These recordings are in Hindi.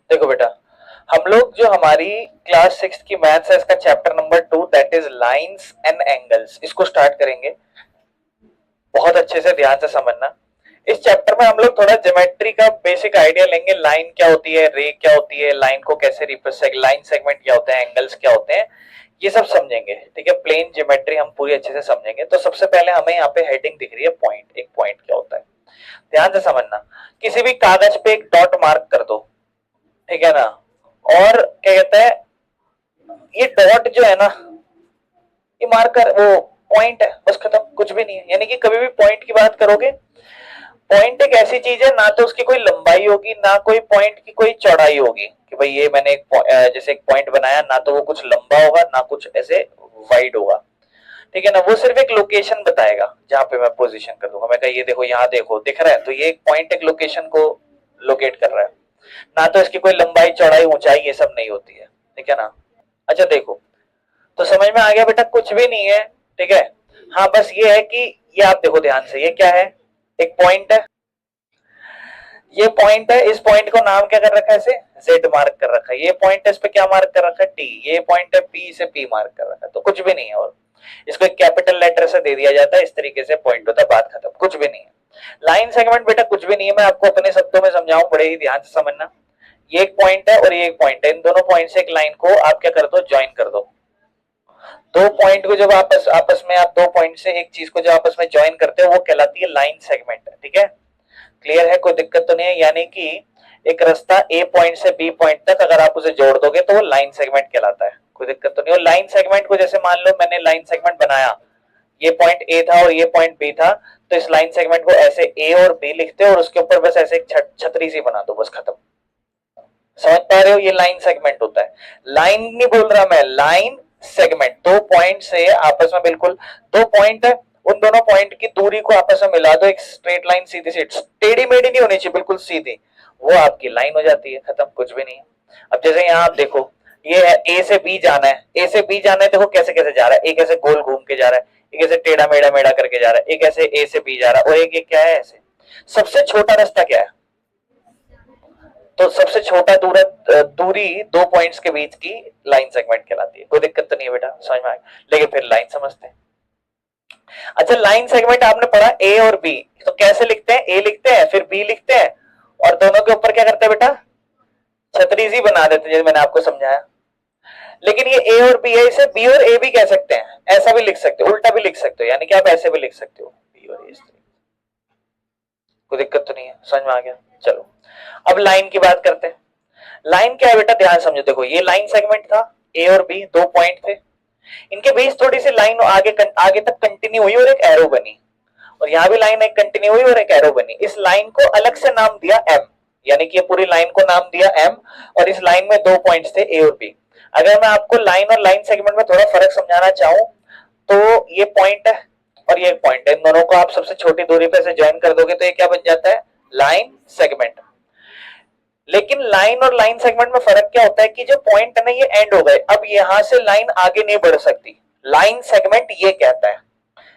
देखो बेटा, हम लोग जो हमारी क्लास 6 की मैथ्स है इसका chapter number 2 that his lines and angles, इसको स्टार्ट करेंगे। बहुत अच्छे से ध्यान से समझना। इस चैप्टर में हम लोग थोड़ा ज्योमेट्री का बेसिक आइडिया लेंगे। लाइन क्या होती है, रे क्या होती है, लाइन को कैसे रिप्रेजेंट, लाइन सेगमेंट क्या होते हैं, एंगल्स क्या होते हैं, ये सब समझेंगे। ठीक है, प्लेन ज्योमेट्री हम पूरी अच्छे से समझेंगे। तो सबसे पहले हमें यहाँ पे हेडिंग दिख रही है पॉइंट। एक पॉइंट क्या होता है ध्यान से समझना। किसी भी कागज पे एक डॉट मार्क कर दो, ठीक है ना। और क्या कहते हैं, ये डॉट जो है ना, ये मार्कर वो पॉइंट है, बस खत्म, कुछ भी नहीं है। यानी कि कभी भी पॉइंट की बात करोगे, पॉइंट एक ऐसी चीज है, ना तो उसकी कोई लंबाई होगी, ना कोई पॉइंट की कोई चौड़ाई होगी कि भाई ये मैंने जैसे एक पॉइंट बनाया, ना तो वो कुछ लंबा होगा ना कुछ ऐसे वाइड होगा। ठीक है ना, वो सिर्फ एक लोकेशन बताएगा जहां पे मैं पोजीशन कर दूंगा। मैं कहा ये देखो, यहाँ देखो, दिख रहा है, तो ये एक पॉइंट एक लोकेशन को लोकेट कर रहा है। ना तो इसकी कोई लंबाई चौड़ाई ऊंचाई ये सब नहीं होती है। ठीक है ना। अच्छा देखो, तो समझ में आ गया बेटा, कुछ भी नहीं है। ठीक है, हाँ बस ये है कि ये आप देखो ध्यान से, ये क्या है, एक पॉइंट है। ये पॉइंट है, इस पॉइंट को नाम क्या कर रखा है, इसे जेड मार्क कर रखा है। ये पॉइंट है, इस पे क्या मार्क कर रखा है, टी। ये पॉइंट है पी, इसे पी मार्क कर रखा है। तो कुछ भी नहीं है, और इसको एक कैपिटल लेटर से दे दिया जाता है, इस तरीके से पॉइंट होता है, बात खत्म, कुछ भी नहीं है। लाइन सेगमेंट बेटा कुछ भी नहीं है, मैं आपको अपने शब्दों में समझाऊं, बड़े ही ध्यान से समझना। ये एक पॉइंट है और ये एक पॉइंट है, इन दोनों पॉइंट से एक लाइन को आप क्या कर दो, ज्वाइन कर दो। दो पॉइंट को जब आपस आपस में आप दो पॉइंट से एक चीज को जब आपस में ज्वाइन करते हो, वो कहलाती है लाइन सेगमेंट। ठीक है, क्लियर है, कोई दिक्कत तो नहीं है। यानी कि एक रास्ता ए पॉइंट से बी पॉइंट तक अगर आप उसे जोड़ दोगे तो वो लाइन सेगमेंट कहलाता है, कोई दिक्कत तो नहीं। और लाइन सेगमेंट को जैसे मान लो मैंने लाइन सेगमेंट बनाया, ये पॉइंट ए था और ये पॉइंट बी था, तो इस लाइन सेगमेंट को ऐसे ए और बी लिखते हो और उसके ऊपर बस ऐसे एक छतरी सी बना दो, बस खत्म। समझ पा रहे हो, ये लाइन सेगमेंट होता है। लाइन नहीं बोल रहा मैं, लाइन सेगमेंट। दो पॉइंट से आपस में बिल्कुल, दो पॉइंट है, उन दोनों पॉइंट की दूरी को आपस में मिला दो, एक स्ट्रेट लाइन सीधी सी, टेढ़ी मेढ़ी नहीं होनी चाहिए, बिल्कुल सीधी, वो आपकी लाइन हो जाती है, खत्म, कुछ भी नहीं है। अब जैसे यहाँ आप देखो, ये है ए से बी जाना है, ए से बी जाना है, देखो कैसे कैसे जा रहा है, एक ऐसे गोल घूम के जा रहा है, एक ऐसे टेढ़ा मेढ़ा मेढ़ा करके जा रहा है, एक ऐसे ए से बी जा रहा है, और एक क्या है ऐसे। सबसे छोटा रास्ता क्या है, तो सबसे छोटा दूरी दो पॉइंट्स के बीच की लाइन सेगमेंट कहलाती है। कोई दिक्कत तो नहीं है बेटा, समझ में आ गया। लेकिन फिर लाइन समझते हैं। अच्छा, लाइन सेगमेंट आपने पढ़ा ए और बी, तो कैसे लिखते हैं, ए लिखते हैं फिर बी लिखते हैं, और दोनों के ऊपर क्या करते हैं बेटा, छतरी सी बना देते हैं, जैसे मैंने आपको समझाया। लेकिन ये ए और बी है, इसे बी और ए भी कह सकते हैं, ऐसा भी लिख सकते हो, उल्टा भी लिख सकते हो, यानी कि आप ऐसे भी लिख सकते हो, बी और ए। कोई दिक्कत तो नहीं है, समझ में आ गया। चलो अब लाइन की बात करते हैं। लाइन क्या है बेटा, ध्यान समझो। देखो ये लाइन सेगमेंट था, ए और बी दो पॉइंट थे, इनके बीच थोड़ी सी लाइन आगे तक कंटिन्यू हुई और एक एरो बनी, और यहाँ भी लाइन एक कंटिन्यू हुई और एक एरो बनी। इस लाइन को अलग से नाम दिया एम, यानी कि ये पूरी लाइन को नाम दिया एम, और इस लाइन में दो पॉइंट्स थे ए और बी। अगर मैं आपको लाइन और लाइन सेगमेंट में थोड़ा फर्क समझाना चाहूं, तो ये पॉइंट है और ये पॉइंट है, इन दोनों को आप सबसे छोटी दूरी पे से ज्वाइन कर दोगे तो ये क्या बन जाता है, लाइन सेगमेंट। लेकिन लाइन और लाइन सेगमेंट में फर्क क्या होता है कि जो पॉइंट है ना, ये एंड हो गए, अब यहां से लाइन आगे नहीं बढ़ सकती। लाइन सेगमेंट ये कहता है,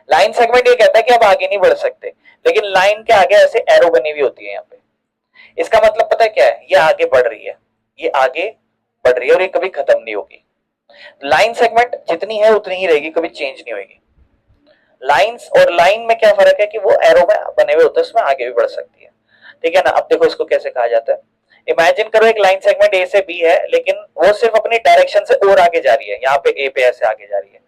लाइन सेगमेंट ये कहता है कि अब आगे नहीं बढ़ सकते, लेकिन लाइन के आगे ऐसे एरो बनी हुई होती है यहाँ पे। इसका मतलब पता है क्या है, ये आगे बढ़ रही है, ये आगे बढ़ रही है, और ये कभी खत्म नहीं होगी। लाइन सेगमेंट जितनी है उतनी ही रहेगी, कभी चेंज नहीं होगी। लाइंस और लाइन में क्या फर्क है कि वो एरो में बने हुए होते हैं, उसमें आगे भी बढ़ सकती है। ठीक है ना। अब देखो इसको कैसे कहा जाता है। इमेजिन करो एक लाइन सेगमेंट ए से बी है, लेकिन वो सिर्फ अपनी डायरेक्शन से और आगे जा रही है, यहाँ पे ए पे ऐसे आगे जा रही है,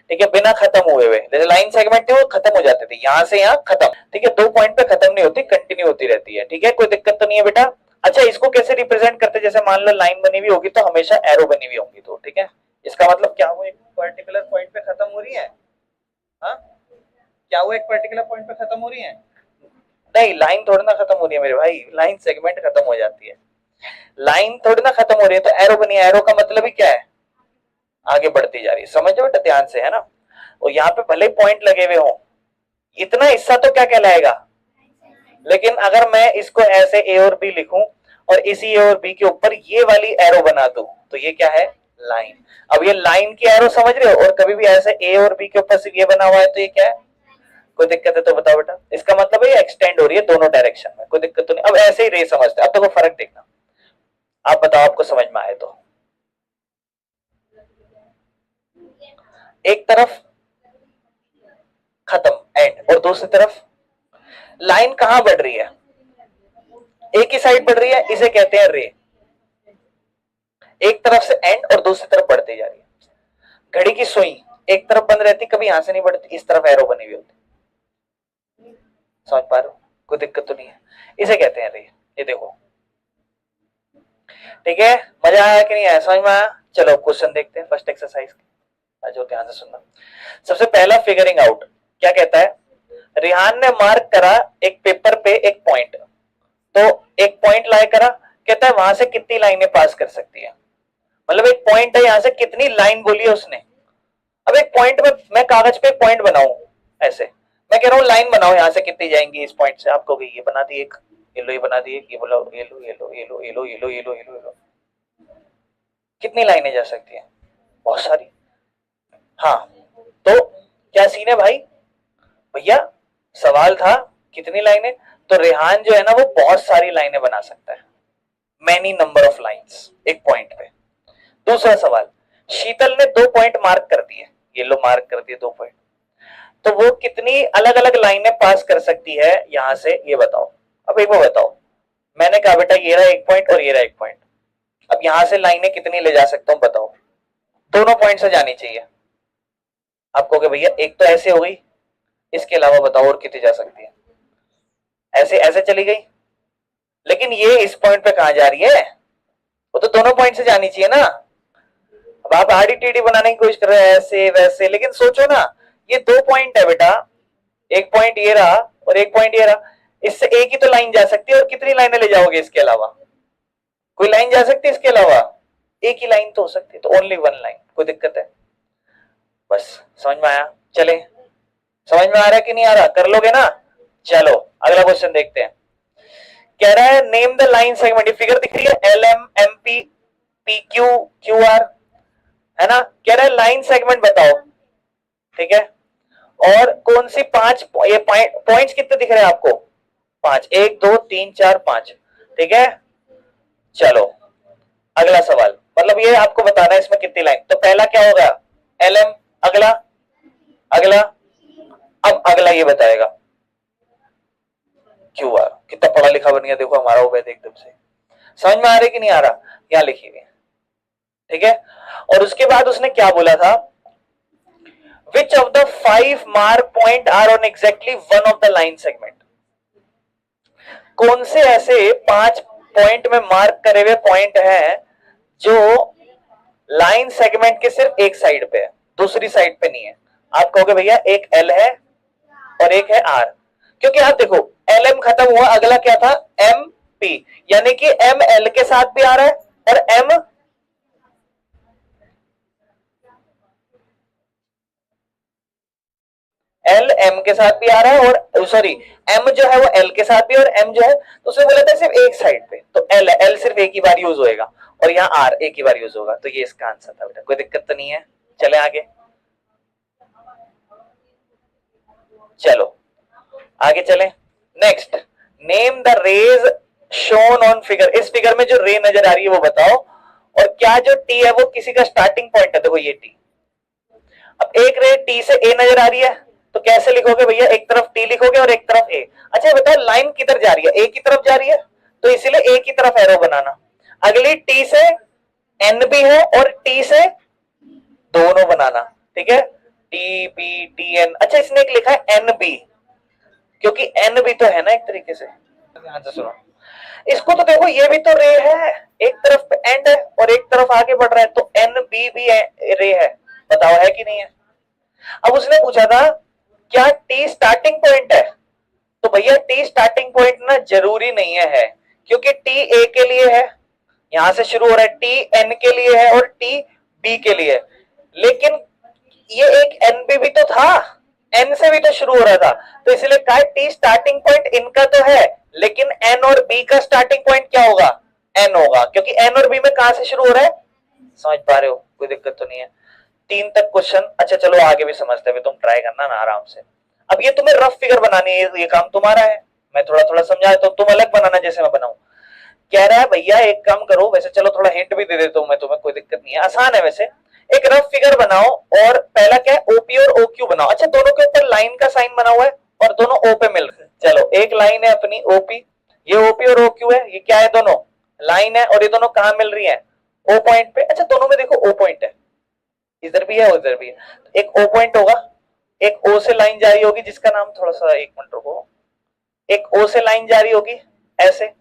ठीक है, बिना खत्म हुए हुए। जैसे लाइन सेगमेंट थी वो खत्म हो जाती थी, यहाँ से यहाँ खत्म, ठीक है, दो पॉइंट पे खत्म नहीं होती, कंटिन्यू होती रहती है। ठीक है, कोई दिक्कत तो नहीं है बेटा। अच्छा, इसको कैसे रिप्रेजेंट करते, जैसे मान लो लाइन बनी हुई होगी तो हमेशा एरो बनी हुई होंगी, तो ठीक है, इसका मतलब क्या, वो एक पर्टिकुलर पॉइंट पे खत्म हो रही है। हाँ, क्या वो एक पर्टिकुलर पॉइंट पे खत्म हो रही है, नहीं, लाइन थोड़ी ना खत्म हो रही है मेरे भाई, लाइन सेगमेंट खत्म हो जाती है, लाइन थोड़ी ना खत्म हो रही है। तो एरो बनी है, एरो का मतलब ही क्या है, आगे बढ़ती जा रही है। समझो बेटा ध्यान से, है ना। और यहाँ पे भले पॉइंट लगे हुए हो, इतना हिस्सा तो क्या कहलाएगा, लेकिन अगर मैं इसको ऐसे ए और बी लिखूं और इसी ए और बी के ऊपर ये वाली एरो बना दूं, तो ये क्या है, लाइन। अब ये लाइन की एरो समझ रहे हो, और कभी भी ऐसे ए और बी के ऊपर सिर्फ ये बना हुआ है तो ये क्या है, कोई दिक्कत है तो बताओ बेटा। इसका मतलब है ये एक्सटेंड हो रही है दोनों डायरेक्शन में, कोई दिक्कत तो नहीं। अब ऐसे ही रे समझते हैं। अब देखो फर्क देखना, आप बताओ आपको समझ में आए तो। एक तरफ खत्म एंड और दूसरी तरफ लाइन कहां बढ़ रही है? एक ही साइड बढ़ रही है, इसे कहते हैं रे। एक तरफ से एंड और दूसरी तरफ बढ़ती जा रही है। घड़ी की सुई एक तरफ बंद रहती, कभी यहां से नहीं बढ़ती, इस तरफ एरो बनी हुई होती। समझ पा रहे हो? कोई दिक्कत तो नहीं है, इसे कहते हैं रे। ये देखो, ठीक है, मजा आया कि नहीं आया, समझ में आया? चलो क्वेश्चन देखते हैं फर्स्ट एक्सरसाइज के, जो ध्यान से सुनना। सबसे पहला फिगरिंग आउट क्या कहता है? रिहान ने मार्क करा एक पेपर पे एक पॉइंट, तो एक पॉइंट लाए करा, कहता है वहां से कितनी लाइनें पास कर सकती है। मतलब एक पॉइंट है, यहां से कितनी लाइन बोली है उसने। अब एक पॉइंट में मैं कागज पे एक पॉइंट बनाऊं, ऐसे मैं कह रहा हूं लाइन बनाओ, यहां से कितनी जाएंगी इस पॉइंट से। आपको ये बना दी एक, ये लो ये बना दी एक, ये बोला ये लो ये लो ये लो ये लो ये लो ये लो ये लो ये लो, कितनी लाइनें जा सकती हैं? बहुत सारी। हाँ, तो क्या सीन है भाई? भैया सवाल था कितनी लाइनें, तो रेहान जो है ना वो बहुत सारी लाइनें बना सकता है, मैनी नंबर ऑफ लाइंस एक पॉइंट पे। दूसरा सवाल, शीतल ने 2 पॉइंट मार्क कर दिए, ये लो मार्क कर दिए 2 पॉइंट, तो वो कितनी अलग अलग लाइनें पास कर सकती है यहां से, ये बताओ। अब एक वो बताओ, मैंने कहा बेटा ये रहा 1 पॉइंट और ये रहा 1 पॉइंट, अब यहां से लाइनें कितनी ले जा सकता हूं बताओ? दोनों पॉइंट से जानी चाहिए। आप कहोगे भैया एक तो ऐसे हो गई, इसके अलावा बताओ और कितनी जा सकती है? ऐसे ऐसे चली गई, लेकिन ये इस पॉइंट पे कहां जा रही है? वो तो दोनों पॉइंट से जानी चाहिए ना। अब आप आड़ी टीडी बनाने की कोशिश कर रहे हैं ऐसे वैसे, लेकिन सोचो ना, ये 2 पॉइंट है बेटा, एक पॉइंट ये रहा और एक पॉइंट ये रहा, इससे एक ही तो लाइन जा सकती है, और कितनी लाइनें ले जाओगे इसके अलावा? कोई लाइन जा सकती है इसके अलावा? एक ही लाइन तो हो सकती है, तो ओनली 1 लाइन। कोई दिक्कत है? बस समझ में आया? चले, समझ में आ रहा है कि नहीं आ रहा? कर लोगे ना? चलो अगला क्वेश्चन देखते हैं। कह रहा है name the line segment, figure दिख रही है L M M P P Q Q R, है ना? कह रहा है लाइन सेगमेंट बताओ, ठीक है, और कौन सी 5, ये पॉइंट्स कितने दिख रहे हैं आपको? 5, 1 2 3 4 5, ठीक है। चलो अगला सवाल, मतलब ये आपको बताना है इसमें कितनी लाइन, तो पहला क्या होगा? एल एम, अगला अगला, अब अगला ये बताएगा क्यू आर। कितना पढ़ा लिखा बन गया देखो हमारा उबैद एकदम से। समझ में आ रहा है कि नहीं आ रहा? यहां लिखी हुई, ठीक है। और उसके बाद उसने क्या बोला था? Which of the 5 mark point are on exactly one of the line segment? कौन से ऐसे 5 पॉइंट में मार्क करे हुए पॉइंट हैं जो लाइन सेगमेंट के सिर्फ एक साइड पे है, दूसरी साइड पे नहीं है? आप कहोगे भैया एक एल है और एक है आर, क्योंकि आप देखो एल एम खत्म हुआ, अगला क्या था? एम पी, यानी कि एम एल के साथ भी आ रहा है और एम एल एम के साथ भी आ रहा है, और सॉरी एम जो है वो एल के साथ भी, और एम जो है तो उसने बोला था सिर्फ एक साइड पे, तो एल एल सिर्फ एक ही बार यूज होएगा और यहाँ आर एक ही बार यूज होगा, तो ये इसका आंसर था बेटा। कोई दिक्कत तो नहीं है? चले आगे, चलो आगे चले। Next, name the rays shown on figure, इस फिगर में जो रे नजर आ रही है वो बताओ, और क्या जो टी है वो किसी का स्टार्टिंग पॉइंट है? देखो ये टी, अब एक रे टी से ए नजर आ रही है, तो कैसे लिखोगे भैया? एक तरफ टी लिखोगे और एक तरफ ए। अच्छा बताओ लाइन किधर जा रही है? ए की तरफ जा रही है, तो इसीलिए ए की तरफ एरो बनाना। अगली टी से एन भी है और टी से दोनों बनाना, ठीक है, टी बी टी एन। अच्छा इसने एक लिखा है एन बी, क्योंकि एन भी तो है ना एक तरीके से। ध्यान से सुनो, इसको तो देखो ये भी तो रे है, एक तरफ एंड है और एक तरफ आगे बढ़ रहा है, तो एन बी भी रे है। बताओ है कि नहीं है? अब उसने पूछा था क्या टी स्टार्टिंग पॉइंट है, तो भैया टी स्टार्टिंग पॉइंट ना जरूरी नहीं है, क्योंकि टी ए के लिए है, यहां से शुरू हो रहा है, टी एन के लिए है और टी बी के लिए, लेकिन ये एक एन बी भी तो था, एन से भी तो शुरू हो रहा था, तो इसलिए कहा टी स्टार्टिंग पॉइंट इनका तो है, लेकिन एन और बी का स्टार्टिंग पॉइंट क्या होगा? एन होगा, क्योंकि एन और बी में कहां से शुरू हो रहा है? समझ पा रहे हो? कोई दिक्कत तो नहीं है? 3 तक क्वेश्चन। अच्छा चलो आगे भी समझते हैं, तुम ट्राई करना ना आराम से। अब ये तुम्हें रफ फिगर बनानी है, ये काम तुम्हारा है, मैं थोड़ा थोड़ा समझाया तो तुम अलग बनाना जैसे मैं बनाऊं। कह रहा है भैया एक काम करो, वैसे चलो थोड़ा हिंट भी दे देता हूं मैं तुम्हें, कोई दिक्कत नहीं है, आसान है वैसे। एक रफ फिगर बनाओ और पहला क्या है ओपी और ओक्यू बनाओ। अच्छा दोनों के ऊपर लाइन का साइन बना हुआ है और दोनों ओ पे मिल रहे। चलो एक लाइन है अपनी ओपी, ये ओपी और ओक्यू है, ये क्या है दोनों लाइन है, और ये दोनों कहां मिल रही है ओ पॉइंट पे। अच्छा दोनों में देखो ओ पॉइंट है, इधर भी है उधर भी है, एक ओ पॉइंट होगा, एक ओ से लाइन जा रही होगी जिसका नाम, थोड़ा सा एक मिनट रुको, एक ओ से लाइन जा रही होगी ऐसे,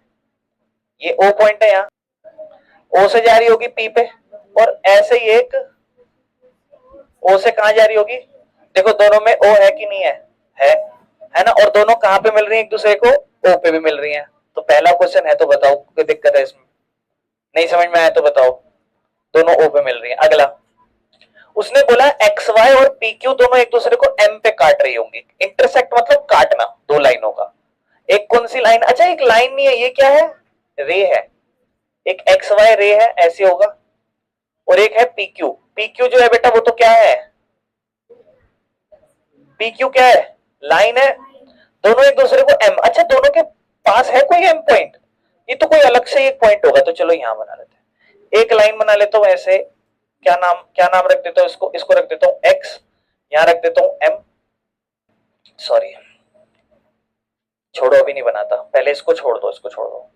ये ओ पॉइंट है, यहाँ ओ से जा रही होगी पी पे, और ऐसे ही एक ओ से कहां जा रही होगी, देखो दोनों में ओ है कि नहीं है, है ना, और दोनों कहां पे मिल रही है एक दूसरे को, ओ पे भी मिल रही है। तो पहला क्वेश्चन है, तो बताओ कोई दिक्कत है इसमें, नहीं समझ में आया तो बताओ, दोनों ओ पे मिल रही है। अगला उसने बोला एक्स वाई और पी क्यू दोनों एक दूसरे को एम पे काट रही होंगी। इंटरसेक्ट मतलब काटना दो लाइनों का, एक कौन सी लाइन, अच्छा एक लाइन नहीं है, ये क्या है रे है, एक एक्स वाई रे है ऐसे होगा, और एक है पी क्यू। पी क्यू जो है बेटा वो तो क्या है, पी क्यू क्या है लाइन है, दोनों एक दूसरे को एम, अच्छा दोनों के पास है कोई एम पॉइंट, ये तो कोई अलग से एक पॉइंट होगा, तो चलो यहां बना लेते हैं, एक लाइन बना लेता हूं ऐसे, क्या नाम रख देता हूं इसको, इसको रख देता हूं एक्स, यहां रख देता हूं एम, सॉरी छोड़ो अभी नहीं बनाता, पहले इसको छोड़ दो, इसको छोड़ दो,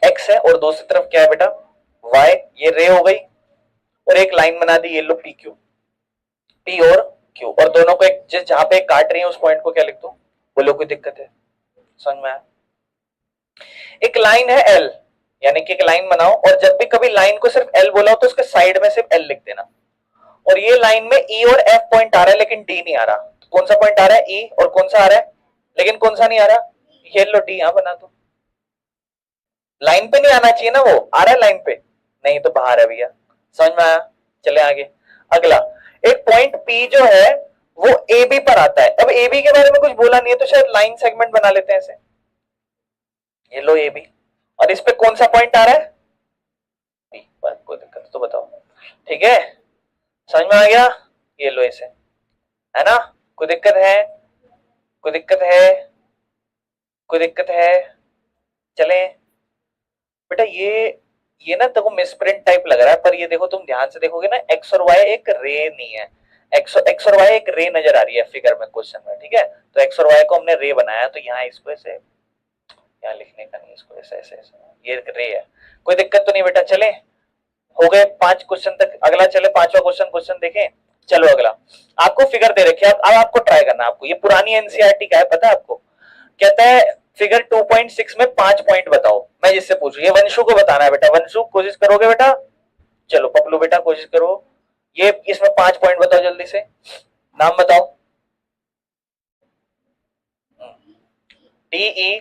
एक्स है और दूसरी तरफ क्या है बेटा वाई, ये रे हो गई, और एक लाइन बना दी, ये लो पी क्यू, पी और क्यू, और दोनों को एक जिस जहां पे काट रही है उस पॉइंट को क्या लिख दो, बोलो कोई दिक्कत है, समझ में आया। एक लाइन है एल, यानी कि एक लाइन बनाओ, और जब भी कभी लाइन को सिर्फ एल बोला हो तो उसके साइड में सिर्फ एल लिख देना, और ये लाइन में ई और एफ पॉइंट आ रहा है लेकिन डी नहीं आ रहा, तो कौन सा पॉइंट आ रहा है ई, और कौन सा आ रहा है, लेकिन कौन सा नहीं आ रहा, ये लो डी, यहां बना दो, लाइन पे नहीं आना चाहिए ना, वो आ रहा है लाइन पे, नहीं तो बाहर है भैया, समझ में आया। चले आगे, अगला एक पॉइंट पी जो है वो ए बी पर आता है, अब ए बी के बारे में कुछ बोला नहीं है तो शायद लाइन सेगमेंट बना लेते हैं ऐसे, ये लो ए बी, और इस पे कौन सा पॉइंट आ रहा है बी पर, कोई दिक्कत तो बताओ, ठीक है समझ में आ गया, ये लो इसे, है ना, कोई दिक्कत है, कोई दिक्कत है, कोई दिक्कत है, चले बेटा, ये ना देखो मिसप्रिंट टाइप लग रहा है, पर ये देखो तुम ध्यान से देखोगे ना, एक्स और वाई एक रे नहीं है, एक्स और वाई एक रे नजर आ रही है फिगर में क्वेश्चन में, ठीक है, तो एक्स और वाई को हमने रे बनाया, तो यहाँ इसको ऐसे, यहाँ लिखने का नहीं, इसको ऐसे ऐसे ऐसे, ये रे है, कोई दिक्कत तो नहीं बेटा। चले हो गए 5 क्वेश्चन तक, अगला चले 5वां क्वेश्चन, क्वेश्चन देखें, चलो अगला, आपको फिगर दे रखी है, अब आपको ट्राई करना, आपको ये पुरानी एनसीईआरटी का है पता है आपको, कहता है फिगर 2.6 में 5 पॉइंट बताओ, मैं जिससे पूछू, ये वंशु को बताना है बेटा, वंशु कोशिश करोगे बेटा, चलो पपलू बेटा कोशिश करो, ये इसमें 5 पॉइंट बताओ जल्दी से, नाम बताओ, डी ई,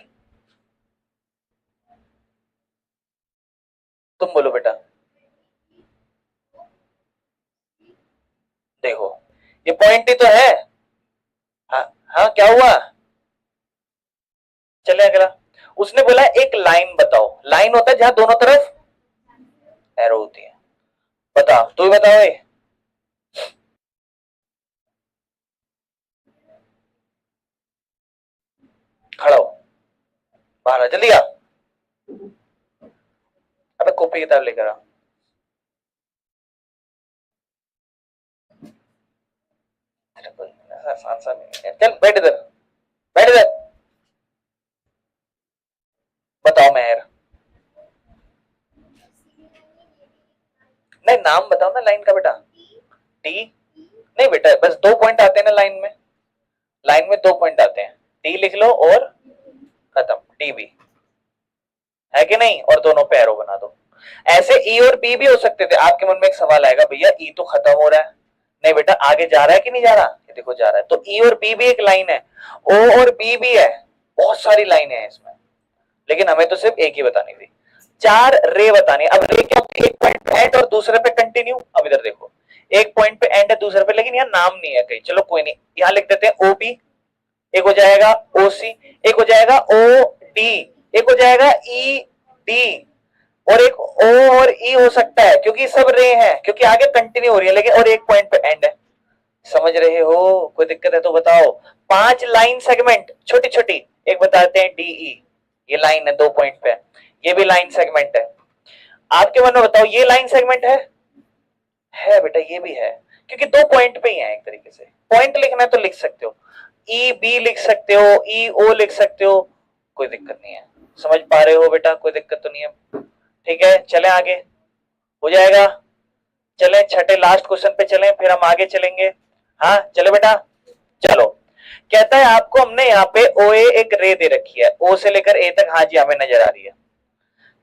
तुम बोलो बेटा, देखो ये पॉइंट ही तो है, हाँ हाँ क्या हुआ, चले अगला, उसने बोला एक लाइन बताओ, लाइन होता है जहां दोनों तरफ एरो होती है, बता तू ही बताओ, ये खड़ा हो, बाहर आ जल्दी आ, अबे कॉपी किताब लेकर आ, आसान सा नहीं है, चल बैठ इधर, बैठ इधर, बताओ मेहर, नहीं नाम बताओ ना लाइन का बेटा, टी, नहीं बेटा बस 2 पॉइंट आते हैं ना लाइन में, लाइन में 2 पॉइंट आते हैं, टी लिख लो और खत्म, टी भी है कि नहीं, और दोनों पे एरो बना दो, ऐसे ई और बी भी हो सकते थे। आपके मन में एक सवाल आएगा भैया ई तो खत्म हो रहा है, नहीं बेटा आगे जा रहा है कि नहीं जा रहा, ये देखो जा रहा है, तो ई और बी भी एक लाइन है, ओ और बी भी है, बहुत सारी लाइनें हैं इसमें, लेकिन हमें तो सिर्फ एक ही बतानी थी, 4 रे बतानी। अब रे क्या, एक पॉइंट पे एंड और दूसरे पे कंटिन्यू, अब इधर देखो एक पॉइंट पे एंड है दूसरे पे, लेकिन यहाँ नाम नहीं है कहीं, चलो कोई नहीं, यहाँ लिख देते हैं ओबी, एक हो जाएगा ओसी, एक हो जाएगा ओ डी, एक हो जाएगा ई डी, और एक ओ और ई हो सकता है क्योंकि सब रे हैं, क्योंकि आगे कंटिन्यू हो रही है, लेकिन और एक पॉइंट पे एंड है, समझ रहे हो, कोई दिक्कत है तो बताओ। 5 लाइन सेगमेंट छोटी छोटी, एक बताते हैं डीई, ये लाइन है 2 पॉइंट पे, ये भी लाइन सेगमेंट है। आपके मन में बताओ ये लाइन सेगमेंट है बेटा, ये भी है, क्योंकि दो पॉइंट पे ही है। एक तरीके से पॉइंट लिखना है तो लिख सकते हो, ई बी लिख सकते हो, ई ओ लिख सकते हो, कोई दिक्कत नहीं है। समझ पा रहे हो बेटा, कोई दिक्कत तो नहीं है। ठीक है, चले आगे, हो जाएगा। चले छठे लास्ट क्वेश्चन पे चलें, फिर हम आगे चलेंगे। हाँ चलो बेटा, चलो। कहता है आपको हमने यहाँ पे ओ ए एक रे दे रखी है, ओ से लेकर ए तक, हाँ जी हमें नजर आ रही है।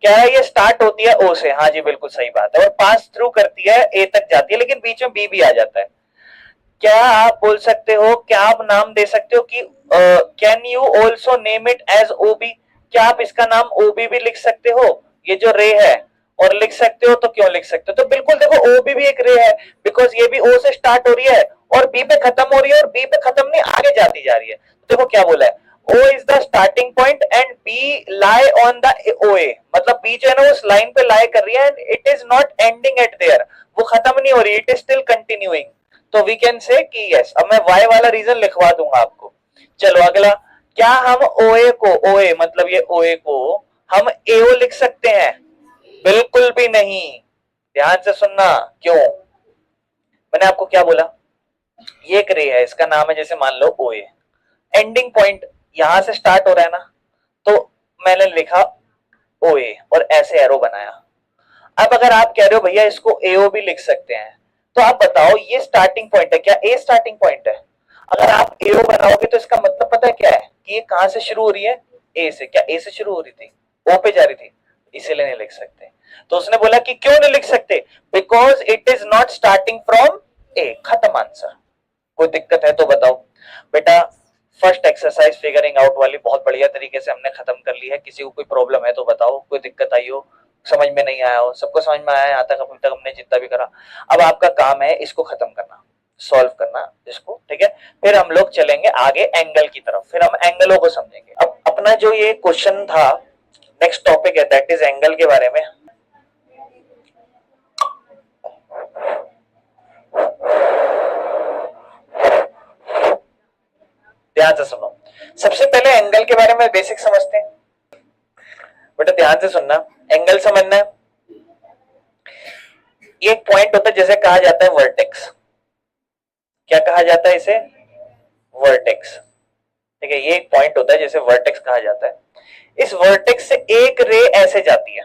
क्या है, ये स्टार्ट होती है ओ से, हाँ जी बिल्कुल सही बात है, और पास थ्रू करती है ए तक जाती है, लेकिन बीच में बी भी आ जाता है। क्या आप बोल सकते हो, क्या आप नाम दे सकते हो कि can you also name it as OB, क्या आप इसका नाम ओबी भी लिख सकते हो, ये जो रे है, और लिख सकते हो तो क्यों लिख सकते हो, तो बिल्कुल देखो ओबी भी एक रे है, बिकॉज ये भी ओ से स्टार्ट हो रही है और बी पे खत्म हो रही है, और बी पे खत्म नहीं आगे जाती जा रही है। तो देखो क्या बोला है, O is the starting point and B lie on the OA, मतलब B जो है ना उस लाइन पे lie कर रही है, and it is not ending at there, वो खत्म नहीं हो रही, it is still continuing। तो वी कैन से कि यस। अब मैं वाई वाला रीजन लिखवा दूंगा आपको। चलो अगला, क्या हम ओए को, ओए मतलब ये ओए को हम एओ लिख सकते हैं? बिल्कुल भी नहीं। ध्यान से सुनना, क्यों, मैंने आपको क्या बोला, ये एक रे है, इसका नाम है जैसे मान लो ओए, एंडिंग पॉइंट यहां से स्टार्ट हो रहा है ना, तो मैंने लिखा ओए और ऐसे एरो बनाया। अब अगर आप कह रहे हो भैया इसको एओ भी लिख सकते हैं, तो आप बताओ ये स्टार्टिंग पॉइंट है, क्या ए स्टार्टिंग पॉइंट है? अगर आप एओ बनाओगे तो इसका मतलब पता है क्या है, कि ये कहां से शुरू हो रही है, ए से। क्या ए से शुरू हो रही थी, ओ पे जा रही थी, इसीलिए नहीं लिख सकते। तो उसने बोला कि क्यों नहीं लिख सकते, because it is not starting from A, खत्म आंसर। कोई दिक्कत है तो बताओ बेटा। फर्स्ट एक्सरसाइज फिगरिंग आउट वाली बहुत बढ़िया तरीके से हमने खत्म कर ली है। किसी को कोई प्रॉब्लम है तो बताओ, कोई दिक्कत आई हो, समझ में नहीं आया हो, सबको समझ में आया यहाँ तक, अभी तक हमने जितना भी करा। अब आपका काम है इसको खत्म करना, सॉल्व करना इसको, ठीक है। फिर हम लोग चलेंगे आगे एंगल की तरफ, फिर हम एंगलों को समझेंगे। अब अपना जो ये क्वेश्चन था, नेक्स्ट टॉपिक है दैट इज एंगल के बारे में। ध्यान से सुनो, सबसे पहले एंगल के बारे में बेसिक समझते हैं बेटा। ध्यान से सुनना, एंगल समझना है। ये एक पॉइंट होता है जैसे कहा जाता है वर्टेक्स। क्या कहा जाता है इसे, वर्टेक्स, ठीक है। ये एक पॉइंट होता है जैसे वर्टेक्स कहा जाता है। इस वर्टेक्स से एक रे ऐसे जाती है,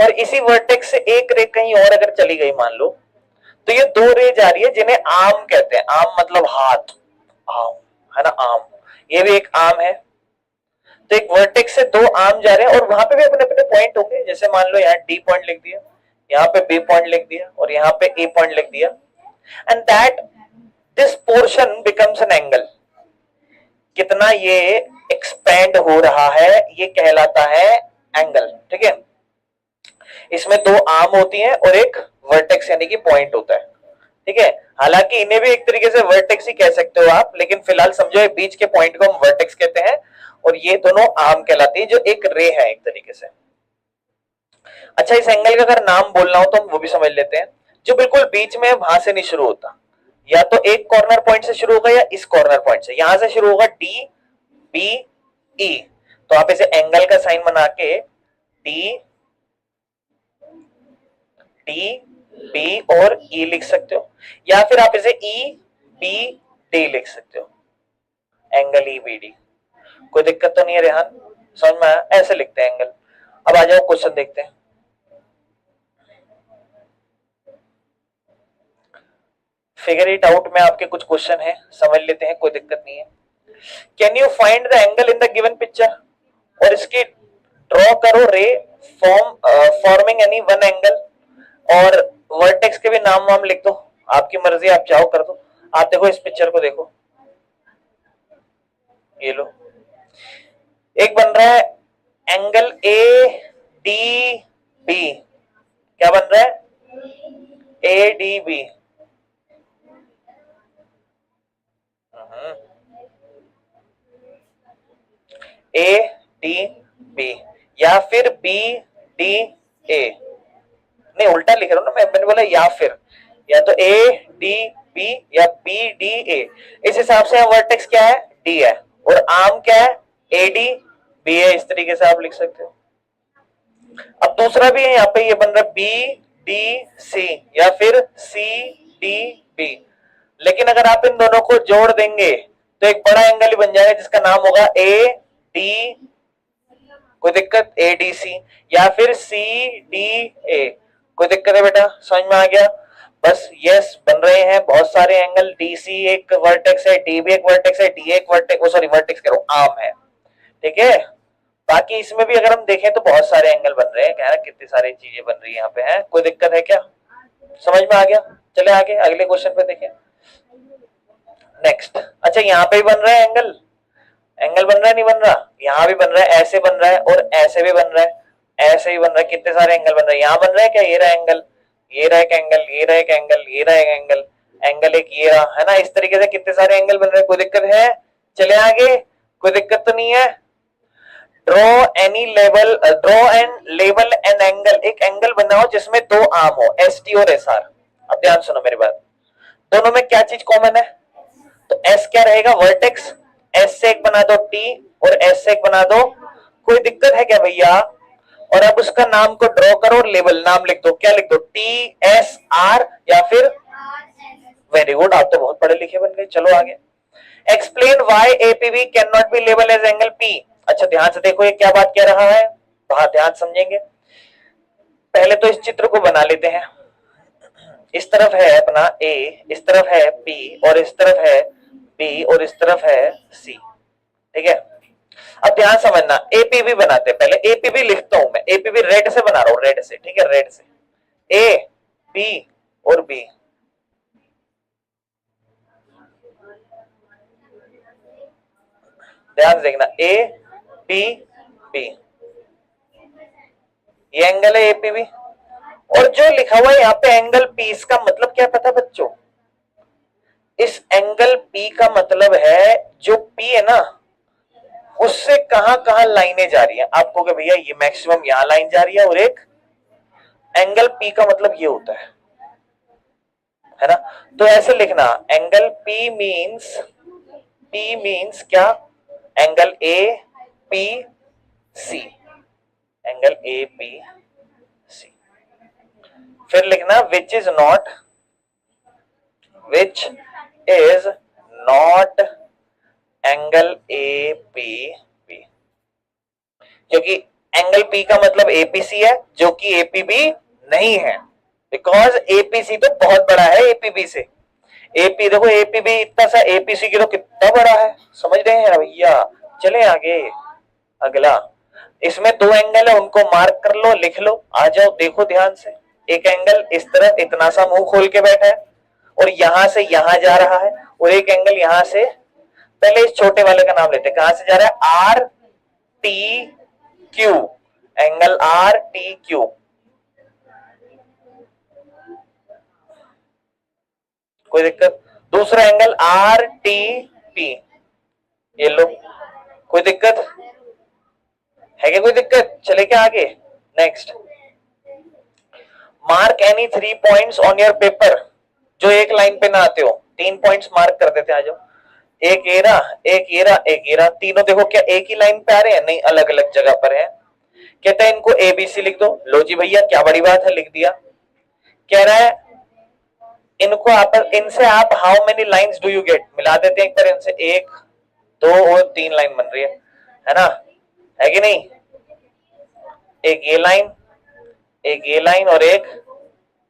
और इसी वर्टेक्स से एक रे कहीं और अगर चली गई मान लो, तो ये दो रे जा रही है जिन्हें आर्म कहते हैं। आर्म मतलब हाथ, आर्म है ना, आर्म, ये भी एक आर्म है। तो एक वर्टेक्स से दो आर्म जा रहे हैं, और वहां पे भी अपने अपने पॉइंट होंगे। जैसे मान लो यहाँ डी पॉइंट लिख दिया, यहाँ पे बी पॉइंट लिख दिया, और यहाँ पे ए पॉइंट लिख दिया, and that this portion becomes an angle. कितना ये एक्सपेंड हो रहा है ये कहलाता है एंगल, ठीक है। इसमें दो आर्म होती हैं और एक वर्टेक्स यानी कि पॉइंट होता है, ठीक है। हालांकि इन्हें भी एक तरीके से वर्टेक्स ही कह सकते हो आप, लेकिन फिलहाल समझो बीच के पॉइंट को हम वर्टेक्स कहते हैं, और ये दोनों आर्म कहलाती है जो एक रे है एक तरीके से। अच्छा, इस एंगल का अगर नाम बोलना हो तो हम वो भी समझ लेते हैं। जो बिल्कुल बीच में वहां से नहीं शुरू होता, या तो एक कॉर्नर पॉइंट से शुरू होगा या इस कॉर्नर पॉइंट से, यहां से शुरू होगा डी बी ई, तो आप इसे एंगल का साइन बना के डी डी बी और ई लिख सकते हो, या फिर आप इसे ई बी डी लिख सकते हो, एंगल ई बी डी। कोई दिक्कत तो नहीं है रेहान, समझ में आया? ऐसे लिखते हैं एंगल। अब आ जाओ क्वेश्चन देखते हैं। फिगर इट आउट में आपके कुछ क्वेश्चन है, समझ लेते हैं, कोई दिक्कत नहीं है। Can you find the angle in the given picture, और इसकी ड्रॉ करो रे फॉर्मिंग एनी वन एंगल, और वर्टेक्स के भी नाम वाम लिख दो, आपकी मर्जी, आप चाहो कर दो। आप देखो इस पिक्चर को देखो, ये लो, एक बन रहा है एंगल ए डी बी। क्या बन रहा है, A D B. A D B, या फिर बी डी ए, नहीं उल्टा लिख रहा हूं ना मैंने बोला या फिर, या तो ए डी बी या बी डी ए। इस हिसाब से वर्टेक्स क्या है, डी है, और आर्म क्या है, ए डी बी है, इस तरीके से आप लिख सकते हो। अब दूसरा भी है, यहाँ पे ये बन रहा है बी डी सी या फिर सी डी बी, लेकिन अगर आप इन दोनों को जोड़ देंगे तो एक बड़ा एंगल ही बन जाएगा जिसका नाम होगा ए डी, कोई दिक्कत, ए डी सी या फिर सी डी ए, कोई दिक्कत है बेटा? समझ में आ गया? बस यस, बन रहे हैं बहुत सारे एंगल, डी सी एक वर्टेक्स है, डी भी एक वर्टेक्स है, डी एक वर्टेक्स, सॉरी वर्टेक्स कह रहा हूं, आर्म है, ठीक है। बाकी इसमें भी अगर हम देखें तो बहुत सारे एंगल बन रहे हैं, क्या है, कितनी सारी चीजें बन रही है यहाँ पे, है कोई दिक्कत है क्या? समझ में आ गया? चले आगे अगले क्वेश्चन पे देखें। नेक्स्ट, अच्छा यहाँ पे भी बन रहा है एंगल, एंगल बन रहा है नहीं बन रहा? यहाँ भी बन रहा है, ऐसे बन रहा है और ऐसे भी बन रहा है, ऐसे भी बन रहा है, कितने सारे एंगल बन रहे हैं। यहाँ बन रहा है क्या, ये रहा एंगल, ये रहा एक एंगल, ये रहा एक एंगल, ये रहा एक एंगल, एंगल एक ये रहा, है ना, इस तरीके से कितने सारे एंगल बन रहे हैं, कोई दिक्कत है? चले आगे, कोई दिक्कत तो नहीं है? Draw any level, draw and level an angle, एक एंगल बनाओ जिसमें दो आर्म हो, एस टी और एस आर। अब ध्यान सुनो मेरी बात, दोनों में क्या चीज कॉमन है? तो एस क्या रहेगा, वर्टेक्स, एस से एक बना दो टी और एस से एक बना दो, कोई दिक्कत है क्या भैया? और अब उसका नाम को ड्रॉ करो और लेवल नाम लिख दो, क्या लिख दो, टी एस आर या फिर, वेरी गुड, आप तो बहुत पढ़े लिखे बन गए। चलो आगे, explain why APB can not be लेवल एज एंगल पी। अच्छा ध्यान से देखो ये क्या बात कह रहा है, बहुत ध्यान समझेंगे। पहले तो इस चित्र को बना लेते हैं, इस तरफ है अपना ए, इस तरफ है बी और इस तरफ है बी और इस तरफ है सी, ठीक है। अब ध्यान समझना, एपीबी बनाते हैं, पहले एपीबी लिखता हूं मैं, एपीबी रेड से बना रहा हूं, रेड से, ठीक है, रेड से, ए बी और बी, ध्यान से देखना, ए बी बी, ये एंगल है एपीबी, और जो लिखा हुआ है यहाँ पे एंगल पी, इसका मतलब क्या पता बच्चों? इस एंगल पी का मतलब है जो पी है ना, उससे कहां कहां लाइनें जा रही हैं आपको, कि भैया ये मैक्सिमम यहां लाइन जा रही है, और एक एंगल पी का मतलब ये होता है ना। तो ऐसे लिखना, एंगल पी मीन्स क्या, angle A P C, angle A P C. फिर लिखना which is not angle A P B, क्योंकि एंगल पी का मतलब एपीसी है जो कि एपीबी नहीं है, बिकॉज एपीसी तो बहुत बड़ा है एपीबी से। एपी देखो, एपीबी इतना सा, एपीसी की तो कितना बड़ा है, समझ रहे हैं भैया? चले आगे, अगला, इसमें दो एंगल है, उनको मार्क कर लो, लिख लो, आ जाओ, देखो ध्यान से। एक एंगल इस तरफ इतना सा मुंह खोल के बैठा है और यहां से यहां जा रहा है, और एक एंगल यहां से, पहले इस छोटे वाले का नाम लेते हैं, कहां से जा रहा है, R T Q, angle R T Q, कोई दिक्कत? दूसरा एंगल आर टी पी, ये लो, कोई दिक्कत है क्या? कोई दिक्कत? चले क्या आगे, next, mark any 3 points on your paper, जो एक लाइन पे ना आते हो, 3 पॉइंट्स मार्क कर देते हैं, आ जाओ, एक ये रहा, एक ये रहा, एक ये रहा, तीनों देखो क्या एक ही लाइन पे आ रहे हैं? नहीं, अलग अलग जगह पर है। कहता है इनको एबीसी लिख दो, लो जी भैया, क्या बड़ी बात है, लिख दिया। कह रहा है इनको आप, इनसे आप how many lines do you gate, मिला देते हैं एक बार इनसे, 1 2 और 3 लाइन बन रही है ना, है कि नहीं? एक ये लाइन, एक ये लाइन और एक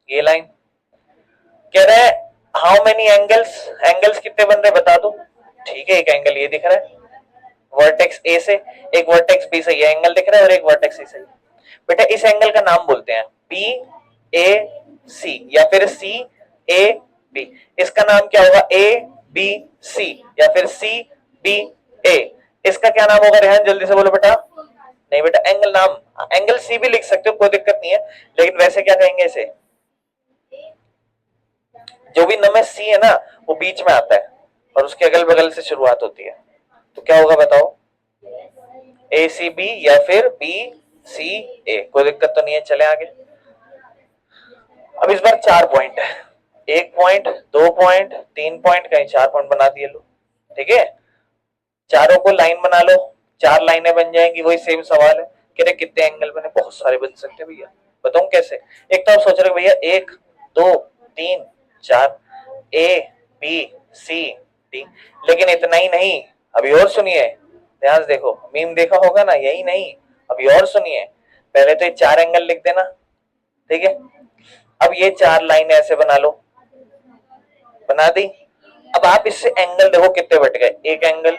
ये लाइन। कह रहा है हाउ मेनी एंगल्स, एंगल्स कितने बन रहे बता दो, ठीक है, एक एंगल ये दिख रहा है वर्टेक्स ए से, एक वर्टेक्स बी से, ये एंगल दिख रहा है, और एक वर्टेक्स सी से। बेटा इस एंगल का नाम बोलते हैं बी ए सी या फिर सी ए बी, इसका नाम क्या होगा, ए बी सी या फिर सी बी ए, इसका क्या नाम होगा रेहान, जल्दी से बोलो बेटा? नहीं बेटा, एंगल नाम, एंगल सी भी लिख सकते हो, कोई दिक्कत नहीं है, लेकिन वैसे क्या कहेंगे इसे, जो भी नंबर सी है ना वो बीच में आता है और उसके अगल बगल से शुरुआत होती है, तो क्या होगा बताओ, ए सी बी या फिर बी सी ए, कोई दिक्कत तो नहीं है। चले आगे, अब इस बार 4 पॉइंट है, 1 पॉइंट 2 पॉइंट 3 पॉइंट, कहीं 4 पॉइंट बना दिए लो, ठीक है, चारों को लाइन बना लो, 4 लाइनें बन जाएंगी, वही सेम सवाल है कि रे कितने एंगल बने, बहुत सारे बन सकते हैं भैया। बताऊं कैसे? एक तो आप सोच रहे हो भैया 1 2 3 4 ए बी सी डी, लेकिन इतना ही नहीं, अभी और सुनिए, ध्यान से देखो, मीम देखा होगा ना, यही नहीं, अभी और सुनिए। पहले तो ये 4 एंगल लिख देना, ठीक है। अब ये 4 लाइन ऐसे बना लो, बना दी। अब आप इससे एंगल देखो कितने बट गए, 1 angle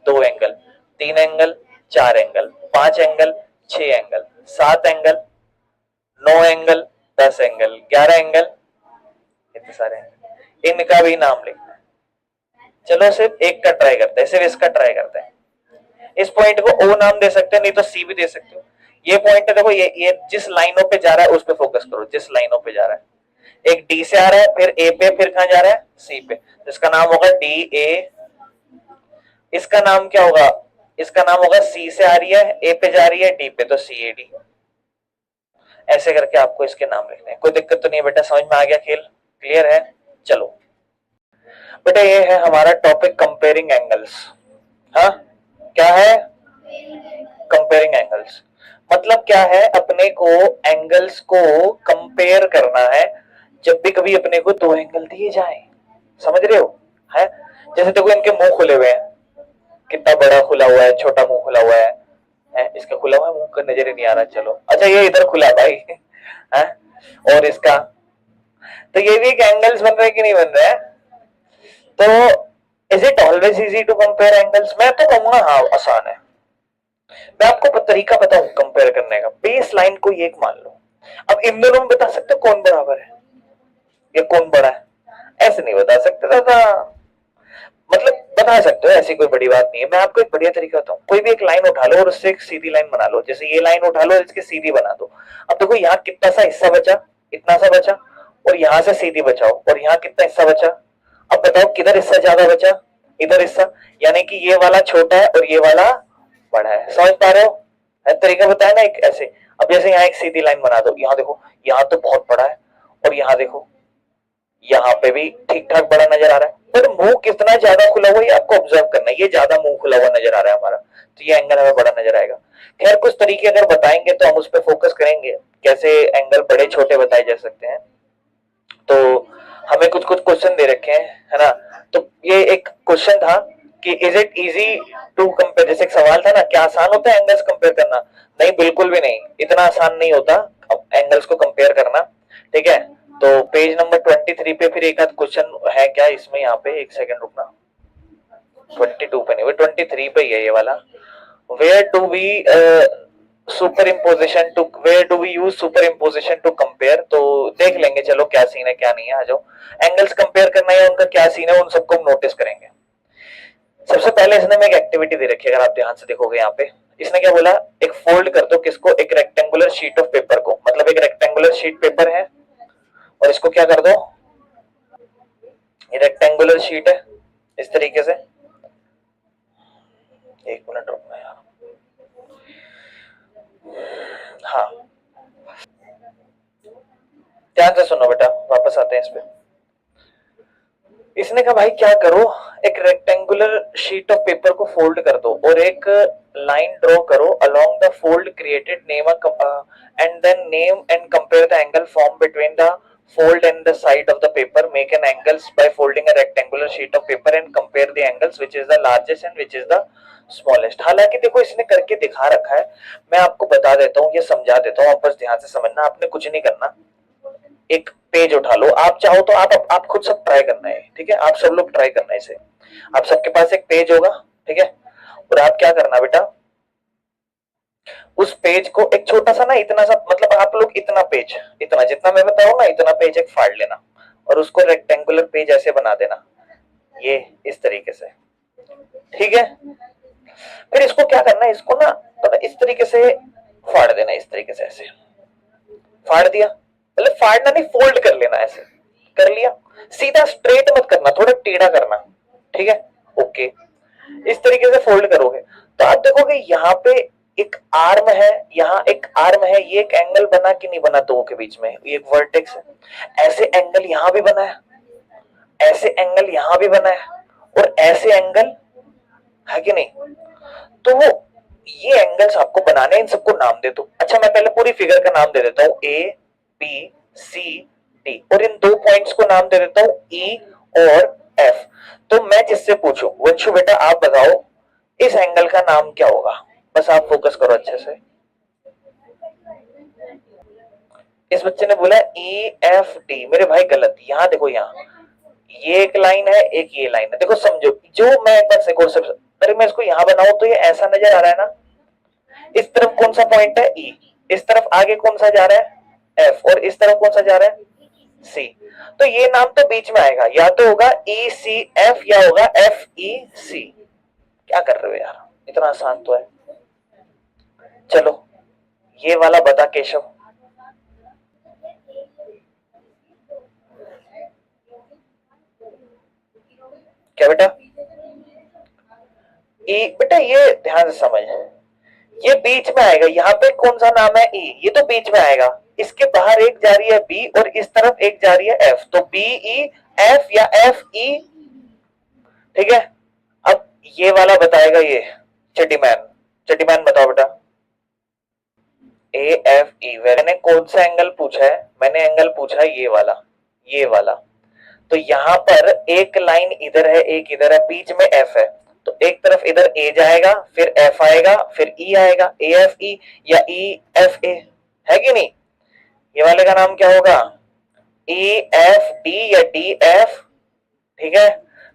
2 angle 3 angle 4 angle 5 angle 6 angle 7 angle 9 angle 10 angle 11 angle, इतने सारे एंगल, इनका भी नाम लिखना है। चलो सिर्फ एक का ट्राई करते हैं, सिर्फ इसका ट्राई करते हैं। इस पॉइंट को ओ नाम दे सकते हैं, नहीं तो सी भी दे सकते हो। ये पॉइंट है देखो, ये जिस लाइनों पे जा रहा है उस पे फोकस करो, जिस लाइनों पे जा रहा है। एक डी से आ रहा है, फिर ए पे, फिर कहां जा रहा है, सी पे, इसका नाम होगा डी ए। इसका नाम क्या होगा, इसका नाम होगा सी से आ रही है, ए पे जा रही है, डी पे, तो सी ए डी। ऐसे करके आपको इसके नाम लिखने हैं। कोई दिक्कत तो नहीं बेटा, समझ में आ गया खेल, क्लियर है? चलो बेटा, ये है हमारा टॉपिक कंपेयरिंग एंगल्स। हाँ, क्या है? कंपेयरिंग एंगल्स मतलब क्या है, अपने को एंगल्स को कंपेयर करना है जब भी कभी अपने को 2 एंगल दिए जाए, समझ रहे हो? है जैसे देखो, इनके मुंह खुले हुए हैं, कितना बड़ा खुला हुआ है, छोटा मुंह खुला हुआ है, इसका खुला हुआ है मुंह का नजर ही नहीं आ रहा। चलो अच्छा, ये इधर खुला भाई है, और इसका, तो ये भी एक एंगल्स बन रहे हैं कि नहीं बन रहे हैं? तो is it always easy to compare angles? मैं तो कहूंगा हाँ, आसान है। मैं आपको तरीका बताऊं कंपेयर करने का। बेस लाइन को एक मान लो, अब इन दोनों में बता सकते हो कौन बराबर है या कौन बड़ा है? ऐसे नहीं बता सकते दादा, मतलब बता सकते हो, ऐसी कोई बड़ी बात नहीं है। मैं आपको एक बढ़िया तरीका बताऊं, कोई भी एक लाइन उठा लो और उससे एक सीधी लाइन बना लो। जैसे ये लाइन उठा लो, इसकी सीधी बना दो। अब देखो यहाँ कितना सा हिस्सा बचा, इतना सा बचा, और यहां से सीधी बचाओ, और यहाँ कितना हिस्सा बचा। अब बताओ किधर हिस्सा ज्यादा बचा, इधर हिस्सा, यानी कि ये वाला छोटा है और ये वाला बड़ा है। समझ पा रहे हो? तरीका बताया ना एक ऐसे। अब जैसे यहाँ एक सीधी लाइन बना दो, यहाँ देखो, यहाँ तो बहुत बड़ा है, और यहाँ देखो, यहाँ पे भी ठीक ठाक बड़ा नजर आ रहा है, पर मुंह कितना ज्यादा खुला हुआ है आपको ऑब्जर्व करना है। ये ज्यादा मुंह खुला हुआ नजर आ रहा है हमारा, तो ये एंगल हमें बड़ा नजर आएगा। खैर कुछ तरीके अगर बताएंगे तो हम उस पर फोकस करेंगे, कैसे एंगल बड़े छोटे बताए जा सकते हैं। तो हमें कुछ कुछ क्वेश्चन दे रखे हैं, है ना? तो ये एक क्वेश्चन था कि is it easy to compare, जैसे एक सवाल था ना, क्या आसान होता है एंगल्स कंपेयर करना? नहीं, बिल्कुल भी नहीं, इतना आसान नहीं होता एंगल्स को कंपेयर करना, ठीक है। तो पेज नंबर 23 पे फिर एक आध क्वेश्चन है क्या इसमें, यहाँ पे एक सेकंड रुकना, 22 पे नहीं, वो 23 पे ही है ये वाला। Where to be superimposition to, where do we use superimposition to compare, तो देख लेंगे चलो क्या सीन है क्या नहीं है। आ जाओ, एंगल्स कंपेयर करना है, उनका क्या सीन है, उन सबको हम नोटिस करेंगे। सबसे पहले इसने में एक एक्टिविटी दे रखी है, अगर आप ध्यान से देखोगे यहाँ पे, इसने क्या बोला, एक फोल्ड कर दो किसको, एक रेक्टेंगुलर शीट ऑफ पेपर को, मतलब एक रेक्टेंगुलर शीट पेपर है और इसको क्या कर दो, ये रेक्टेंगुलर शीट है इस तरीके से। एक मिनट रुकना यार, हाँ ध्यान से सुनो बेटा, वापस आते हैं इस पे। इसने कहा भाई क्या करो, एक रेक्टेंगुलर शीट ऑफ पेपर को फोल्ड कर दो और एक लाइन ड्रॉ करो along the fold created, name and then name and compare the angle form between the fold and the side of the paper, make an angles by folding a rectangular sheet of paper and compare the angles which is the largest and which is the smallest। हालांकि देखो इसने करके दिखा रखा है, मैं आपको बता देता हूँ, ये समझा देता हूँ, आप बस ध्यान से समझना, आपने कुछ नहीं करना। एक पेज उठा लो, आप चाहो तो आप खुद सब ट्राई करना है, ठीक है, आप सब लोग ट्राई करना है इसे। आप सबके पास एक पेज होगा, ठीक है, और आप क्या करना बेटा, उस पेज को एक छोटा सा ना, इतना सा, मतलब आप लोग इतना पेज, इतना जितना मैं बताऊं ना, इतना पेज एक फाड़ लेना और उसको रेक्टेंगुलर पेज ऐसे बना देना, ये इस तरीके से, ठीक है। फिर इसको क्या करना है, इसको ना पता इस तरीके से फाड़ देना, इस तरीके से ऐसे फाड़ दिया, मतलब फाड़ना नहीं, फोल्ड कर लेना, ऐसे कर लिया। सीधा स्ट्रेट मत करना, थोड़ा टेढ़ा करना, ठीक है, ओके। इस तरीके से फोल्ड करोगे तो आप देखोगे यहाँ पे एक आर्म है, यहाँ एक आर्म है, ये एक एंगल बना कि नहीं बना दो के बीच में, ये एक वर्टेक्स है। ऐसे एंगल यहाँ भी बना है, ऐसे एंगल यहाँ भी बना है, और ऐसे एंगल है कि नहीं। तो ये एंगल्स आपको बनाने, इन सबको नाम दे दो। अच्छा मैं पहले पूरी फिगर का नाम दे देता हूं, ए बी सी डी, और इन दो पॉइंट्स को नाम दे देता हूं ई और एफ। तो मैं जिससे पूछूं, वंशु बेटा आप बताओ इस एंगल का नाम क्या होगा, बस आप फोकस करो अच्छे से। इस बच्चे ने बोला ई एफ डी, मेरे भाई गलत, यहां देखो, यहाँ ये एक लाइन है, एक ये लाइन है, देखो समझो, जो मैं एक बार से अरे मैं इसको यहां बनाऊं तो ये ऐसा नजर आ रहा है ना, इस तरफ कौन सा पॉइंट है ई, इस तरफ आगे कौन सा जा रहा है एफ, और इस तरफ कौन सा जा रहा है सी। तो ये नाम तो बीच में आएगा, या तो होगा ई सी एफ या होगा एफ ई सी। क्या कर रहे हो यार, इतना आसान तो है। चलो ये वाला बता केशव। क्या बेटा, ई बेटा ये ध्यान से समझ, ये बीच में आएगा, यहाँ पे कौन सा नाम है ई, ये तो बीच में आएगा, इसके बाहर एक जा रही है बी और इस तरफ एक जा रही है एफ, तो बी ई एफ या एफ ई, ठीक है। अब ये वाला बताएगा ये चड्डीमैन, चड्डीमैन बताओ बेटा। ए एफ ई, मैंने कौन सा एंगल पूछा है, मैंने एंगल पूछा है ये वाला, ये वाला। तो यहां पर एक लाइन इधर है एक इधर है, बीच में एफ है, तो एक तरफ इधर ए जाएगा, फिर एफ आएगा, फिर ई आएगा, ए एफ ई या ई एफ ए, है कि नहीं। ये वाले का नाम क्या होगा, ई एफ डी या डी एफ, ठीक है।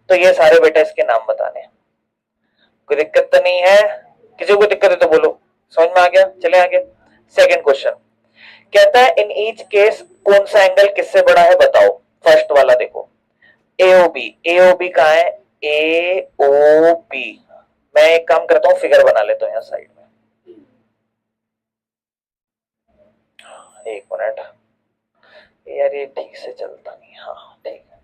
तो ये सारे बेटा इसके नाम बताने, कोई दिक्कत तो नहीं है, किसी को दिक्कत है तो बोलो, समझ में आ गया। चले आगे, सेकंड क्वेश्चन कहता है इन ईच केस कौन सा एंगल किससे बड़ा है बताओ। फर्स्ट वाला देखो, एओबी, एओबी कहाँ है, एओबी, मैं एक काम करता हूं फिगर बना लेता हूं यहाँ साइड में, एक मिनट यार ये ठीक से चलता नहीं, हाँ ठीक है,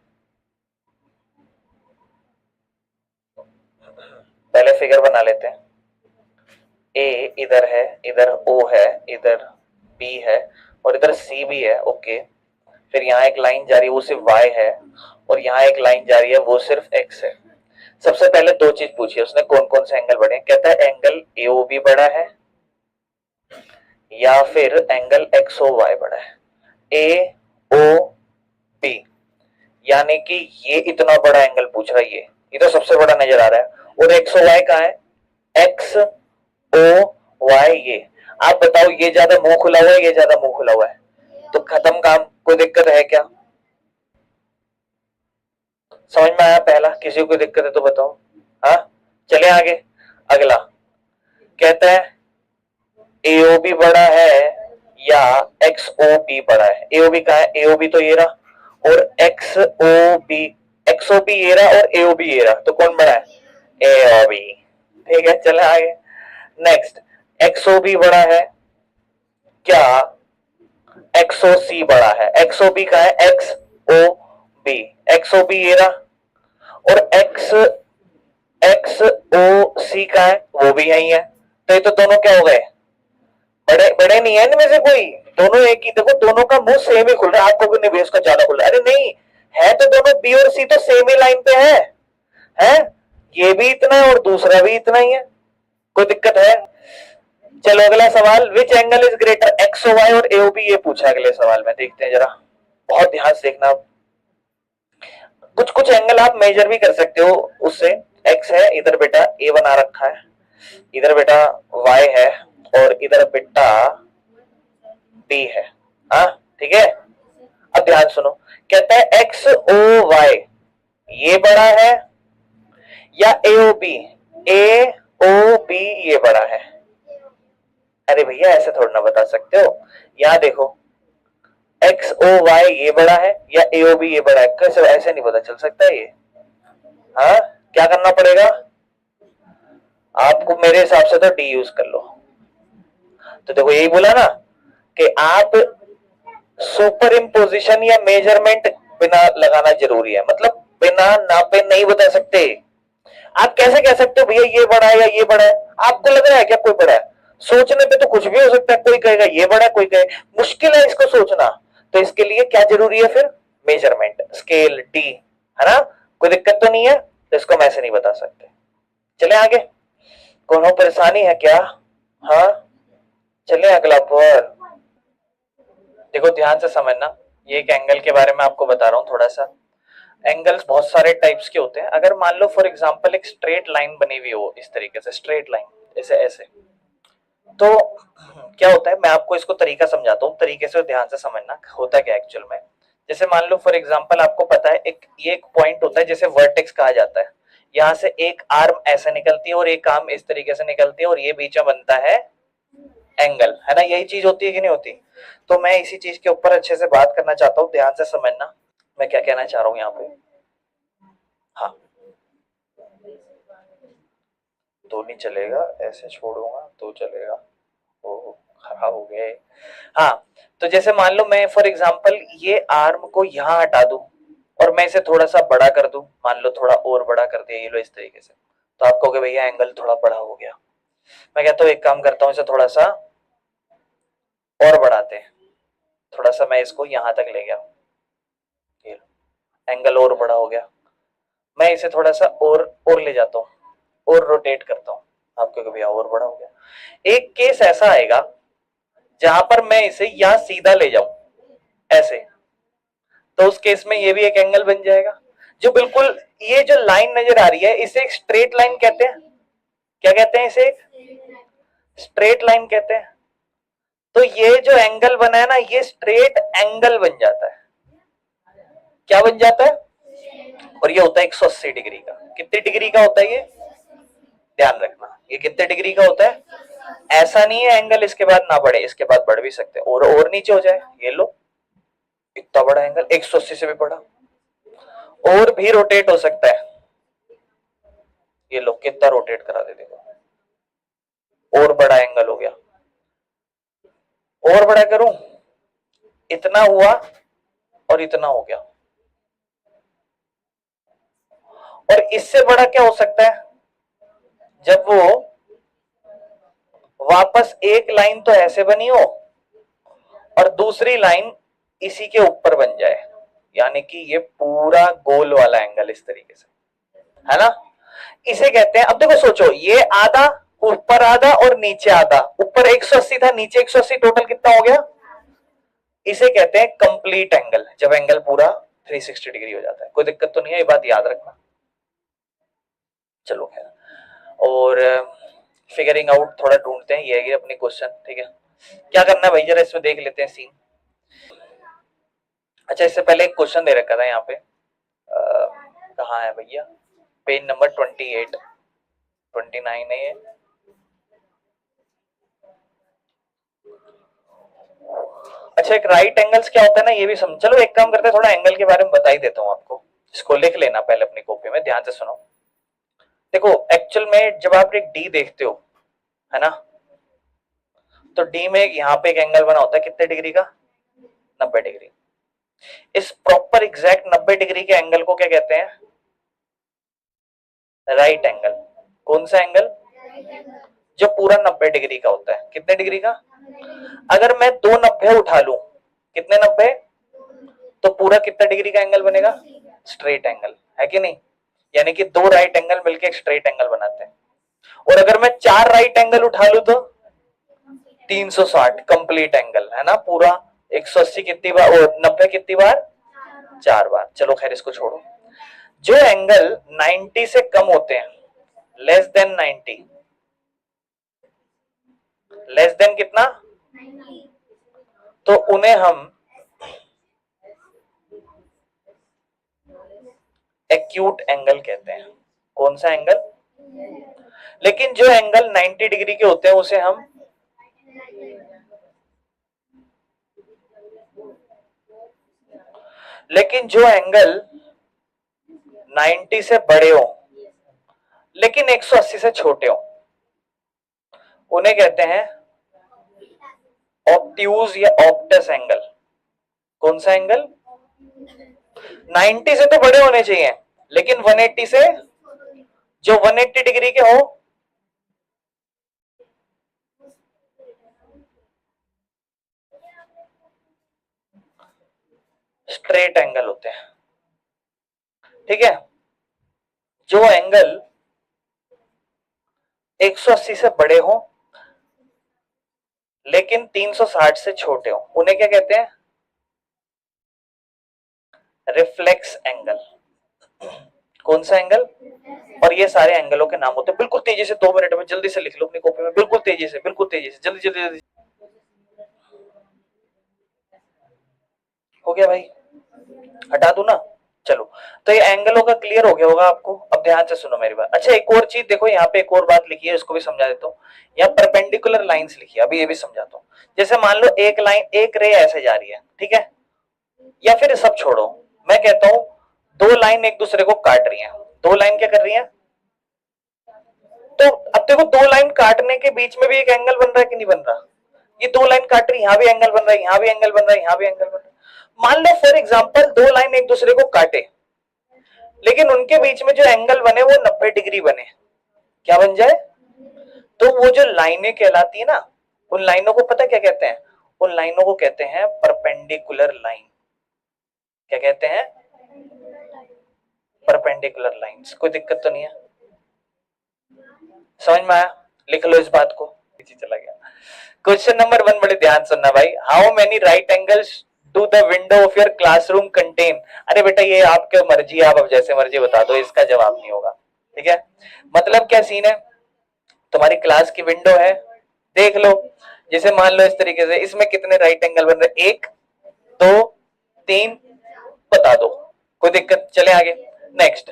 पहले फिगर बना लेते हैं। ए इधर है, इधर ओ है, इधर बी है और इधर सी भी है, ओके। फिर यहाँ एक लाइन जा रही है वो सिर्फ y है, और यहाँ एक लाइन जा रही है वो सिर्फ x है। सबसे पहले दो चीज पूछी है उसने, कौन कौन से एंगल बड़े हैं, कहता है एंगल AOB बड़ा है या फिर एंगल XOY बड़ा है। AOB यानी कि ये इतना बड़ा एंगल पूछ रहा है, ये तो सबसे बड़ा नजर आ रहा है, और XOY कहाँ है, XOY ये। आप बताओ ये ज्यादा मुंह खुला हुआ है, ये ज्यादा मुंह खुला हुआ है, तो खत्म काम, कोई दिक्कत है क्या, समझ में आया पहला, किसी को दिक्कत है तो बताओ। हाँ चले आगे, अगला कहता है एओबी बड़ा है या एक्सओबी बड़ा है। एओबी कहाँ है, एओबी तो ये रहा, और एक्सओबी, एक्सओबी ये रहा और एओबी ये रहा, तो कौन बड़ा है, एओबी, ठीक है। चले आगे, नेक्स्ट एक्सओबी बड़ा है क्या एक्सओसी बड़ा है। एक्सओबी का है एक्सओबी, एक्सओबी ये रहा और एक्सओसी का है वो भी यही है, तो ये तो दोनों क्या हो गए, बड़े बड़े नहीं है इनमें से कोई, दोनों एक ही, देखो दोनों का मुंह सेम ही खुल रहा है, आपको भी नहीं उसका ज्यादा खुल रहा है, अरे नहीं है तो दोनों बी और सी तो सेम ही लाइन पे है, ये भी इतना है और दूसरा भी इतना ही है, कोई दिक्कत है। चलो अगला सवाल, विच एंगल इज ग्रेटर, एक्सओवाई और एओबी, ये पूछा अगले सवाल में, देखते हैं जरा, बहुत ध्यान से देखना। कुछ कुछ एंगल आप मेजर भी कर सकते हो उससे, एक्स है इधर बेटा ए बना रखा है, इधर बेटा वाई है और इधर बेटा बी है, हाँ ठीक है। अब ध्यान सुनो, कहता है एक्स ओ वाई ये बड़ा है या ए ओ बी ये बड़ा है। अरे भैया ऐसे थोड़ा ना बता सकते हो, यहां देखो एक्स ओ वाई ये बड़ा है या ए ओ बी ये बड़ा है, कैसे ऐसे नहीं पता चल सकता है ये, हाँ क्या करना पड़ेगा आपको, मेरे हिसाब से तो डी यूज कर लो। तो देखो यही बोला ना कि आप सुपर इम्पोजिशन या मेजरमेंट बिना लगाना जरूरी है, मतलब बिना नापे नहीं बता सकते। आप कैसे कह सकते हो भैया ये बड़ा है या ये बड़ा है, आपको लग रहा है क्या कोई बड़ा है, सोचने पे तो कुछ भी हो सकता है, कोई कहेगा ये बड़ा है, कोई कहे, मुश्किल है इसको सोचना, तो इसके लिए क्या जरूरी है फिर, मेजरमेंट, स्केल डी, है ना, कोई दिक्कत तो नहीं है, तो इसको हम ऐसे नहीं बता सकते। चले आगे, कोनो परेशानी है क्या? हाँ, चलिए अगला पर। देखो ध्यान से समझना, ये एक एंगल के बारे में आपको बता रहा हूँ थोड़ा सा। एंगल्स बहुत सारे टाइप्स के होते हैं। अगर मान लो फॉर एग्जांपल एक स्ट्रेट लाइन बनी हुई हो, इस तरीके से स्ट्रेट लाइन, ऐसे ऐसे, तो क्या होता है, मैं आपको इसको तरीका समझाता हूँ, तरीके से ध्यान से समझना होता क्या एक्चुअल में। जैसे मान लो फॉर एग्जांपल आपको पता है एक ये एक पॉइंट होता है जैसे वर्टेक्स कहा जाता है, यहां से एक आर्म ऐसे निकलती है और एक आर्म इस तरीके से निकलती है और ये बीच में बनता है एंगल, है ना? यही चीज होती है कि नहीं होती? तो मैं इसी चीज के ऊपर अच्छे से बात करना चाहता हूँ, ध्यान से समझना मैं क्या कहना चाह रहा हूँ यहाँ पे। हाँ, तो नहीं चलेगा, ऐसे छोड़ूंगा तो चलेगा। ओ, खराब हो गए। हाँ, तो जैसे मान लो मैं फॉर एग्जांपल ये आर्म को यहाँ हटा दूं और मैं इसे थोड़ा सा बड़ा कर दूं, मान लो थोड़ा और बड़ा कर दिया, ये लो इस तरीके से, तो आप कहोगे भैया एंगल थोड़ा बड़ा हो गया। मैं कहता हूँ एक काम करता हूँ, इसे थोड़ा सा और बढ़ाते हैं, थोड़ा सा मैं इसको यहां तक ले गया, ये लो एंगल और बड़ा हो गया। मैं इसे थोड़ा सा और ले जाता हूँ और रोटेट करता हूँ, आपको कभी और बड़ा हो गया। एक केस ऐसा आएगा जहां पर मैं इसे यहां सीधा ले जाऊं ऐसे, तो उस केस में ये भी एक एंगल बन जाएगा। जो बिल्कुल ये जो लाइन नजर आ रही है इसे एक स्ट्रेट लाइन कहते हैं। क्या कहते हैं इसे? स्ट्रेट लाइन कहते हैं। तो ये जो एंगल बना है ना, ये स्ट्रेट एंगल बन जाता है। क्या बन जाता है? और ये होता है 180 डिग्री का। कितने डिग्री का होता है ये? ध्यान रखना, ये कितने डिग्री का होता है? ऐसा नहीं है एंगल इसके बाद ना बढ़े, इसके बाद बढ़ भी सकते हैं और नीचे हो जाए। ये लो इतना बड़ा एंगल, 180 से भी बड़ा, और भी रोटेट हो सकता है। ये लो कितना रोटेट करा दे, देखो और बड़ा एंगल हो गया। और बड़ा करूं, इतना हुआ और इतना हो गया। और इससे बड़ा क्या हो सकता है? जब वो वापस एक लाइन तो ऐसे बनी हो और दूसरी लाइन इसी के ऊपर बन जाए, यानी कि ये पूरा गोल वाला एंगल इस तरीके से, है ना? इसे कहते हैं, अब देखो सोचो, ये आधा, ऊपर आधा और नीचे आधा, ऊपर 180 था नीचे 180, टोटल कितना हो गया? इसे कहते हैं कंप्लीट एंगल, जब एंगल पूरा 360 डिग्री हो जाता है। कोई दिक्कत तो नहीं है, ये बात याद रखना। चलो खैर, और फिगरिंग आउट थोड़ा ढूंढते हैं, ये है अपनी क्वेश्चन, ठीक है? क्या करना है भाई, जरा इसमें देख लेते हैं सीन। अच्छा, इससे पहले एक क्वेश्चन दे रखा था यहाँ पे, कहाँ है भैया? पेज नंबर 28, 29 है ये। अच्छा, एक राइट एंगल्स क्या होता है ना, ये भी समझ। चलो एक काम करते हैं, थोड़ा एंगल के बारे में बता ही देता हूँ आपको, इसको लिख लेना पहले अपनी कॉपी में, ध्यान से सुनो। देखो एक्चुअल में जब आप एक डी देखते हो, है ना, तो डी में यहाँ पे एक एंगल बना होता है कितने डिग्री का? 90 डिग्री। इस प्रॉपर एग्जैक्ट 90 डिग्री के एंगल को क्या कहते हैं? Right angle. कौन सा एंगल? जो पूरा 90 डिग्री का होता है। कितने डिग्री का? अगर मैं दो 90 उठा लू, कितने 90? तो पूरा कितना डिग्री का एंगल बनेगा? स्ट्रेट एंगल, है कि नहीं? यानी कि दो राइट एंगल मिलकर एक स्ट्रेट एंगल बनाते हैं। और अगर मैं चार राइट एंगल उठा लू तो 360 कंप्लीट एंगल, है ना? पूरा 180 कितनी बार और 90 कितनी बार? चार बार। चलो खैर इसको छोड़ो। जो एंगल 90 से कम होते हैं, लेस देन 90, लेस देन कितना? तो उन्हें हम एक्यूट एंगल कहते हैं। कौन सा एंगल? लेकिन जो एंगल 90 डिग्री के होते हैं उसे हम, लेकिन जो एंगल 90 से बड़े हो लेकिन 180 से छोटे हो, उन्हें कहते हैं ऑब्ट्यूज या ऑप्टस एंगल। कौन सा एंगल? 90 से तो बड़े होने चाहिए, लेकिन 180 से, जो 180 डिग्री के हो, स्ट्रेट एंगल होते हैं। ठीक है? जो एंगल 180 से बड़े हों लेकिन 360 से छोटे हों, उन्हें क्या कहते हैं? Reflex angle. कौन सा एंगल? और ये सारे एंगलों के नाम होते हैं। बिल्कुल तेजी से 2 मिनट में जल्दी से लिख लो अपनी कॉपी में, बिल्कुल तेजी से, बिल्कुल तेजी से, जल्दी जल्दी जल्दी। हो गया भाई? हटा दूं ना? चलो, तो ये एंगलों का क्लियर हो गया होगा आपको। अब ध्यान से सुनो मेरी बात। अच्छा, एक और चीज देखो, यहाँ पे एक और बात लिखी है, इसको भी समझा देता हूँ। यहाँ परपेंडिकुलर लाइंस लिखी है, अभी ये भी समझाता हूँ। जैसे मान लो एक लाइन, एक रे ऐसे जा रही है, ठीक है? या फिर सब छोड़ो, मैं कहता हूं दो लाइन एक दूसरे को काट रही हैं। दो लाइन क्या कर रही हैं? तो अब देखो, दो लाइन काटने के बीच में भी एक एंगल बन रहा है कि नहीं बन रहा? ये दो लाइन काट रही, यहां भी एंगल बन रहा है, यहां भी एंगल बन रहा है, यहां भी एंगल बन रहा है। मान लो फॉर एग्जाम्पल दो लाइन एक दूसरे को काटे, लेकिन उनके बीच में जो एंगल बने वो 90 डिग्री बने। क्या बन जाए? तो वो जो लाइनें कहलाती है ना, उन लाइनों को पता क्या कहते हैं? उन लाइनों को कहते हैं परपेंडिकुलर लाइन। क्या कहते हैं? Perpendicular lines. कोई दिक्कत तो नहीं है? समझ में आया? लिख लो इस बात को। पीछे चला गया। क्वेश्चन नंबर 1 बड़े ध्यान सुनना भाई। How many right angles do the window of your classroom contain? अरे बेटा ये आपके मर्जी, आप अब जैसे मर्जी बता दो, इसका जवाब नहीं होगा। ठीक है? मतलब क्या सीन है, तुम्हारी क्लास की विंडो है, देख लो। जैसे मान लो इस तरीके से, इसमें कितने राइट एंगल बन रहे? 1 2 3, बता दो। कोई दिक्कत? चले आगे। नेक्स्ट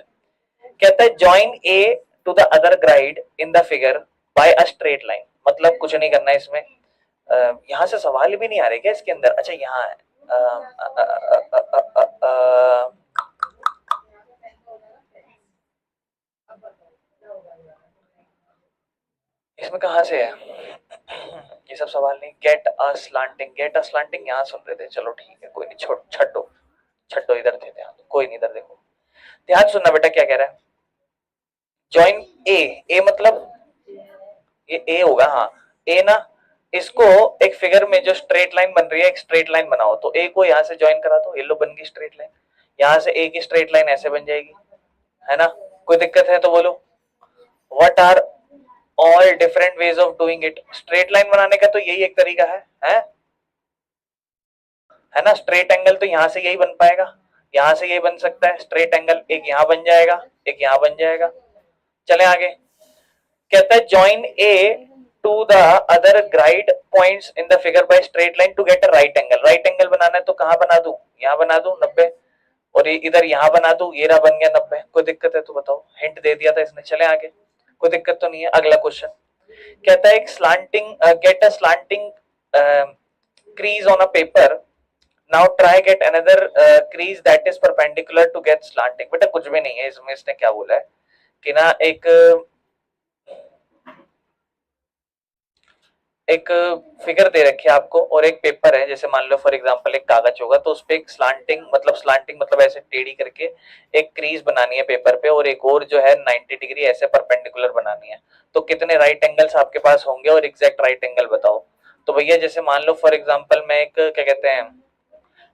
कहता है join A to the other grid in the figure by a straight line. मतलब कुछ नहीं करना है इसमें। यहां से सवाल भी नहीं आ रहे क्या इसके अंदर? अच्छा यहाँ है। इसमें कहां से है? ये सब सवाल नहीं। Get a slanting, get a slanting यहाँ सुन रहे थे। चलो ठीक है, कोई नहीं, छोड़, छड्डो छड्डो, इधर थे ध्यान, कोई नहीं, इधर देखो। ध्यान सुनना बेटा, क्या कह रहा है? जॉइन ए, ए मतलब ये ए होगा, हाँ ए ना। इसको एक फिगर में जो स्ट्रेट लाइन बन रही है, एक स्ट्रेट लाइन बनाओ। तो ए को यहां से ज्वाइन करा दो, ये लो बन गई स्ट्रेट लाइन। यहां से ए की स्ट्रेट लाइन ऐसे बन जाएगी, है ना? कोई दिक्कत है तो बोलो। What are all different ways of doing it? Straight line बनाने का तो यही एक तरीका है ना? स्ट्रेट एंगल तो यहां से यही बन पाएगा, यहां से यही बन सकता है स्ट्रेट एंगल। एक यहां बन जाएगा, एक यहां बन जाएगा। चले आगे। कहता है join A to the other grid points in the figure by straight line to get a right angle. Right angle बनाना है तो कहां बना दूं? यहां बना दूं 90, और ये इधर यहां बना दूं, ये रहा बन गया 90। कोई दिक्कत है तो बताओ, हिंट दे दिया था इसने। चले आगे, कोई दिक्कत तो नहीं है? अगला क्वेश्चन कहता है एक slanting, get a slanting crease on a paper, now try get another crease that is perpendicular to get slanting। बेटा कुछ भी नहीं है इसमें, इसने क्या बोला है कि ना एक फिगर दे रखी है आपको और एक पेपर है। जैसे मान लो फॉर एग्जांपल एक कागज होगा, तो उस पे एक स्लांटिंग मतलब ऐसे टेढ़ी करके एक क्रीज बनानी है पेपर पे, और एक और जो है 90 डिग्री ऐसे परपेंडिकुलर बनानी है। तो कितने राइट एंगल्स आपके पास होंगे और एग्जैक्ट राइट एंगल बताओ। तो भैया जैसे मान लो फॉर एग्जाम्पल मैं एक क्या कहते हैं,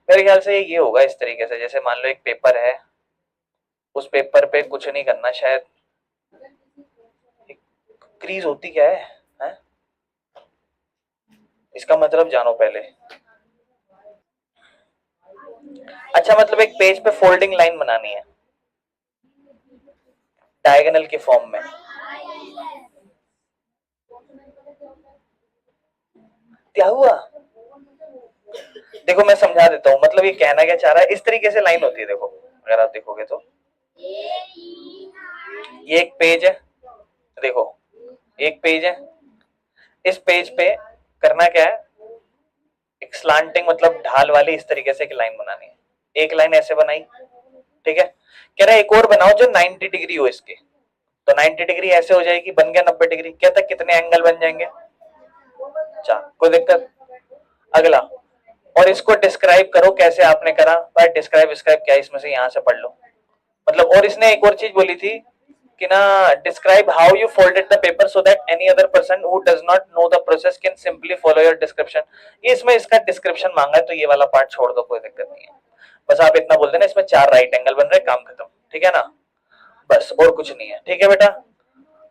मेरे ख्याल से ये होगा इस तरीके से। जैसे मान लो एक पेपर है, उस पेपर पे कुछ नहीं करना, शायद क्रीज होती क्या है? इसका मतलब जानो पहले। अच्छा, मतलब एक पेज पे फोल्डिंग लाइन बनानी है डायगोनल के फॉर्म में। क्या हुआ? देखो मैं समझा देता हूँ, मतलब ये कहना क्या चाह रहा है, इस तरीके से लाइन होती है। देखो अगर आप देखोगे तो ये एक पेज है, देखो एक पेज है। इस पेज पे करना क्या है, एक स्लांटिंग मतलब ढाल वाली इस तरीके से एक लाइन बनानी है। एक लाइन ऐसे बनाई, ठीक है? कह रहा है एक और बनाओ जो 90 डिग्री हो इसके। तो 90 डिग्री ऐसे हो जाएगी, बन गया 90 डिग्री। कहता है कितने एंगल बन जाएंगे? 4। कोई दिक्कत? अगला, और इसको डिस्क्राइब करो कैसे आपने करा भाई। डिस्क्राइब डिस्क्राइब क्या, इसमें से यहां से पढ़ लो। मतलब और इसने एक और चीज बोली थी कि ना, describe how you folded the paper so that any other person who does not know the process can simply follow your description. ये इसमें इसका डिस्क्रिप्शन मांगा है, तो ये वाला पार्ट छोड़ दो, कोई दिक्कत नहीं है। बस आप इतना बोल देना इसमें 4 राइट एंगल बन रहे, काम खत्म। ठीक है ना? बस और कुछ नहीं है। ठीक है बेटा?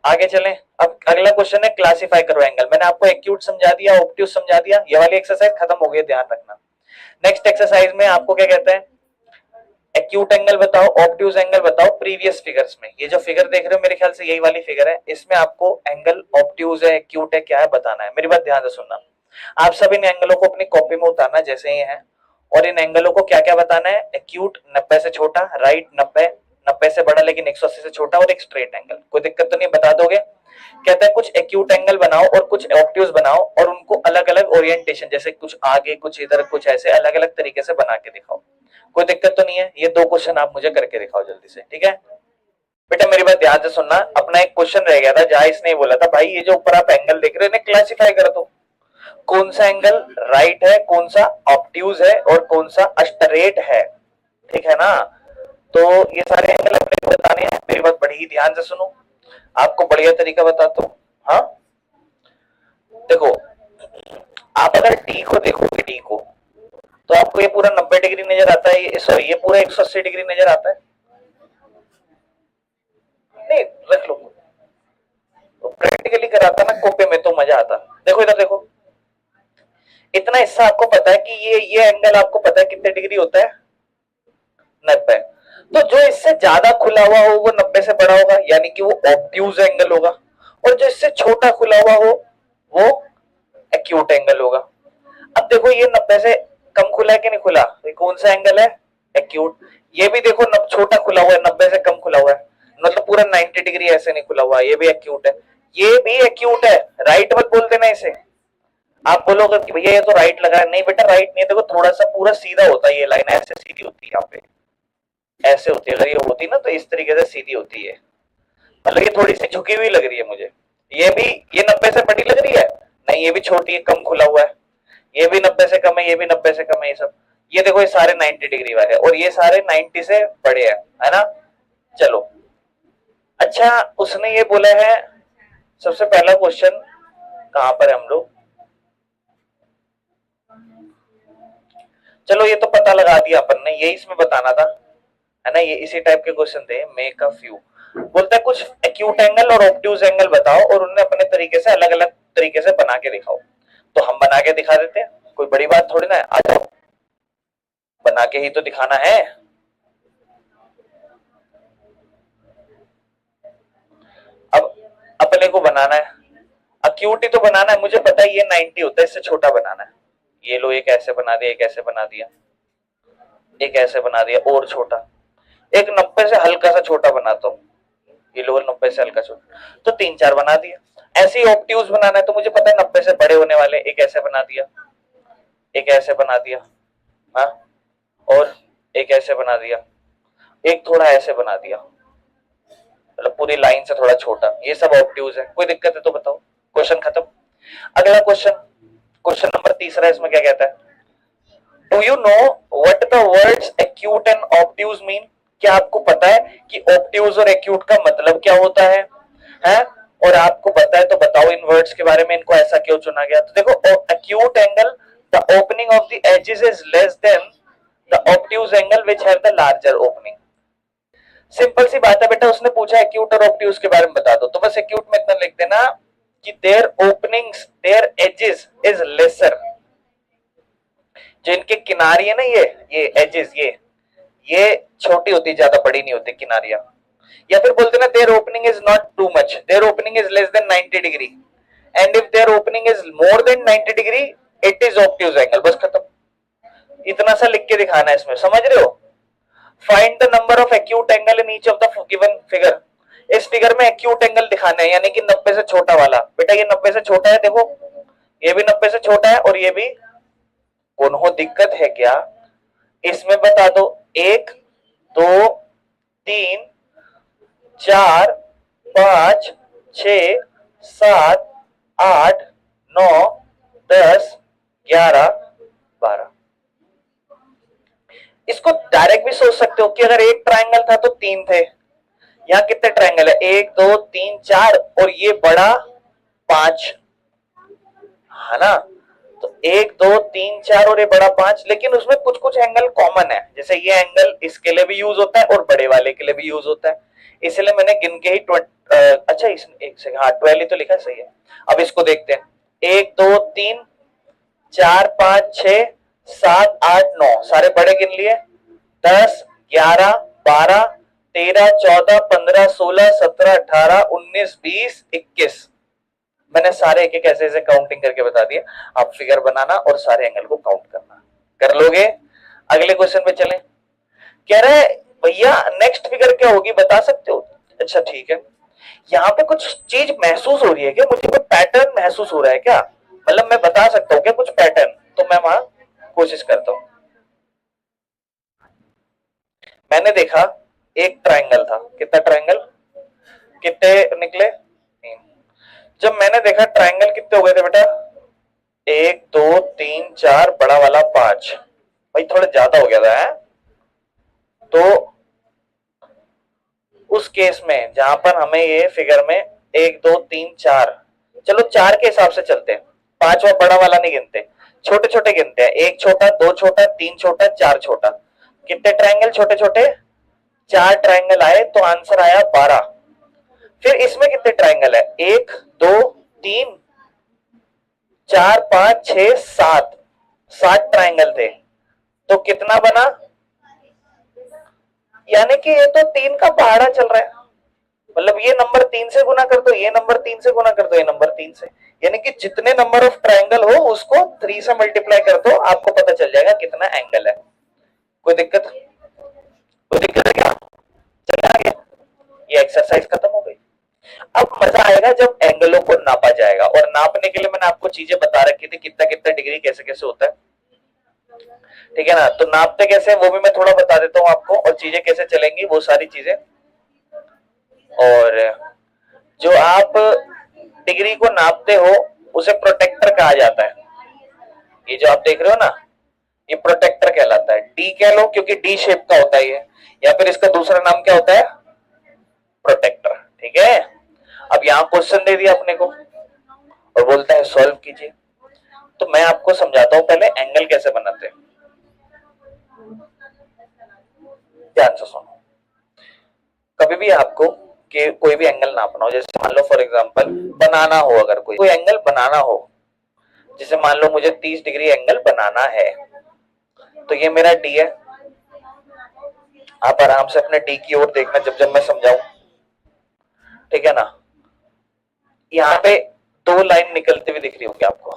आगे चलें। अब अगला क्वेश्चन है क्लासिफाई करो एंगल। मैंने आपको एक्यूट समझा दिया, ऑब्ट्यूज समझा दिया, ये वाली एक्सरसाइज खत्म हो गई, ध्यान रखना। नेक्स्ट एक्सरसाइज में आपको क्या कहते हैं, एक्यूट एंगल बताओ, ऑब्ट्यूज एंगल बताओ प्रीवियस फिगर्स में। ये जो फिगर देख रहे हो मेरे ख्याल से यही वाली फिगर है, इसमें आपको एंगल ऑब्ट्यूज है, एक्यूट है, क्या है बताना है। मेरी बात ध्यान से सुनना। आप सब इन एंगलों को अपनी कॉपी में उतारना जैसे ये है, और इन एंगलों को क्या क्या बताना है। एक्यूट 90 से छोटा, राइट 90, 90 से बड़ा लेकिन 180 से छोटा, और एक स्ट्रेट एंगल। कोई दिक्कत तो नहीं, बता दोगे। कहता है कुछ एक्यूट एंगल बनाओ और कुछ ऑब्ट्यूज बनाओ, और उनको अलग अलग ओरिएंटेशन, जैसे कुछ आगे कुछ इधर कुछ ऐसे अलग अलग तरीके से बना के दिखाओ। कोई दिक्कत तो नहीं है। ये दो क्वेश्चन आप मुझे करके दिखाओ जल्दी से, ठीक है। बेटा मेरी बात ध्यान से सुनना। अपना एक क्वेश्चन रह गया था जहां इसने बोला था भाई ये जो ऊपर आप एंगल देख रहे हो इन्हें क्लासिफाई कर दो, कौन सा एंगल राइट है, कौन सा ऑब्ट्यूज है, और कौन सा स्ट्रेट है, ठीक है ना। तो ये सारे एंगल अपने को बताने हैं। मेरी बात बड़ी ध्यान से सुनो, आपको बढ़िया तरीका बताता हूं। हाँ देखो, आप अगर टी को देखोगे, टी को, तो आपको ये पूरा 90 डिग्री नजर आता है, ये सॉरी ये पूरा 180 डिग्री नजर आता है। नहीं रख लो, तो प्रैक्टिकली कराता ना कॉपी में तो मजा आता। देखो इधर देखो, इतना हिस्सा आपको पता है कि ये एंगल आपको पता है कितने डिग्री होता है, 90। तो जो इससे ज्यादा खुला हुआ हो वो 90 से बड़ा होगा, यानी कि वो ऑब्ट्यूज एंगल होगा, और जो इससे छोटा खुला हुआ हो वो एक्यूट एंगल होगा। अब देखो ये 90 से कम खुला है कि नहीं खुला, ये कौन सा एंगल है, एक्यूट। ये भी देखो छोटा खुला हुआ है, 90 से कम खुला हुआ है, मतलब पूरा 90 डिग्री ऐसे नहीं खुला हुआ है, ये भी एक्यूट है, ये भी एक्यूट है। राइट मत बोल देना इसे। आप बोलोगे कि भैया ये तो राइट लगा है, नहीं बेटा राइट नहीं है, देखो थोड़ा सा पूरा सीधा होता है, ये लाइन ऐसे सीधी होती है, यहाँ पे ऐसे होती है। अगर ये होती ना तो इस तरीके से सीधी होती है, मतलब ये थोड़ी सी झुकी हुई लग रही है मुझे। ये भी, ये 90 से बड़ी लग रही है, नहीं ये भी छोटी है, कम खुला हुआ है। ये भी 90 से कम है, ये भी 90 से कम है, ये सब। ये देखो ये सारे 90 डिग्री वाले, और ये सारे 90 से बड़े हैं, है ना। चलो अच्छा, उसने ये बोला है, सबसे पहला क्वेश्चन कहां पर है हम लोग, चलो ये तो पता लगा दिया अपन ने, यही इसमें बताना था, है ना। ये इसी टाइप के क्वेश्चन थे। मेक अ फ्यू, बोलता है कुछ एक्यूट एंगल और ऑब्ट्यूज एंगल बताओ, और उन्हें अपने तरीके से अलग अलग तरीके से बना के दिखाओ। तो हम बना के दिखा देते हैं, कोई बड़ी बात थोड़ी ना है, आ जाओ, बना के ही तो दिखाना है। अब अपने को बनाना है एक्यूट ही तो बनाना है, मुझे पता है ये 90 होता है, इससे छोटा बनाना है। ये लो, एक ऐसे बना दिया, एक ऐसे बना दिया, एक ऐसे बना दिया और छोटा, एक 90 से हल्का सा छोटा बनाता हूँ, ये लो 90 से हल्का छोटा, तो 3 4 बना दिया। ऐसे ही ऑब्ट्यूज बनाना है तो मुझे पता है 90 से बड़े होने वाले, एक ऐसे बना दिया, एक ऐसे बना दिया, हाँ, और एक ऐसे बना दिया, एक थोड़ा ऐसे बना दिया, मतलब पूरी लाइन से थोड़ा छोटा। ये सब ऑब्ट्यूज है, कोई दिक्कत है तो बताओ, क्वेश्चन खत्म। अगला क्वेश्चन, क्वेश्चन नंबर तीसरा, इसमें क्या कहता है, do you know what the words acute and obtuse mean. क्या आपको पता है कि ऑब्ट्यूज और एक्यूट का मतलब क्या होता है? और आपको पता है तो बताओ इन वर्ड्स के बारे में, इनको ऐसा क्यों चुना गया। तो देखो, acute angle the opening of the edges is less than the obtuse angle which have the larger opening. Simple सी बात है बेटा, उसने पूछा एक्यूट और ऑब्ट्यूज के बारे में बता दो, तो बस एक्यूट में इतना लिख देना कि their openings, their edges is lesser. जो इनके किनारी है ना, ये एजेस, ये छोटी होती, ज्यादा बड़ी नहीं होती किनारियां। या फिर बोलते ना their opening is not too much, their opening is less than 90 degree, and if their opening is more than 90 degree it is obtuse angle. बस खत्म, इतना सा लिख के दिखाना है इसमें, समझ रहे हो। Find the number of acute angle in each of the given figure. इस फिगर में एक्यूट एंगल दिखाना है, यानी कि 90 से छोटा वाला। बेटा ये 90 से छोटा है, देखो ये भी 90 से छोटा है, और ये भी। कौन दिक्कत है क्या इसमें, बता दो। 1 2 3 4 5 6 7 8 9 10 11 12। इसको डायरेक्ट भी सोच सकते हो कि अगर एक ट्रायंगल था तो 3 थे। यहाँ कितने ट्रायंगल है, 1 2 3 4, और ये बड़ा 5, है ना। तो 1 2 3 4 और ये बड़ा 5, लेकिन उसमें कुछ कुछ एंगल कॉमन है, जैसे ये एंगल इसके लिए भी यूज होता है और बड़े वाले के लिए भी यूज होता है, इसलिए मैंने गिन के ही अच्छा इस एक सेकंड, हाँ 12 ही तो लिखा है, सही है। अब इसको देखते हैं, 1 2 3 4 5 6 7 8 9, सारे बड़े गिन लिए, 10 11 12 13 14 15 16 17 18 19 20 21, मैंने सारे एक एक ऐसे ऐसे काउंटिंग करके बता दिया। आप फिगर बनाना और सारे एंगल को काउंट करना, कर लोगे? अगले क्वेश्चन पे चलें। कह रहे भैया नेक्स्ट फिगर क्या होगी बता सकते हो? अच्छा ठीक है, यहाँ पे कुछ चीज महसूस हो रही है क्या, मुझे कोई पैटर्न महसूस हो रहा है क्या, मतलब मैं बता सकता हूँ क्या कुछ पैटर्न? तो मैं वहां कोशिश करता हूं। मैंने देखा एक ट्रायंगल था, कितना ट्रायंगल, कितने निकले? 3। जब मैंने देखा ट्रायंगल कितने हो गए थे बेटा, 1 2 3 4, बड़ा वाला 5, भाई थोड़ा ज्यादा हो गया था है? तो उस केस में जहां पर हमें ये फिगर में 1 2 3 4, चलो 4 के हिसाब से चलते हैं, 5 और बड़ा वाला नहीं गिनते, छोटे छोटे गिनते हैं, 1 छोटा 2 छोटा 3 छोटा 4 छोटा, कितने ट्रायंगल छोटे छोटे, 4 ट्रायंगल आए, तो आंसर आया 12। फिर इसमें कितने ट्रायंगल है, 1 2 3 4 5 6 7, 7 ट्रायंगल थे, तो कितना बना, यानी कि ये तो 3 का पहाड़ा चल रहा है, मतलब ये नंबर 3 से गुना कर दो, ये नंबर 3 से गुना कर दो, ये नंबर 3 से, यानी कि जितने नंबर ऑफ ट्रायंगल हो उसको 3 से मल्टीप्लाई कर दो, आपको पता चल जाएगा कितना एंगल है। कोई दिक्कत, कोई दिक्कत है क्या? चलिए आगे, ये एक्सरसाइज खत्म हो गई। अब मजा आएगा जब एंगलों को नापा जाएगा, और नापने के लिए मैंने आपको चीजें बता रखी थी, कितना कितना डिग्री कैसे कैसे होता है, ठीक है ना? तो नापते कैसे वो भी मैं थोड़ा बता देता हूँ आपको, और चीजें कैसे चलेंगी वो सारी चीजें। और जो आप डिग्री को नापते हो उसे प्रोटेक्टर कहा जाता है, ये जो आप देख रहे हो ना, ये प्रोटेक्टर कहलाता है, डी कह लो क्योंकि डी शेप का होता है ये, या फिर इसका दूसरा नाम क्या होता है, प्रोटेक्टर, ठीक है? अब यहां क्वेश्चन दे दिया अपने को और बोलता है सॉल्व कीजिए, तो मैं आपको समझाता हूं पहले एंगल कैसे बनाते हैं, ध्यान से सुनो। कभी भी आपको कि कोई भी एंगल नापना हो, जैसे मान लो फॉर एग्जांपल बनाना हो, अगर कोई एंगल बनाना हो, जैसे मान लो मुझे 30 डिग्री एंगल बनाना है, तो ये मेरा डी है, आप आराम से अपने डी की ओर देखना जब जब मैं समझाऊं, ठीक है ना? यहाँ पे 2 लाइन निकलती हुई दिख रही होगी आपको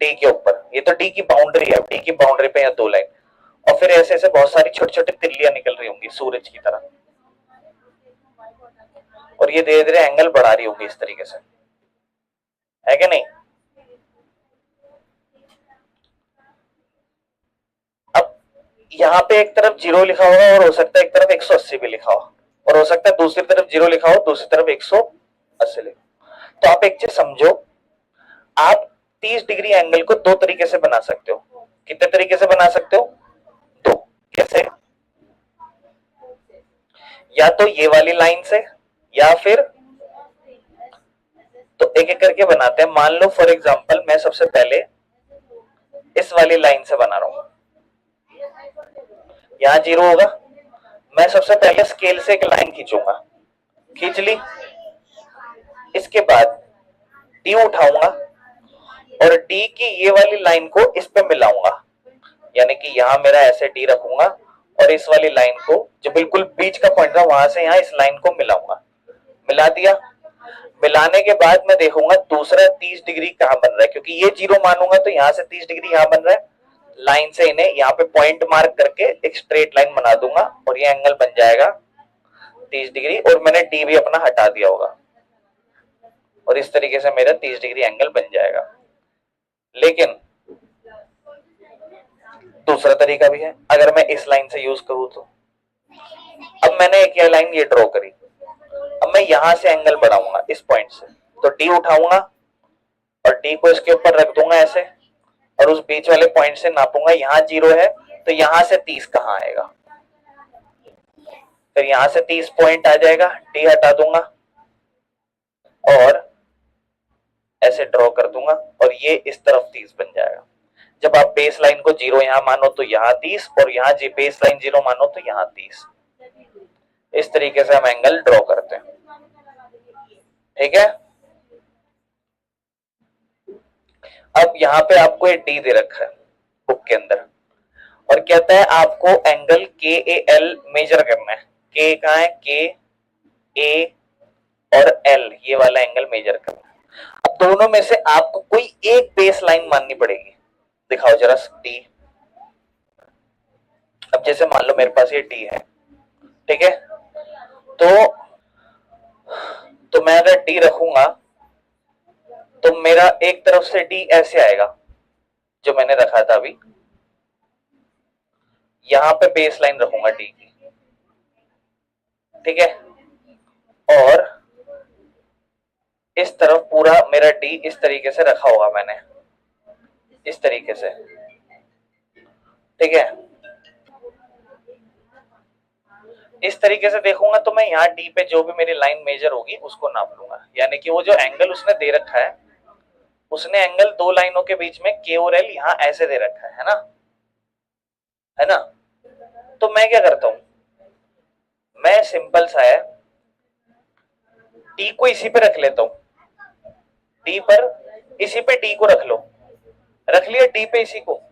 डी के ऊपर, ये तो डी की बाउंड्री है, डी की बाउंड्री पे यहाँ 2 लाइन, और फिर ऐसे ऐसे बहुत सारी छोटी छोटी तिल्लियां निकल रही होंगी सूरज की तरह, और ये धीरे धीरे एंगल बढ़ा रही होगी इस तरीके से, है कि नहीं? अब यहाँ पे एक तरफ 0 लिखा होगा, और हो सकता है एक तरफ 180 भी लिखा हो, और हो सकता है दूसरी तरफ 0 लिखा हो, दूसरी तरफ 180 लिखा हो। तो आप एक चीज समझो, आप 30 डिग्री एंगल को 2 तरीके से बना सकते हो, कितने तरीके से बना सकते हो, 2। कैसे? या तो ये वाली लाइन से, या फिर, तो एक एक करके बनाते हैं। मान लो फॉर एग्जांपल मैं सबसे पहले इस वाली लाइन से बना रहा हूं, यहां 0 होगा, मैं सबसे पहले स्केल से एक लाइन खींचूंगा, खींच ली, इसके बाद डी उठाऊंगा और डी की ये वाली लाइन को इस पे मिलाऊंगा, यानी कि यहां मेरा ऐसे डी रखूंगा और इस वाली लाइन को जो बिल्कुल बीच का पॉइंट था वहां से यहां इस लाइन को मिलाऊंगा, मिला दिया। मिलाने के बाद मैं देखूंगा दूसरा 30 डिग्री कहां बन रहा है, क्योंकि ये 0 मानूंगा तो यहां से 30 डिग्री यहां बन रहा है, लाइन से इन्हें यहाँ पे पॉइंट मार्क करके एक स्ट्रेट लाइन बना दूंगा और ये एंगल बन जाएगा 30 डिग्री, और मैंने डी भी अपना हटा दिया होगा, और इस तरीके से मेरा 30 डिग्री एंगल बन जाएगा। लेकिन दूसरा तरीका भी है, अगर मैं इस लाइन से यूज करूं तो, अब मैंने एक लाइन ये ड्रॉ करी, अब मैं यहां से एंगल बढ़ाऊंगा इस पॉइंट से, तो डी उठाऊंगा और डी को इसके ऊपर रख दूंगा ऐसे, और उस बीच वाले पॉइंट से नापूंगा, यहां 0 है तो यहां से 30 कहां आएगा, फिर यहां से 30 पॉइंट आ जाएगा, डी हटा दूंगा और ऐसे ड्रॉ कर दूंगा, और ये इस तरफ 30 बन जाएगा। जब आप बेस लाइन को 0 यहां मानो तो यहां 30, और यहां बेस लाइन 0 मानो तो यहां 30, इस तरीके से हम एंगल ड्रॉ करते हैं। ठीक है। अब यहाँ पे आपको ये डी दे रखा है बुक के अंदर, और कहता है आपको एंगल के ए एल मेजर करना है। के कहाँ है, के ए और एल, ये वाला एंगल मेजर करना है। अब दोनों में से आपको कोई एक बेस लाइन माननी पड़ेगी। दिखाओ जरा डी। अब जैसे मान लो मेरे पास ये डी है, ठीक है, तो मैं अगर डी रखूंगा तो मेरा एक तरफ से डी ऐसे आएगा जो मैंने रखा था अभी, यहां पे बेस लाइन रखूंगा डी की, ठीक है, और इस तरफ पूरा मेरा डी इस तरीके से रखा होगा मैंने, इस तरीके से, ठीक है। इस तरीके से देखूंगा तो मैं यहाँ डी पे जो भी मेरी लाइन मेजर होगी उसको नाप लूंगा, यानी कि वो जो एंगल उसने दे रखा है, उसने एंगल दो लाइनों के बीच में के और एल यहाँ ऐसे दे रखा है ना, है ना। तो मैं क्या करता हूं, मैं सिंपल सा है डी को इसी पे रख लेता हूं, डी पर, इसी पे डी को रख लो, रख लिया डी पे इसी को।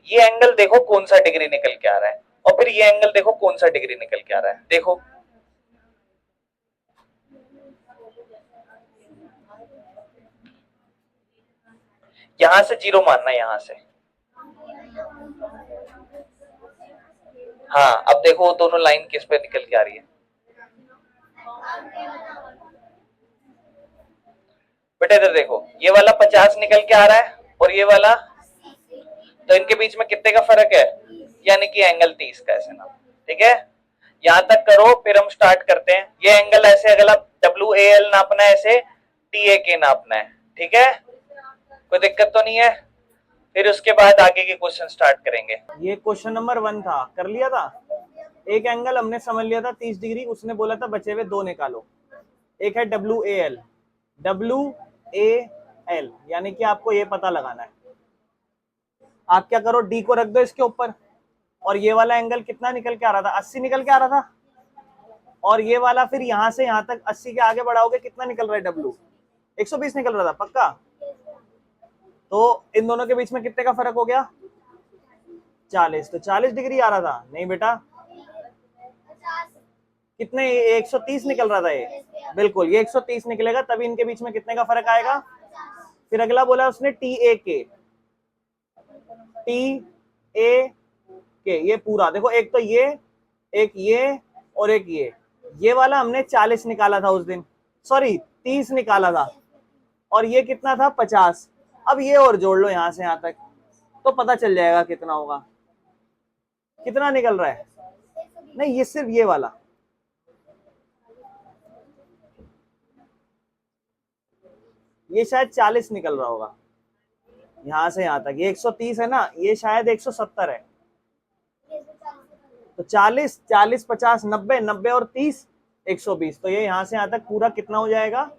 ये एंगल देखो कौन सा डिग्री निकल के आ रहा है, और फिर ये एंगल देखो कौन सा डिग्री निकल के आ रहा है, देखो। यहां से जीरो मानना है, यहां से। हाँ, अब देखो वो दोनों लाइन किस पे निकल के आ रही है। बेटा इधर देखो, ये वाला 50 निकल के आ रहा है और ये वाला, तो इनके बीच में कितने का फर्क है, यानी कि एंगल 30 का, ऐसे ना, ठीक है। यहां तक करो, फिर हम स्टार्ट करते हैं। ये एंगल ऐसे अगला डब्ल्यू ए एल नापना है, ऐसे टी ए के नापना है, ठीक है, कोई दिक्कत तो नहीं है। फिर उसके बाद आगे के क्वेश्चन स्टार्ट करेंगे। ये क्वेश्चन नंबर 1 था, कर लिया था। एक एंगल हमने समझ लिया था 30 डिग्री, उसने बोला था बचे हुए दो निकालो। एक है W A L, W A L यानी कि आपको ये पता लगाना है। आप क्या करो, डी को रख दो इसके ऊपर, और ये वाला एंगल कितना निकल के आ रहा था, 80 निकल के आ रहा था, और ये वाला फिर यहां से यहां तक 80 के आगे बढ़ाओगे कितना निकल रहा है, डब्ल्यू 120 निकल रहा था पक्का। तो इन दोनों के बीच में कितने का फर्क हो गया, 40। तो 40 डिग्री आ रहा था, नहीं बेटा कितने, 130 निकल रहा था ये, बिल्कुल ये 130 निकलेगा, तभी इनके बीच में कितने का फर्क आएगा। फिर अगला बोला उसने टी ए के, टी ए के, ये पूरा देखो, एक तो ये, एक ये और एक ये वाला हमने 40 निकाला था उस दिन, सॉरी 30 निकाला था, और ये कितना था 50। अब ये और जोड़ लो यहां से यहां तक, तो पता चल जाएगा कितना होगा, कितना निकल रहा है। नहीं ये सिर्फ ये वाला, ये शायद 40 निकल रहा होगा यहां से यहां तक, ये 130 है ना, ये शायद 170 है। तो 40 40 50 90 90 और 30 120, तो ये यहां से यहां तक पूरा कितना हो जाएगा,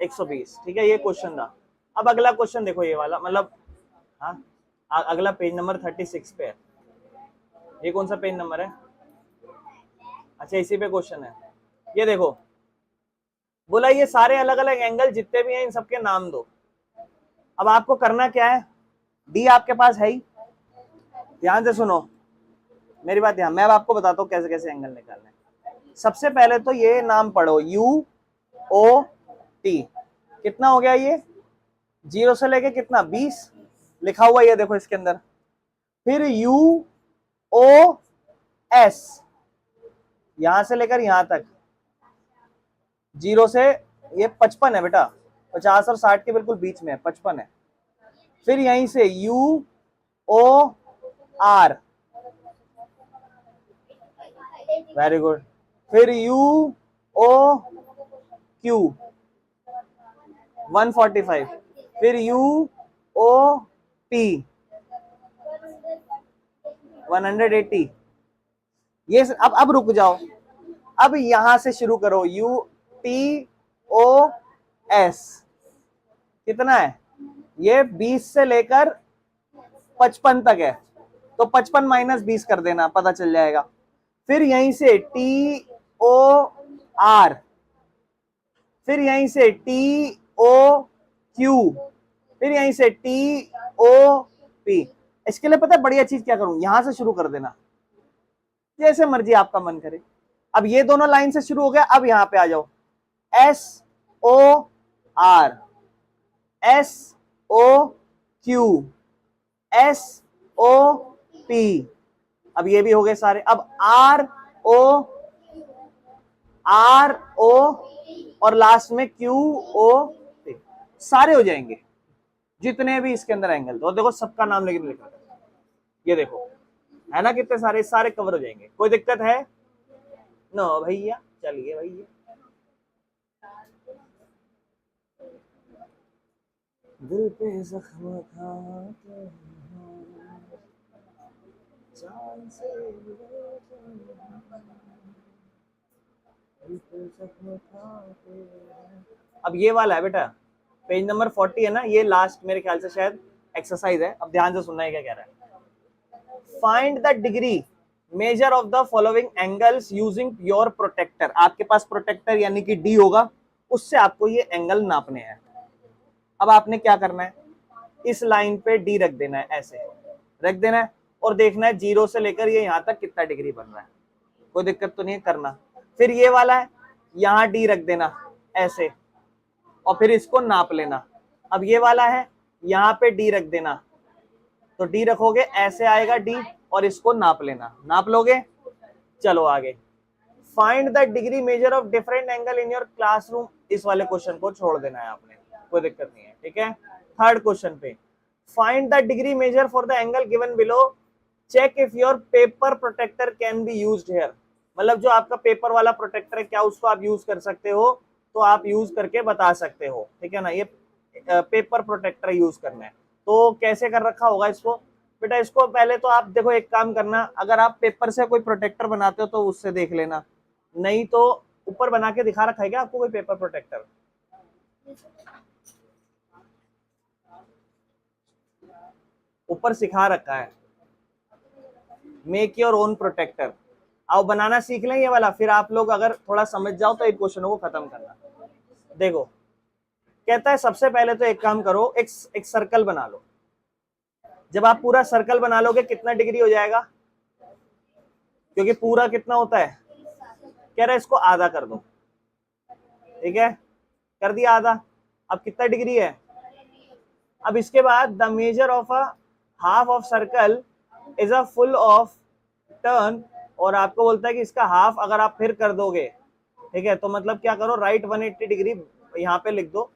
120, ठीक है। ये क्वेश्चन था। अब अगला क्वेश्चन देखो, ये वाला मतलब, हाँ अगला पेज नंबर 36 पे है। ये कौन सा पेज नंबर है, अच्छा इसी पे क्वेश्चन है। ये देखो, बोला ये सारे अलग अलग एंगल जितने भी हैं इन सबके नाम दो। अब आपको करना क्या है, डी आपके पास है ही, ध्यान से सुनो मेरी बात, ध्यान, मैं अब आपको बताता हूँ कैसे कैसे एंगल निकालने हैं। सबसे पहले तो ये नाम पढ़ो, यू ओ टी, कितना हो गया ये, 0 से लेके कितना 20 लिखा हुआ ये देखो इसके अंदर। फिर यू ओ एस, यहां से लेकर यहां तक 0 से ये 55 है बेटा, 50 और 60 के बिल्कुल बीच में है, 55 है। फिर यहीं से U O R, very good. फिर यू ओ क्यू 145, फिर यू ओ पी 180। ये अब रुक जाओ, अब यहां से शुरू करो, यू टी ओ एस कितना है, ये 20 से लेकर 55 तक है, तो 55 माइनस 20 कर देना, पता चल जाएगा। फिर यहीं से टी ओ आर, फिर यहीं से TOQ, फिर यहीं से TOP। इसके लिए पता है बढ़िया चीज क्या करूं, यहां से शुरू कर देना, जैसे मर्जी आपका मन करे। अब ये दोनों लाइन से शुरू हो गया, अब यहां पे आ जाओ, SOR, SOQ, SOP। अब ये भी हो गए सारे। अब RO और लास्ट में QOP, सारे हो जाएंगे जितने भी इसके अंदर एंगल। तो देखो सबका नाम लेके लिखा है, ये देखो है ना, कितने सारे, सारे कवर हो जाएंगे। कोई दिक्कत है? नो भैया, चलिए भैया। दिल पे जख्म था जान से अब ये वाला है बेटा, पेज नंबर 40 है ना, ये लास्ट मेरे ख्याल से शायद एक्सरसाइज है। अब ध्यान से सुनना है क्या कह रहा है। Find the degree measure of the following angles using your protractor. आपके पास प्रोटेक्टर यानी कि डी होगा, उससे आपको ये एंगल नापने हैं। अब आपने क्या करना है, इस लाइन पे डी रख देना है, ऐसे रख देना है, और देखना है 0 से लेकर ये यहां तक कितना डिग्री बन रहा है। कोई दिक्कत तो नहीं है करना। फिर ये वाला है, यहां डी रख देना ऐसे, और फिर इसको नाप लेना। अब ये वाला है, यहां पे डी रख देना, तो डी रखोगे ऐसे आएगा डी, और इसको नाप लेना। नाप लोगे, चलो आगे। Find the degree measure of different angle in your classroom. इस वाले क्वेश्चन को छोड़ देना है आपने, कोई दिक्कत नहीं है, ठीक है। थर्ड क्वेश्चन पे, find the degree measure for the angle given below, check if your paper protractor can be used here. मतलब जो आपका पेपर वाला प्रोटेक्टर है, क्या उसको आप यूज कर सकते हो, तो आप यूज करके बता सकते हो, ठीक है ना। ये पेपर प्रोटेक्टर यूज करना है, तो कैसे कर रखा होगा इसको बेटा। इसको पहले तो आप देखो, एक काम करना, अगर आप पेपर से कोई प्रोटेक्टर बनाते हो तो उससे देख लेना, नहीं तो ऊपर बना के दिखा रखा है क्या आपको कोई पेपर प्रोटेक्टर? ऊपर सिखा रखा है, मेक योर ओन प्रोटेक्टर। आओ बनाना सीख लें ये वाला, फिर आप लोग अगर थोड़ा समझ जाओ तो इन क्वेश्चनों को खत्म करना। देखो कहता है सबसे पहले तो एक काम करो, एक सर्कल बना लो। जब आप पूरा सर्कल बना लोगे कितना डिग्री हो जाएगा, क्योंकि पूरा कितना होता है, कह रहा है इसको आधा कर दो, ठीक है, कर दिया आधा। अब कितना डिग्री है। अब इसके बाद the measure of a half of circle is a full of turn, और आपको बोलता है कि इसका हाफ अगर आप फिर कर दोगे, ठीक है, तो मतलब क्या करो, राइट 180 डिग्री यहाँ पे लिख दो,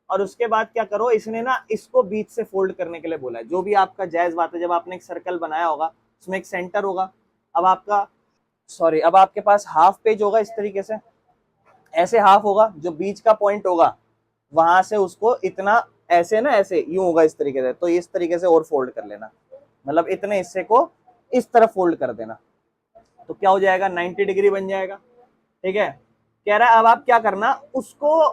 और उसके बाद क्या करो, इसने ना इसको बीच से फोल्ड करने के लिए बोला है। जो भी आपका जायज बात है, जब आपने एक सर्कल बनाया होगा उसमें एक सेंटर होगा, अब आपके पास हाफ पेज होगा इस तरीके से, ऐसे हाफ होगा, जो बीच का पॉइंट होगा वहां से उसको इतना ऐसे ना, ऐसे यूं होगा इस तरीके से, तो इस तरीके से और फोल्ड कर लेना, मतलब इतने हिस्से को इस तरफ फोल्ड कर देना, तो क्या हो जाएगा, 90 डिग्री बन जाएगा, ठीक है। कह रहा है अब आप क्या करना, उसको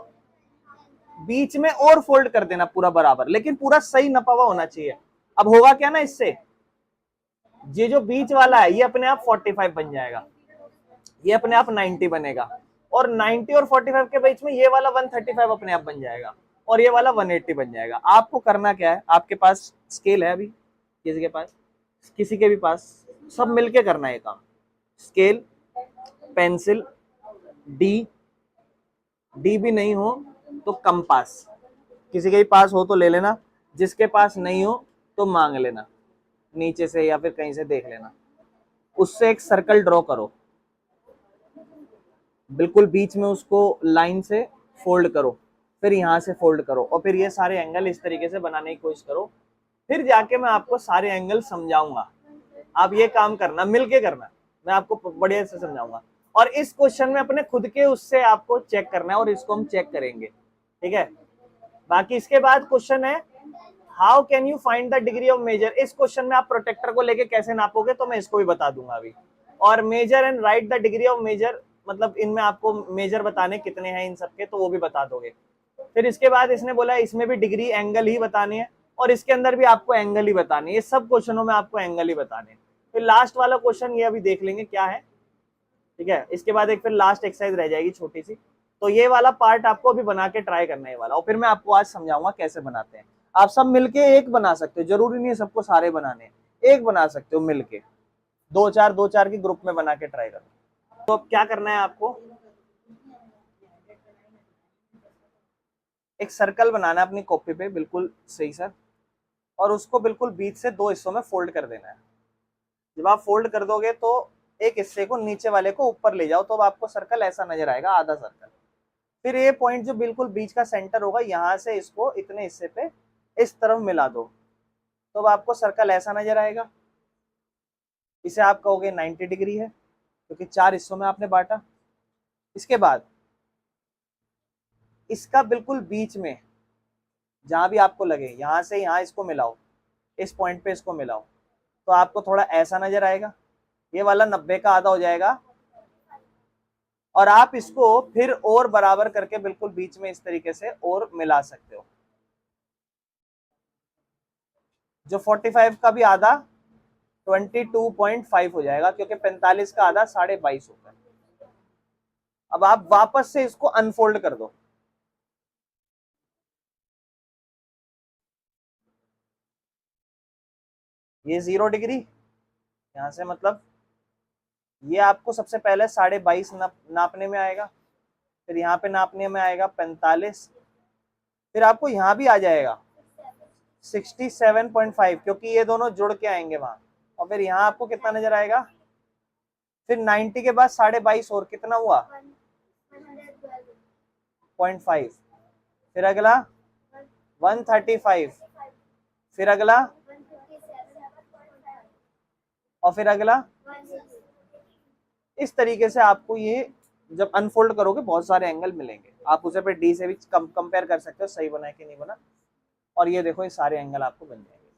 बीच में और फोल्ड कर देना पूरा बराबर, लेकिन पूरा सही नपा हुआ होना चाहिए। अब होगा क्या ना, इससे ये जो बीच वाला है ये अपने आप 45 बन जाएगा, ये अपने आप 90 बनेगा, और 90 और 45 के बीच में ये वाला 135 अपने आप बन जाएगा, और ये वाला 180 बन जाएगा। आपको करना क्या है, आपके पास स्केल है अभी, किसी के पास, किसी के भी पास, सब मिलके करना है काम। स्केल, पेंसिल, डी भी नहीं हो तो कंपास, किसी के भी पास हो तो ले लेना, जिसके पास नहीं हो तो मांग लेना नीचे से या फिर कहीं से देख लेना। उससे एक सर्कल ड्रॉ करो, बिल्कुल बीच में उसको लाइन से फोल्ड करो, फिर यहाँ से फोल्ड करो, और फिर ये सारे एंगल इस तरीके से बनाने की कोशिश करो, फिर जाके मैं आपको सारे एंगल समझाऊंगा। आप ये काम करना, मिलके करना, मैं आपको बढ़िया से समझाऊंगा। और इस क्वेश्चन में अपने खुद के उससे आपको चेक करना है, और इसको हम चेक करेंगे, ठीक है। बाकी इसके बाद क्वेश्चन है how can you find the degree of measure. इस क्वेश्चन में आप प्रोटेक्टर को लेके कैसे नापोगे तो मैं इसको भी बता दूंगा अभी। और measure and write the degree of measure, मतलब इनमें आपको मेजर बताने कितने हैं इन सबके, तो वो भी बता दोगे। फिर इसके बाद इसने बोला इसमें भी डिग्री एंगल ही बताने हैं, और इसके अंदर भी आपको एंगल ही बताने हैं, ये सब क्वेश्चनों में आपको एंगल ही बताने हैं। फिर लास्ट वाला क्वेश्चन ये अभी देख लेंगे क्या है, ठीक है। इसके बाद एक फिर लास्ट एक्सरसाइज रह जाएगी छोटी सी, तो ये वाला पार्ट आपको अभी बना के ट्राई करना है वाला, और फिर मैं आपको आज समझाऊंगा कैसे बनाते हैं। आप सब मिलके एक बना सकते हो, जरूरी नहीं है सबको सारे बनाने, एक बना सकते हो मिलके, दो चार के ग्रुप में बना के ट्राई करो। तो अब क्या करना है आपको, एक सर्कल बनाना है अपनी कॉपी पे बिल्कुल सही सर, और उसको बिल्कुल बीच से दो हिस्सों में फोल्ड कर देना है। जब आप फोल्ड कर दोगे तो एक हिस्से को नीचे वाले को ऊपर ले जाओ, तो अब आपको सर्कल ऐसा नजर आएगा, आधा सर्कल। फिर ये पॉइंट जो बिल्कुल बीच का सेंटर होगा, यहाँ से इसको इतने हिस्से पे इस तरफ मिला दो, तो अब आपको सर्कल ऐसा नजर आएगा। इसे आप कहोगे 90 डिग्री है, क्योंकि चार हिस्सों में आपने बांटा। इसके बाद इसका बिल्कुल बीच में जहां भी आपको लगे, यहां से यहां इसको मिलाओ, इस पॉइंट पे इसको मिलाओ, तो आपको थोड़ा ऐसा नजर आएगा। ये वाला 90 का आधा हो जाएगा, और आप इसको फिर और बराबर करके बिल्कुल बीच में इस तरीके से और मिला सकते हो। जो 45 का भी आधा 22.5 हो जाएगा, क्योंकि 45 का आधा 22.5 होता है। अब आप वापस से इसको अनफोल्ड कर दो, ये 0 डिग्री यहां से, मतलब ये आपको सबसे पहले 22.5 नापने में आएगा, फिर यहाँ पे नापने में आएगा 45, फिर आपको यहाँ भी आ जाएगा 67.5, क्योंकि ये दोनों जुड़ के आएंगे वहां, और फिर यहाँ आपको कितना नजर आएगा, फिर 90 के बाद 22.5 और कितना हुआ 0.5, फिर अगला 135, फिर अगला, और फिर अगला। इस तरीके से आपको ये जब अनफोल्ड करोगे बहुत सारे एंगल मिलेंगे, आप उसे पे डी से भी कंपेयर कर सकते हो सही बना है कि नहीं बना, और ये देखो ये सारे एंगल आपको बन जाएंगे।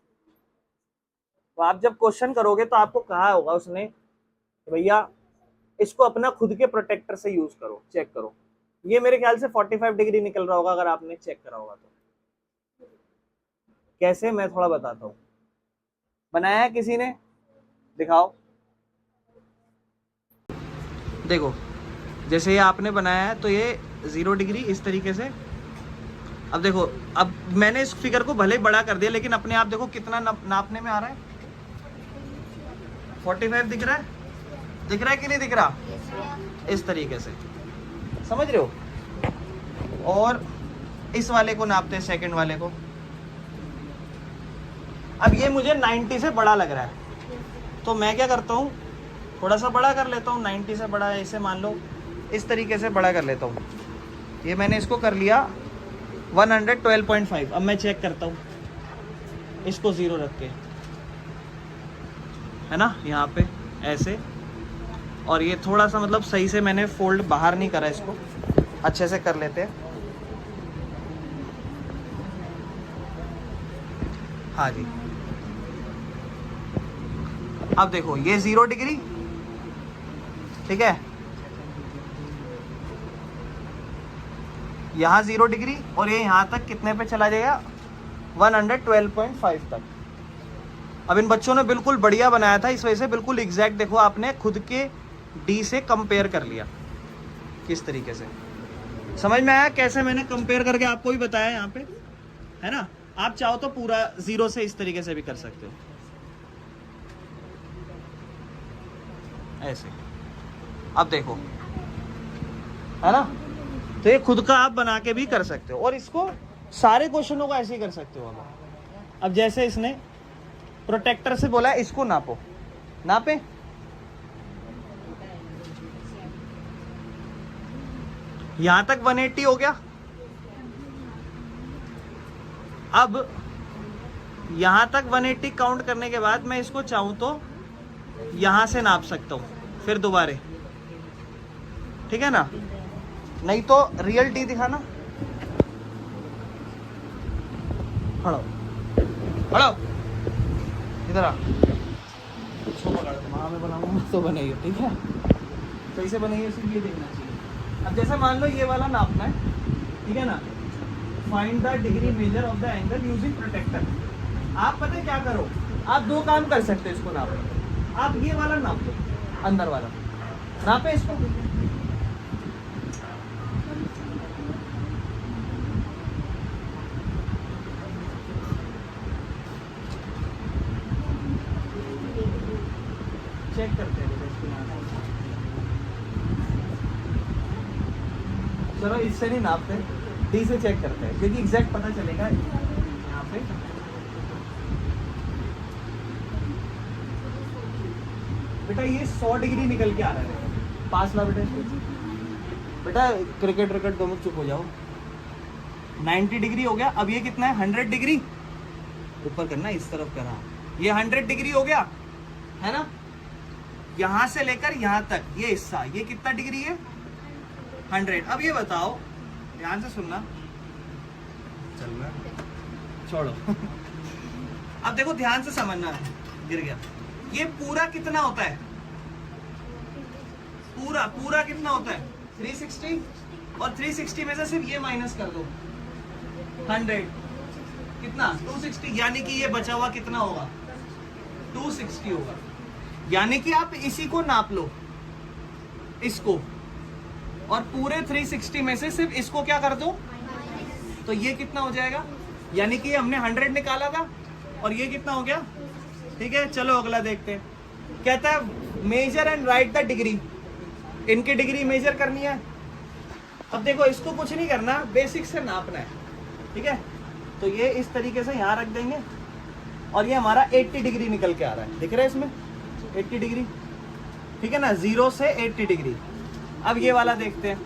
तो आप जब क्वेश्चन करोगे तो आपको कहा होगा उसने भैया इसको अपना खुद के प्रोटेक्टर से यूज करो, चेक करो। ये मेरे ख्याल से 45 डिग्री निकल रहा होगा अगर आपने चेक करा होगा तो। कैसे, मैं थोड़ा बताता हूँ। बनाया है किसी ने, दिखाओ। देखो जैसे ये आपने बनाया है तो ये 0 डिग्री इस तरीके से। अब देखो, अब मैंने इस फिगर को भले बड़ा कर दिया, लेकिन अपने आप देखो कितना नापने में आ रहा है, 45 दिख रहा है, दिख रहा है कि नहीं दिख रहा, इस तरीके से, समझ रहे हो। और इस वाले को नापते हैं, सेकंड वाले को। अब ये मुझे 90 से बड़ा लग रहा है, तो मैं क्या करता हूँ, थोड़ा सा बड़ा कर लेता हूँ, 90 से बड़ा है, इसे मान लो इस तरीके से बड़ा कर लेता हूँ। ये मैंने इसको कर लिया 112.5। अब मैं चेक करता हूँ इसको 0 रख के, है ना, यहाँ पे ऐसे। और ये थोड़ा सा मतलब सही से मैंने फोल्ड बाहर नहीं करा, इसको अच्छे से कर लेते हैं। हाँ जी, अब देखो ये 0 डिग्री, ठीक है, यहाँ 0 डिग्री, और ये यहाँ तक कितने पे चला जाएगा, 112.5 तक। अब इन बच्चों ने बिल्कुल बढ़िया बनाया था, इस वजह से बिल्कुल एग्जैक्ट, देखो आपने खुद के डी से कंपेयर कर लिया किस तरीके से। समझ में आया कैसे मैंने कंपेयर करके आपको भी बताया यहाँ पे, है ना। आप चाहो तो पूरा 0 से इस तरीके से भी कर सकते हो, ऐसे। अब देखो, है ना, तो ये खुद का आप बना के भी कर सकते हो, और इसको सारे क्वेश्चनों को ऐसे ही कर सकते हो। अब जैसे इसने प्रोटेक्टर से बोला है इसको नापो, नापे, यहां तक 180 हो गया। अब यहां तक 180 काउंट करने के बाद मैं इसको चाहूं तो यहां से नाप सकता हूं, फिर दोबारे, ठीक है ना। नहीं तो रियल टी दिखाना, खड़ो खड़ो, इधर आ, इसको पकड़ दो, वहां मैं बनाऊंगा तो बनाइए, ठीक है, सही से बनाइए, सिर्फ ये देखना चाहिए। अब जैसे मान लो ये वाला नापना है, ठीक है ना, find the degree measure of the angle using protractor. आप पता है क्या करो, आप दो काम कर सकते हो इसको नापो। आप ये वाला नाप लो, अंदर वाला नापे इसको, चेक करते हैं बेटा इसको यहाँ से। चलो इससे नहीं नापते, डी से चेक करते हैं क्योंकि एग्जैक्ट पता चलेगा यहाँ पे। बेटा ये 100 डिग्री निकल के आ रहा है, पास ला बेटा इसको। बेटा क्रिकेट दोनों चुप हो जाओ। 90 डिग्री हो गया। अब ये कितना है, 100 डिग्री। ऊपर करना, इस तरफ कर रहा, ये 100 डिग्री हो गया है ना। यहां से लेकर यहां तक ये हिस्सा, ये कितना डिग्री है, 100। अब ये बताओ, ध्यान से सुनना, चल रहा छोड़ो अब देखो ध्यान से समझना है, गिर गया। ये पूरा कितना होता है, पूरा कितना होता है 360, और 360 में से सिर्फ ये माइनस कर दो 100, कितना 260, यानी कि ये बचा हुआ कितना होगा 260 होगा। यानी कि आप इसी को नाप लो, इसको, और पूरे 360 में से सिर्फ इसको क्या कर दो, तो ये कितना हो जाएगा, यानी कि हमने 100 निकाला था और ये कितना हो गया। ठीक है, चलो अगला देखते हैं। कहता है measure and write the degree, इनकी डिग्री मेजर करनी है। अब देखो इसको कुछ नहीं करना, बेसिक से नापना है। ठीक है, तो ये इस तरीके से यहाँ रख देंगे और ये हमारा 80 डिग्री निकल के आ रहा है, दिख रहा है इसमें 80 डिग्री। ठीक है ना, 0 से 80 डिग्री। अब ये वाला देखते हैं,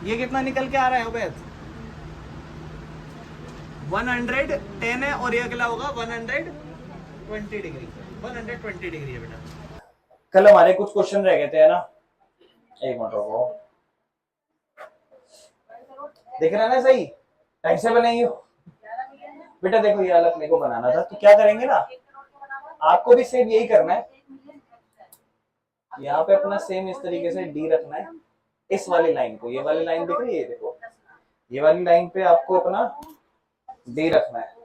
ये कितना निकल के आ रहा है उबैद, 110 है, और ये अगला होगा 120 डिग्री। 120 डिग्री है बेटा। कल हमारे कुछ क्वेश्चन रह गए थे, है ना, एक मिनट रुको, दिख रहा है ना सही, टाइम से बनाइए बेटा। देखो ये अलग मेरे को बनाना था, तो क्या करेंगे ना, आपको भी सेम यही करना है। यहाँ पे अपना सेम इस तरीके से डी रखना है, इस वाली लाइन को, ये वाली लाइन दिख रही है, देखो ये वाली लाइन पे आपको अपना डी रखना है।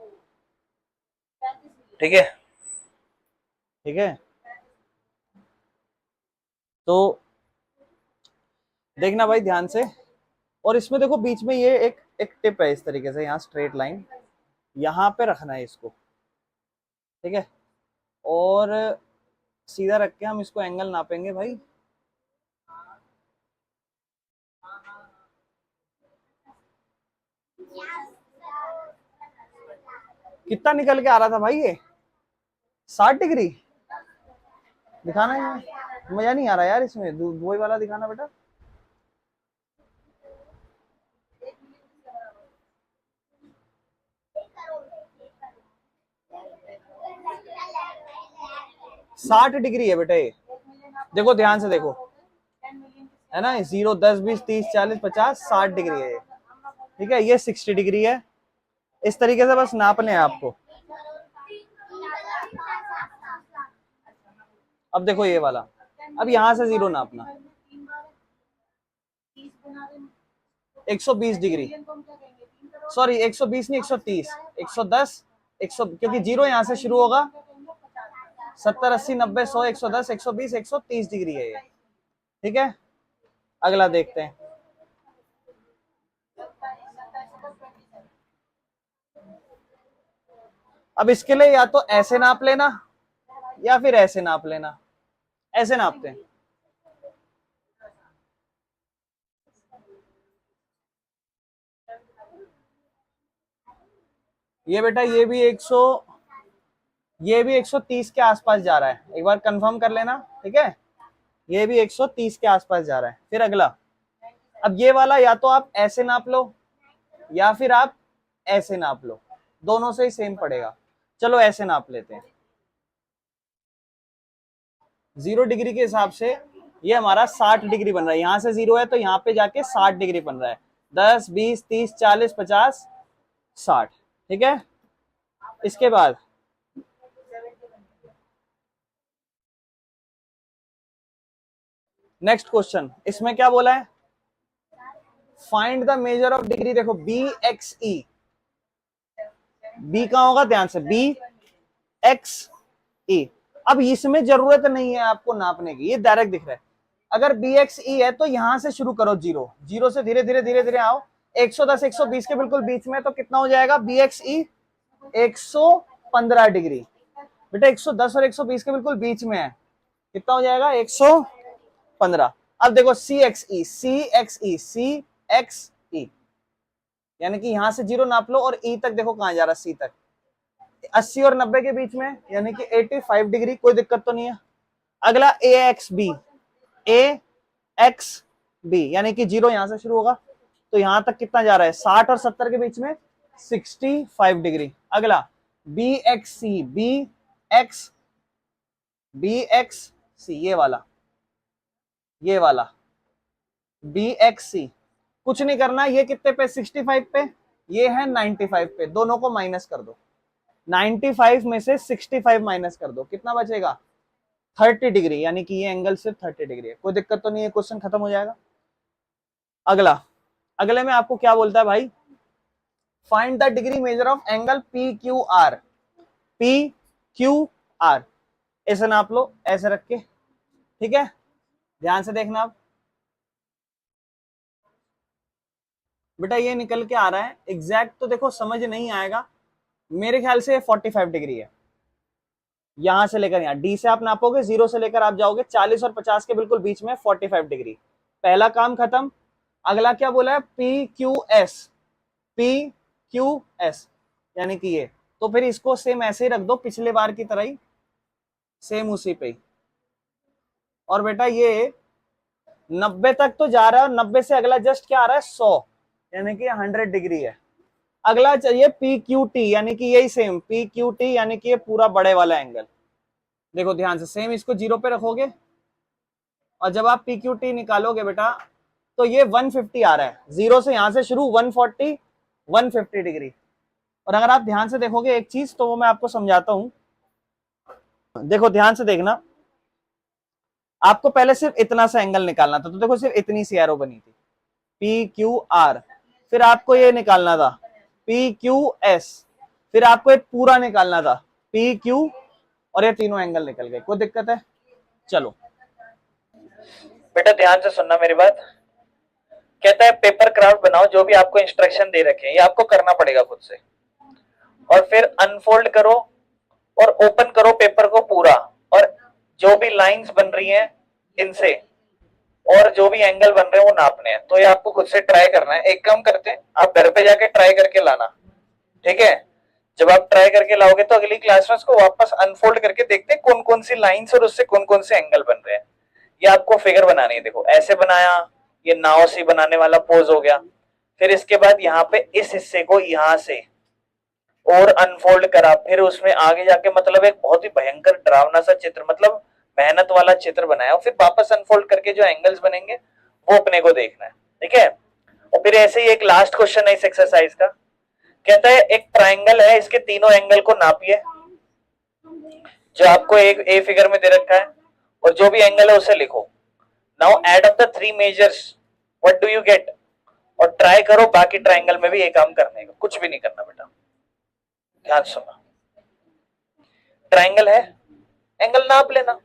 ठीक है, ठीक है, तो देखना भाई ध्यान से। और इसमें देखो बीच में ये एक टिप है, इस तरीके से यहाँ स्ट्रेट लाइन यहाँ पे रखना है इसको। ठीक है, और सीधा रख के हम इसको एंगल नापेंगे भाई। कितना निकल के आ रहा था भाई, ये 60 डिग्री दिखाना है। मजा नहीं आ रहा यार इसमें, वही वाला दिखाना बेटा। साठ डिग्री है बेटा ये, देखो ध्यान से देखो, है ना, 0 10 20 30 40 50 60 डिग्री है ये। ठीक है, ये 60 डिग्री है। इस तरीके से बस नापने हैं आपको। अब देखो ये वाला, अब यहां से 0 नापना, 120 डिग्री, सॉरी 120 नहीं 130, 110 100, क्योंकि 0 यहां से शुरू होगा, 70 80 90 100 110 120 130 डिग्री है ये। ठीक है, अगला देखते हैं। अब इसके लिए या तो ऐसे नाप लेना या फिर ऐसे नाप लेना। ऐसे नापते हैं, ये बेटा ये भी 130 के आसपास जा रहा है, एक बार कंफर्म कर लेना। ठीक है, ये भी 130 के आसपास जा रहा है। फिर अगला, अब ये वाला या तो आप ऐसे नाप लो या फिर आप ऐसे नाप लो, दोनों से ही सेम पड़ेगा। चलो ऐसे नाप लेते हैं। 0 डिग्री के हिसाब से ये हमारा 60 डिग्री बन रहा है, यहां से 0 है तो यहाँ पे जाके 60 डिग्री बन रहा है। 10 20 30 40 50 60। ठीक है, इसके बाद नेक्स्ट क्वेश्चन, इसमें क्या बोला है, find the measure of degree. देखो बी एक्स ई, बी कहां होगा, ध्यान से, बी एक्स ई। अब इसमें जरूरत नहीं है आपको नापने की, ये डायरेक्ट दिख रहा है। अगर बी एक्स ई है तो यहां से शुरू करो, 0 से धीरे धीरे धीरे धीरे आओ, 110 120 के बिल्कुल बीच में, तो कितना हो जाएगा बी एक्स ई 115 डिग्री। बेटा 110 और 120 के बिल्कुल बीच में है, कितना हो जाएगा 115। अब देखो सी एक्स ई, सी एक्स ई, सी एक्स ई, यानी कि यहां से 0 नाप लो और ई तक देखो कहां जा रहा है, सी तक, 80 और 90 के बीच में, यानी कि 85 डिग्री, कोई दिक्कत तो नहीं है। अगला ए एक्स बी, ए एक्स बी, यानी कि 0 यहां से शुरू होगा तो यहां तक कितना जा रहा है, 60 और 70 के बीच में 65 डिग्री। अगला बी एक्स सी, बी एक्स सी, ये वाला बी एक्स सी, कुछ नहीं करना, ये कितने पे 65 पे, ये है 95 पे, दोनों को माइनस कर दो, 95 में से 65 माइनस कर दो, कितना बचेगा 30 डिग्री, यानी कि ये एंगल सिर्फ 30 डिग्री है, कोई दिक्कत तो नहीं है, क्वेश्चन खत्म हो जाएगा। अगले में आपको क्या बोलता है भाई, find the degree measure of angle P Q R, P Q R, ऐसे नाप लो ऐसे रख के, ठीक है, ध्यान से देखना। आप बेटा ये निकल के आ रहा है एग्जैक्ट, तो देखो समझ नहीं आएगा, मेरे ख्याल से 45 डिग्री है, यहां से लेकर यहां, डी से आप नापोगे, 0 से लेकर आप जाओगे 40 और 50 के बिल्कुल बीच में 45 डिग्री, पहला काम खत्म। अगला क्या बोला है, P Q S, P Q S, यानी कि ये, तो फिर इसको सेम ऐसे ही रख दो पिछले बार की तरह ही, सेम उसी पे ही। और बेटा ये 90 तक तो जा रहा है, और 90 से अगला जस्ट क्या आ रहा है 100, यानी कि 100 डिग्री है। अगला चाहिए पी क्यू टी, यानी कि यही सेम पी क्यू टी, यानी कि ये पूरा बड़े वाला एंगल, देखो ध्यान से, सेम इसको 0 पे रखोगे, और जब आप पी क्यू टी निकालोगे बेटा तो ये 150 आ रहा है, 0 से यहां से शुरू 140 150 डिग्री। और अगर आप ध्यान से देखोगे एक चीज, तो वो मैं आपको समझाता हूं, देखो ध्यान से देखना, आपको पहले सिर्फ इतना सा एंगल निकालना था, तो देखो सिर्फ इतनी सी एरो बनी थी पी क्यू आर, फिर आपको ये निकालना था पी क्यू एस, फिर आपको एक पूरा निकालना था पी क्यू, और ये तीनों एंगल निकल गए, कोई दिक्कत है। चलो बेटा ध्यान से सुनना मेरी बात, कहता है पेपर क्राफ्ट बनाओ, जो भी आपको इंस्ट्रक्शन दे रखे हैं ये आपको करना पड़ेगा खुद से, और फिर अनफोल्ड करो और ओपन करो पेपर को पूरा, और जो भी लाइंस बन रही हैं इनसे और जो भी एंगल बन रहे हैं वो नापने हैं, तो ये आपको खुद से ट्राई करना है। एक काम करते हैं, आप घर पे जाके ट्राई करके लाना, ठीक है, जब आप ट्राई करके लाओगे तो अगली क्लास में इसको वापस अनफोल्ड करके देखते हैं कौन कौन सी लाइंस और उससे कौन कौन से एंगल बन रहे हैं। ये आपको फिगर बनानी है, देखो ऐसे बनाया, ये नाव सी बनाने वाला पोज हो गया, फिर इसके बाद यहाँ पे इस हिस्से को यहां से और अनफोल्ड करा, फिर उसमें आगे जाके मतलब एक बहुत ही भयंकर डरावना सा चित्र, मतलब मेहनत वाला चित्र बनाया, और फिर वापस अनफोल्ड करके जो एंगल्स बनेंगे वो अपने को देखना है, ठीक है। और फिर ऐसे ही एक लास्ट क्वेश्चन है इस एक्सरसाइज का, कहता है एक ट्राइंगल है, इसके तीनों एंगल को नापिए, जो आपको एक ए फिगर में दे रखा है, और जो भी एंगल है उसे लिखो। Now add up the three measures, what do you get, और ट्राई करो बाकी ट्राइंगल में भी ये काम करने का, कुछ भी नहीं करना बेटा, ध्यान सुना। ट्राइंगल है, एंगल नाप लेना,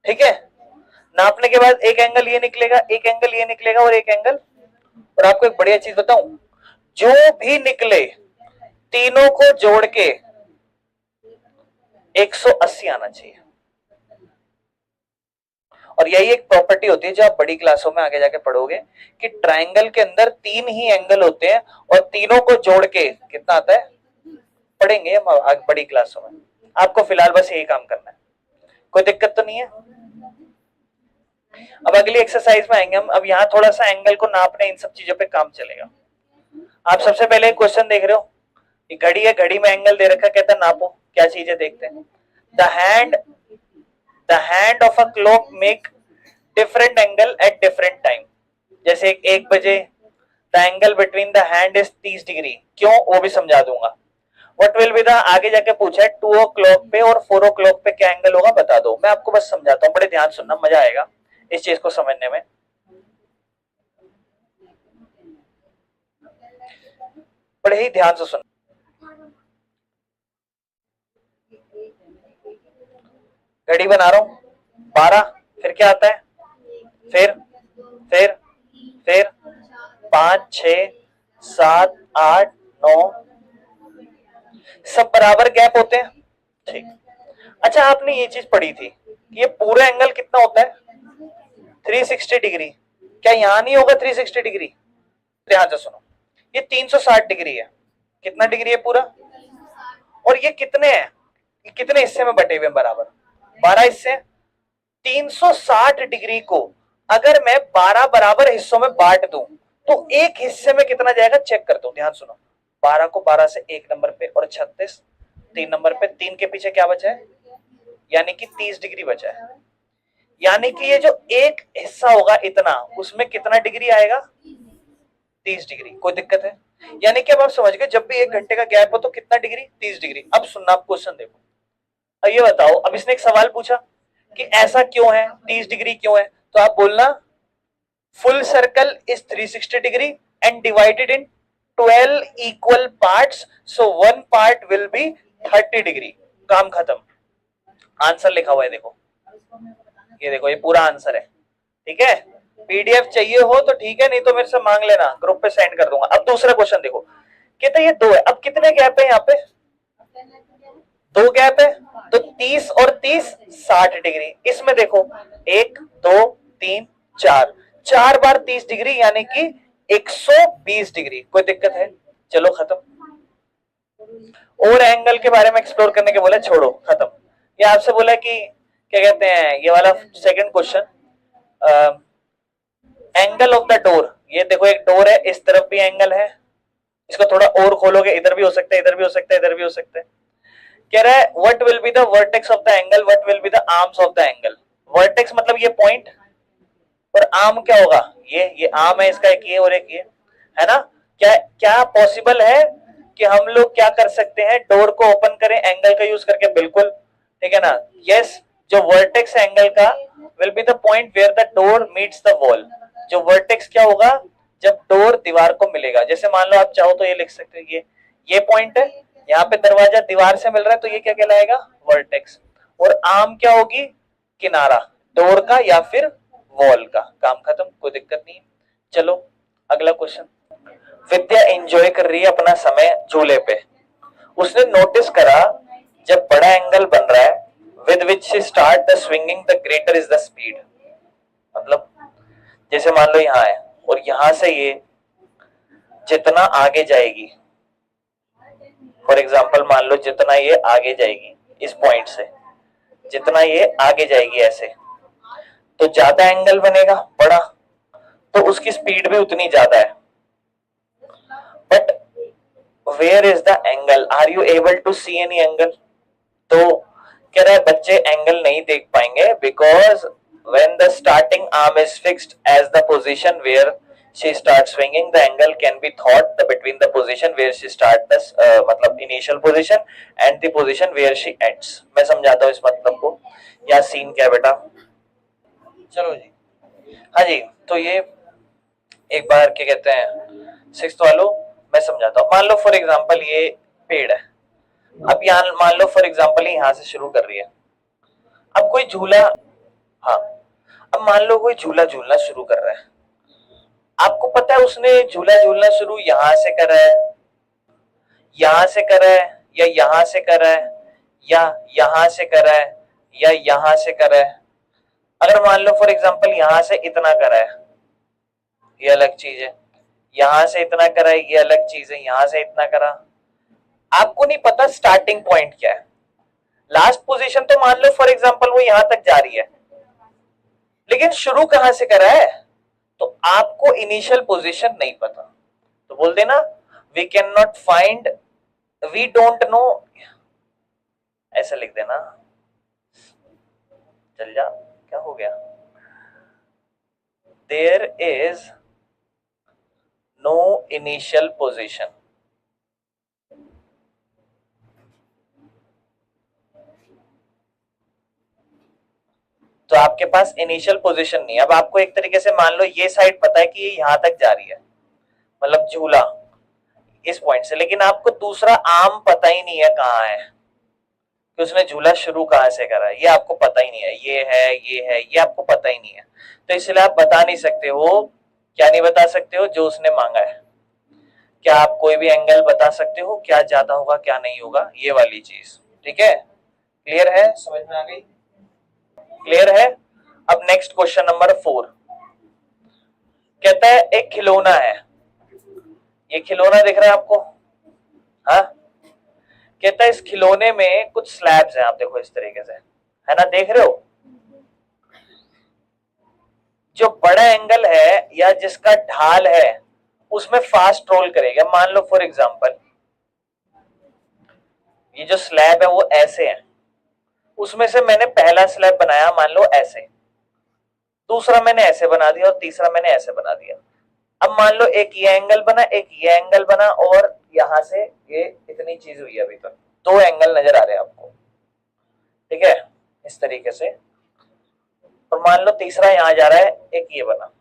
ठीक है, नापने के बाद एक एंगल ये निकलेगा, एक एंगल ये निकलेगा, और एक एंगल, और आपको एक बढ़िया चीज बताऊं, जो भी निकले तीनों को जोड़ के 180 आना चाहिए। और यही एक प्रॉपर्टी होती है जो आप बड़ी क्लासों में आगे जाके पढ़ोगे, कि ट्राइंगल के अंदर 3 ही एंगल होते हैं और तीनों को जोड़ के कितना आता है, पढ़ेंगे हम बड़ी क्लासों में। आपको फिलहाल बस यही काम करना है, कोई दिक्कत तो नहीं है। अब अगली एक्सरसाइज में आएंगे हम, अब यहाँ थोड़ा सा एंगल को नापने इन सब चीजों पे काम चलेगा। आप सबसे पहले एक क्वेश्चन देख रहे हो, घड़ी है, घड़ी में एंगल दे रखा, कहता नापो, क्या चीज है देखते हैं। The hand of a clock make different angle at different time, जैसे 1 बजे the angle between the hand is 30 degree, क्यों वो भी समझा दूंगा। व्हाट विल बी द, आगे जाके पूछा है 2 o'clock पे और 4 o'clock पे क्या एंगल होगा बता दो, मैं आपको बस समझाता हूँ, बड़े ध्यान सुनना, मजा आएगा इस चीज को समझने में। बड़े ही ध्यान से सुनना, घड़ी बना रहा हूं 12, फिर क्या आता है, फिर 5 6 7 8 9, सब बराबर गैप होते हैं, ठीक। अच्छा, आपने ये चीज पढ़ी थी कि ये पूरा एंगल कितना होता है 360 डिग्री। क्या यहां नहीं होगा 360 डिग्री? ध्यान से सुनो, ये 360 डिग्री है। कितना डिग्री है पूरा? और ये कितने हैं, ये कितने हिस्से में बटे हुए हैं? बराबर 12 हिस्से। 360 डिग्री को अगर मैं 12 बराबर हिस्सों में बांट दूं तो एक हिस्से में कितना जाएगा चेक कर दो। ध्यान सुनो, 12 को 12 से एक नंबर पे और 36 3 नंबर पे, 3 के पीछे क्या बचा है, यानी कि 30 डिग्री बचा है। यानी कि ये जो एक हिस्सा होगा इतना, उसमें कितना डिग्री आएगा 30 डिग्री। कोई दिक्कत है? यानी कि अब आप समझ गए, जब भी 1 घंटे का गैप हो तो कितना डिग्री 30 डिग्री। अब सुनना, आप क्वेश्चन देखो। अब ये बताओ, अब इसने एक सवाल पूछा कि ऐसा क्यों है, 30 डिग्री क्यों है, तो आप बोलना full circle is 360 degree and divided in 12 equal parts, so one part will be 30 degree. काम खत्म। आंसर लिखा हुआ है, देखो ये देखो, ये पूरा आंसर है। ठीक है, पीडीएफ चाहिए हो तो ठीक है, नहीं तो मेरे से मांग लेना, ग्रुप पे सेंड कर दूंगा। अब दूसरा क्वेश्चन देखो, कहते ये 2 है। अब कितने गैप है यहाँ पे? 2 गैप है, तो 30 और 30 60 डिग्री। इसमें देखो 1 2 3 4, 4 बार 30 डिग्री यानी कि 120 डिग्री। कोई दिक्कत है? चलो खत्म। और एंगल के बारे में एक्सप्लोर करने के बोले, छोड़ो खत्म। ये आपसे बोला कि क्या कहते हैं, ये वाला second question, angle of the door. ये देखो एक डोर है, इस तरफ भी एंगल है, इसको थोड़ा और खोलोगे, इधर भी हो सकता है, इधर भी हो सकता है, इधर भी हो सकता है। कह रहा है what will be the vertex of the angle, what will be the arms of the angle. Vertex मतलब ये पॉइंट, और आर्म क्या होगा, ये आर्म है इसका, एक ये और एक ये, है ना। क्या क्या पॉसिबल है कि हम लोग क्या कर सकते हैं, डोर को ओपन करें एंगल का यूज करके? बिल्कुल, ठीक है ना। यस, जो वर्टेक्स एंगल का will be the point where the door meets the wall. जो वर्टेक्स क्या होगा, जब डोर दीवार को मिलेगा। जैसे मान लो आप चाहो तो ये लिख सकते हो, ये पॉइंट है, यहाँ पे दरवाजा दीवार से मिल रहा है, तो ये क्या कहलाएगा, वर्टेक्स। और आर्म क्या होगी, किनारा डोर का या फिर वॉल का। काम खत्म, कोई दिक्कत नहीं है। चलो अगला क्वेश्चन। विद्या एंजॉय कर रही है अपना समय झूले पे। उसने नोटिस करा जब बड़ा एंगल बन रहा है, with which she start the swinging the greater is the speed. मतलब जैसे मान लो यहाँ है और यहां से ये जितना आगे जाएगी, फॉर एग्जाम्पल मान लो जितना ये आगे जाएगी इस पॉइंट से, जितना ये आगे जाएगी ऐसे, तो ज्यादा एंगल बनेगा बड़ा, तो उसकी स्पीड भी उतनी ज्यादा है। But where is the angle, are you able to see any angle? तो कह रहा है बच्चे एंगल नहीं देख पाएंगे, because when the starting arm is fixed as the position where she starts swinging, the angle can be thought the between the position where she start the मतलब initial position and the position where she ends। मैं समझाता हूँ इस मतलब को, या सीन क्या है बेटा। चलो जी, हाँ जी, तो ये एक बार क्या कहते हैं, 6th वालों मैं समझाता हूँ। मान लो फॉर एग्जाम्पल ये पेड़ है, अब यहाँ मान लो फॉर एग्जाम्पल यहाँ से शुरू कर रही है। अब कोई झूला, हाँ, अब मान लो कोई झूला झूलना शुरू कर रहा है। आपको पता है उसने झूला झूलना शुरू यहां से कर रहा है, यहां से कर रहा है, या यहां से कर रहा है, या यहां से कर रहा है, या यहां से कर रहा है। अगर मान लो फॉर एग्जांपल यहां से इतना कर रहा है, ये अलग चीज है, यहां से इतना करा है, ये अलग चीज है, यहां से इतना करा। आपको नहीं पता स्टार्टिंग पॉइंट क्या है। लास्ट पोजीशन तो मान लो फॉर एग्जांपल वो यहां तक जा रही है, लेकिन शुरू कहां से करा है, तो आपको इनिशियल पोजीशन नहीं पता, तो बोल देना we can not find, we don't know, ऐसा लिख देना। चल जा, क्या हो गया, there is no initial position. तो आपके पास इनिशियल पोजीशन नहीं है। अब आपको एक तरीके से मान लो ये साइड पता है कि ये यहां तक जा रही है, मतलब झूला इस पॉइंट से, लेकिन आपको दूसरा आर्म पता ही नहीं है कहाँ है, कि उसने झूला शुरू कहां से करा है, ये आपको पता ही नहीं है। ये है, ये है, ये आपको पता ही नहीं है, तो इसलिए आप बता नहीं सकते हो। क्या नहीं बता सकते हो, जो उसने मांगा है। क्या आप कोई भी एंगल बता सकते हो, क्या ज्यादा होगा क्या नहीं होगा, ये वाली चीज, ठीक है। क्लियर है, समझ में आ गई? क्लियर है। अब नेक्स्ट क्वेश्चन नंबर 4 कहता है एक खिलौना है, ये खिलौना दिख रहा है आपको? हाँ, कहता है इस खिलौने में कुछ स्लैब्स हैं, आप देखो इस तरीके से, है ना, देख रहे हो? जो बड़ा एंगल है या जिसका ढाल है उसमें फास्ट रोल करेगा। मान लो फॉर एग्जांपल ये जो स्लैब है वो ऐसे है, उसमें से मैंने पहला स्लैब बनाया मान लो ऐसे, दूसरा मैंने ऐसे बना दिया और तीसरा मैंने ऐसे बना दिया। अब मान लो एक ये एंगल बना, एक ये एंगल बना, और यहां से ये इतनी चीज हुई अभी तक, दो एंगल नजर आ रहे हैं आपको, ठीक है, इस तरीके से। और मान लो तीसरा यहां जा रहा है, एक ये बना।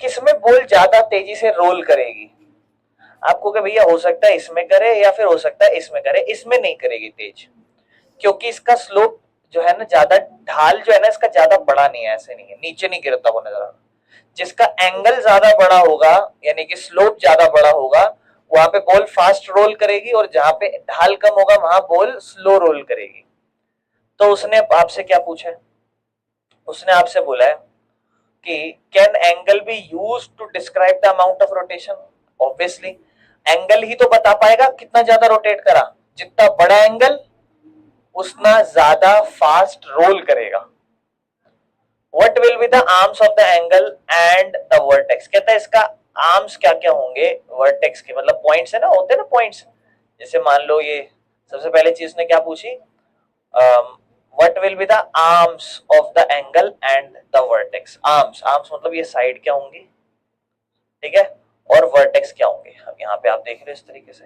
किसमें बॉल ज्यादा तेजी से रोल करेगी? आपको क्या भैया हो सकता है इसमें करे या फिर हो सकता है इसमें करे, इसमें नहीं करेगी तेज, क्योंकि इसका स्लोप जो है ना ज्यादा, ढाल जो है ना इसका ज्यादा बड़ा नहीं है, ऐसे नहीं है, नीचे नहीं गिरता वो नजर आ रहा। जिसका एंगल ज्यादा बड़ा होगा यानी कि स्लोप ज्यादा बड़ा होगा, वहां पे बॉल फास्ट रोल करेगी, और जहां पे ढाल कम होगा वहां बॉल स्लो रोल करेगी। तो उसने आपसे क्या पूछा है? उसने आपसे बोला है कि can angle be use to describe the amount of rotation? Obviously angle ही तो बता पाएगा कितना ज्यादा रोटेट करा, जितना बड़ा एंगल उतना ज्यादा फास्ट रोल करेगा। What will be the arms of the angle and the vertex? कहता है इसका आर्म्स क्या क्या होंगे, वर्टेक्स के मतलब पॉइंट्स है ना, होते हैं ना पॉइंट्स, जैसे मान लो ये सबसे पहले चीज ने क्या पूछी, what will be the arms of the angle and the vertex? Arms, arms मतलब ये साइड क्या होंगी, ठीक है, और वर्टेक्स क्या होंगे। अब यहाँ पे आप देख रहे हो इस तरीके से,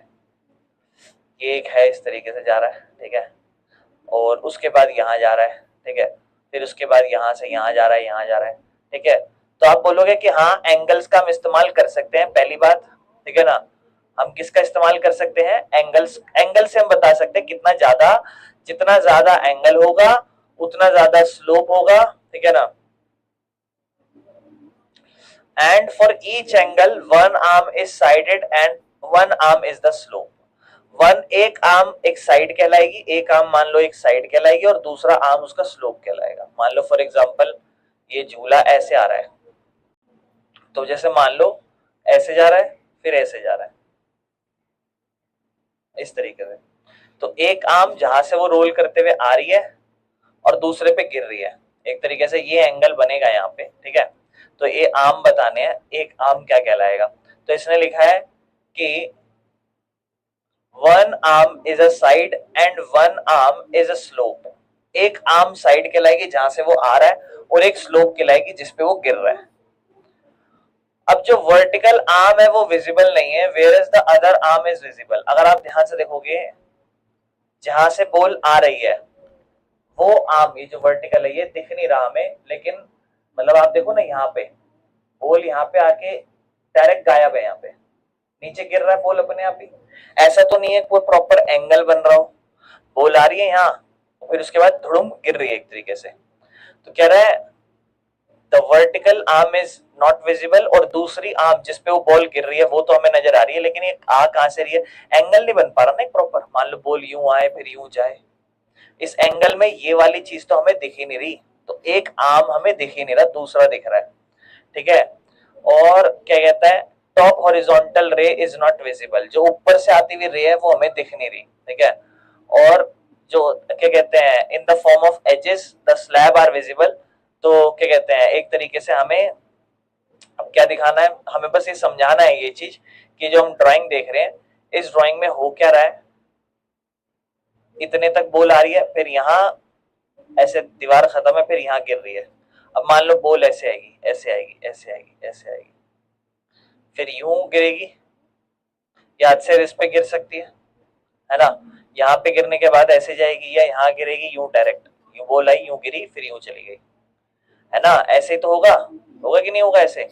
ये एक है इस तरीके से जा रहा है, ठीक है, और उसके बाद यहाँ जा रहा है, ठीक है, फिर उसके बाद यहाँ से यहाँ जा रहा है, यहाँ जा रहा है, ठीक है। तो आप बोलोगे कि हाँ एंगल्स का हम इस्तेमाल कर सकते हैं, पहली बात, ठीक है ना। हम किसका इस्तेमाल कर सकते हैं? एंगल्स, एंगल से हम बता सकते हैं कितना ज्यादा, जितना ज्यादा एंगल होगा उतना ज्यादा स्लोप होगा, ठीक है ना। And for each angle one arm is sided and one arm is the slope. One, एक आर्म एक साइड कहलाएगी, एक आर्म मान लो एक साइड कहलाएगी, और दूसरा आर्म उसका स्लोप कहलाएगा। मान लो फॉर एग्जांपल ये झूला ऐसे आ रहा है, तो जैसे मान लो ऐसे जा रहा है फिर ऐसे जा रहा है, इस तरीके से। तो एक आर्म जहां से वो रोल करते हुए आ रही है और दूसरे पे गिर रही है, एक तरीके से ये एंगल बनेगा यहाँ पे, ठीक है। तो ये आर्म बताने हैं, एक आर्म क्या कहलाएगा। तो इसने लिखा है कि one arm is a side and one arm is a slope. एक आर्म साइड कहलाएगी जहां से वो आ रहा है, और एक स्लोप कहलाएगी जिसपे वो गिर रहा है। अब जो वर्टिकल आर्म है वो विजिबल नहीं है, where is the other arm is visible. अगर आप ध्यान से देखोगे जहां से बॉल आ रही है वो आर्म, ये जो वर्टिकल है ये दिख नहीं रहा हमें, लेकिन मतलब आप देखो ना यहाँ पे बॉल यहाँ पे आके डायरेक्ट गायब है, यहाँ पे नीचे गिर रहा है बॉल अपने आप ही। ऐसा तो नहीं है कोई प्रॉपर एंगल बन रहा हो, बॉल आ रही है यहाँ फिर उसके बाद धुड़ुम गिर रही है एक तरीके से। तो कह रहा है the vertical arm is not visible, और दूसरी आर्म जिसपे वो बॉल गिर रही है वो तो हमें नजर आ रही है, लेकिन ये आ कहां से रही है, एंगल नहीं बन पा रहा ना एक प्रॉपर। मान लो बॉल यूं आए फिर यूं जाए, इस एंगल में ये वाली चीज तो हमें दिख ही नहीं रही, तो एक आर्म हमें दिख ही नहीं रहा, दूसरा दिख रहा है, ठीक है। और क्या कहता है, टॉप हॉरिजॉन्टल रे इज नॉट विजिबल, जो ऊपर से आती हुई रे है वो हमें दिख नहीं रही, ठीक है। और जो क्या कहते हैं, in the form of edges the slab are visible. तो क्या कहते हैं, एक तरीके से हमें अब क्या दिखाना है, हमें बस ये समझाना है ये चीज कि जो हम ड्राइंग देख रहे हैं इस ड्राइंग में हो क्या रहा है, इतने तक बॉल आ रही है, फिर यहाँ ऐसे दीवार खत्म है, फिर यहाँ गिर रही है। अब मान लो बॉल ऐसे आएगी, ऐसे आएगी, ऐसे आएगी, ऐसे आएगी, फिर यूं गिरेगी, याद से इस पे गिर सकती है ना। यहाँ पे गिरने के बाद ऐसे जाएगी, या यहाँ गिरेगी यूं डायरेक्ट, यूं बॉल आई यूं गिरी फिर यूं चली गई, है ना। ऐसे ही तो होगा, होगा कि नहीं होगा ऐसे।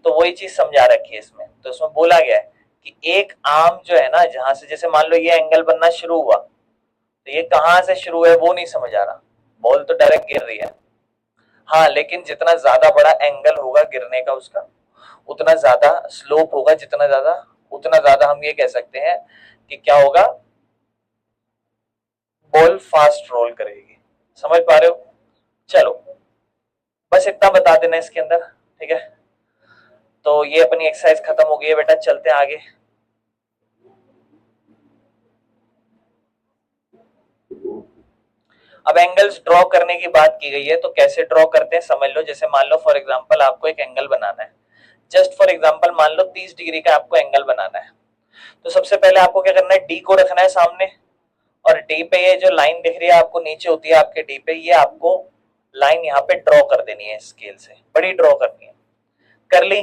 तो वही चीज समझा रखी है इसमें। तो इसमें बोला गया है कि एक आर्म जो है ना, जहां से जैसे मान लो ये एंगल बनना शुरू हुआ, तो ये कहां से शुरू है वो नहीं समझ आ रहा, बॉल तो डायरेक्ट गिर रही है। हाँ, लेकिन जितना ज्यादा बड़ा एंगल होगा गिरने का उसका, उतना ज्यादा स्लोप होगा, जितना ज्यादा उतना ज्यादा हम ये कह सकते हैं कि क्या होगा, बॉल फास्ट रोल करेगी। समझ पा रहे हो? चलो बस इतना बता देना इसके अंदर, ठीक है। तो ये अपनी एक्सरसाइज खत्म हो गई है बेटा, चलते हैं आगे। अब एंगल्स ड्रॉ करने की बात की गई है, तो कैसे ड्रॉ करते हैं समझ लो। जैसे मान लो फॉर एग्जांपल आपको एक एंगल बनाना है, जस्ट फॉर एग्जांपल मान लो 30 डिग्री का आपको एंगल बनाना है। तो सबसे पहले आपको क्या करना है, डी को रखना है सामने, और डी पे ये जो लाइन दिख रही है आपको नीचे होती है आपके डी पे, ये आपको लाइन यहाँ पे ड्रॉ कर देनी है स्केल से, बड़ी ड्रॉ करनी है। कर ली।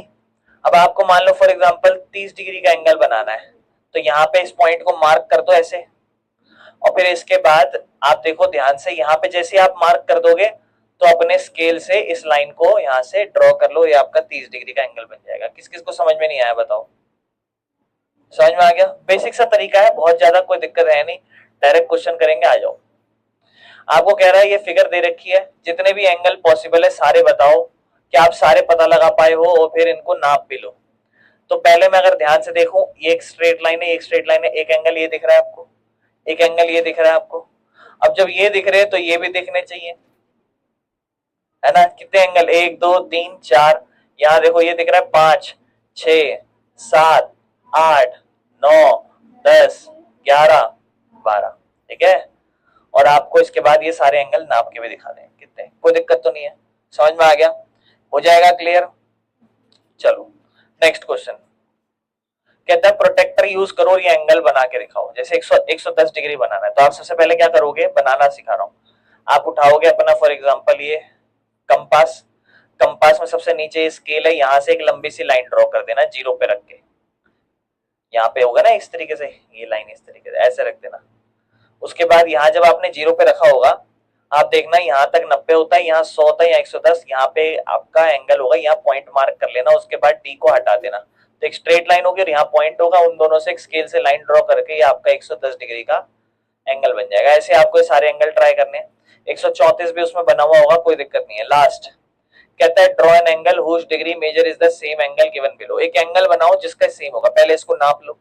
अब आपको मान लो फॉर एग्जांपल 30 डिग्री का एंगल बनाना है, तो यहाँ पे इस पॉइंट को मार्क कर दो ऐसे, और फिर इसके बाद आप देखो ध्यान से, यहाँ पे जैसे आप मार्क कर दोगे तो अपने स्केल से इस लाइन को यहाँ से ड्रॉ कर लो, ये आपका 30 डिग्री का एंगल बन जाएगा। किस किस को समझ में नहीं आया बताओ? समझ में आ गया? बेसिक सा तरीका है, बहुत ज्यादा कोई दिक्कत है नहीं। डायरेक्ट क्वेश्चन करेंगे, आ जाओ। आपको कह रहा है ये फिगर दे रखी है, जितने भी एंगल पॉसिबल है सारे बताओ, क्या आप सारे पता लगा पाए हो, और फिर इनको नाप भी लो। तो पहले मैं अगर ध्यान से देखूं, ये एक स्ट्रेट लाइन है, एक स्ट्रेट लाइन है, एक एंगल ये दिख रहा है आपको, एक एंगल ये दिख रहा है आपको। अब जब ये दिख रहे हैं तो ये भी दिखने चाहिए, है ना? कितने एंगल, 1 2 3 4, यहाँ देखो ये दिख रहा है 5 6 7 8 9 10 11 12, ठीक है। और आपको इसके बाद ये सारे एंगल नाप के भी दिखा दें कितने, कोई दिक्कत तो नहीं है। समझ में आ गया? हो जाएगा क्लियर? चलो नेक्स्ट क्वेश्चन कहता है प्रोटेक्टर यूज करो, ये एंगल बना के दिखाओ। जैसे 110 डिग्री बनाना है, तो आप सबसे पहले क्या करोगे, बनाना सिखा रहा हूं। आप उठाओगे अपना फॉर एग्जांपल ये कंपास, कंपास में सबसे नीचे स्केल है, यहां से एक लंबी सी लाइन ड्रॉ कर देना जीरो पे रख के। यहाँ पे होगा ना इस तरीके से, ये लाइन इस तरीके से ऐसे रख देना। उसके बाद यहाँ जब आपने जीरो पे रखा होगा, आप देखना यहाँ तक 90 होता है, यहाँ 100 होता है, यहाँ 110, यहाँ पे आपका एंगल होगा, यहाँ पॉइंट मार्क कर लेना। उसके बाद डी को हटा देना, तो एक स्ट्रेट लाइन होगी और यहाँ पॉइंट होगा, उन दोनों से एक स्केल से लाइन ड्रॉ करके ये आपका 110 डिग्री का एंगल बन जाएगा। ऐसे आपको सारे एंगल ट्राई करने हैं। 134 भी उसमें बना हुआ होगा, कोई दिक्कत नहीं है। लास्ट कहता है draw an angle whose degree measure is the same angle given below. एक एंगल बनाओ जिसका सेम होगा, पहले इसको नाप लो,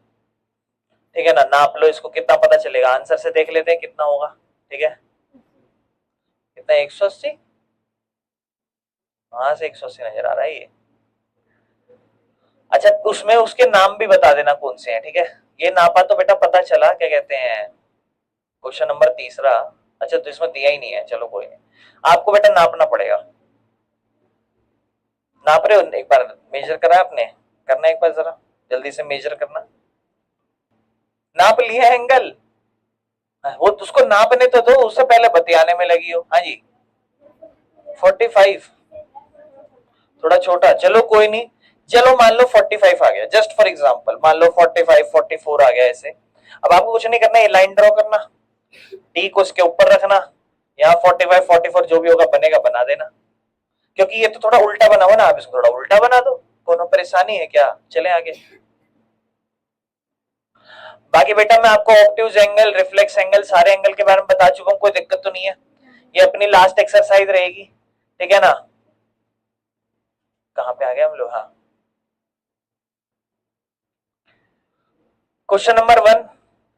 ठीक है ना? नाप लो इसको, कितना पता चलेगा आंसर से देख लेते हैं कितना होगा, ठीक है। कितना, 180? वहां से 180 नजर आ रहा है ये। अच्छा उसमें उसके नाम भी बता देना कौन से हैं, ठीक है। ये नापा तो बेटा पता चला, क्या कहते हैं, क्वेश्चन नंबर तीसरा। अच्छा तो इसमें दिया ही नहीं है, चलो कोई नहीं, आपको बेटा नापना पड़ेगा। नाप रहे हो? एक बार मेजर करा आपने? करना एक बार जरा जल्दी से मेजर करना। नाप लिया एंगल? वो उसको नापने तो दो, उससे पहले बतियाने में लगी हो। हाँ जी 45, थोड़ा छोटा, चलो कोई नहीं। चलो मान लो 45 आ गया, जस्ट फॉर एग्जांपल मान लो 45 44 आ गया ऐसे। अब आपको कुछ नहीं करना, ये लाइन ड्रॉ करना, टी को इसके ऊपर रखना, यहाँ 45 44 जो भी होगा बनेगा बना देना। क्योंकि ये तो थोड़ा उल्टा बना हुआ ना, आप इसको थोड़ा उल्टा बना दो, कोनो परेशानी है क्या? चले आगे। बाकी बेटा मैं आपको ऑब्ट्यूज एंगल, रिफ्लेक्स एंगल, सारे एंगल के बारे में बता चुका हूं, कोई दिक्कत तो नहीं है। ये अपनी लास्ट एक्सरसाइज रहेगी, ठीक है ना? कहां पे आ गए हम लोग? हाँ क्वेश्चन नंबर 1,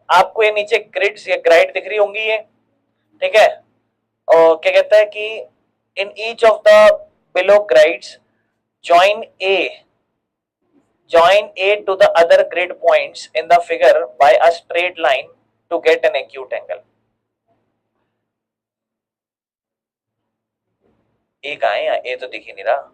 आपको ये नीचे ग्रिड्स या ग्राइड दिख रही होंगी ये, ठीक है। और क्या कहता है कि in each of the below grids join A to the other grid points in the figure by a straight line to get an acute angle. ए कहाँ है? ए तो दिख ही नहीं रहा।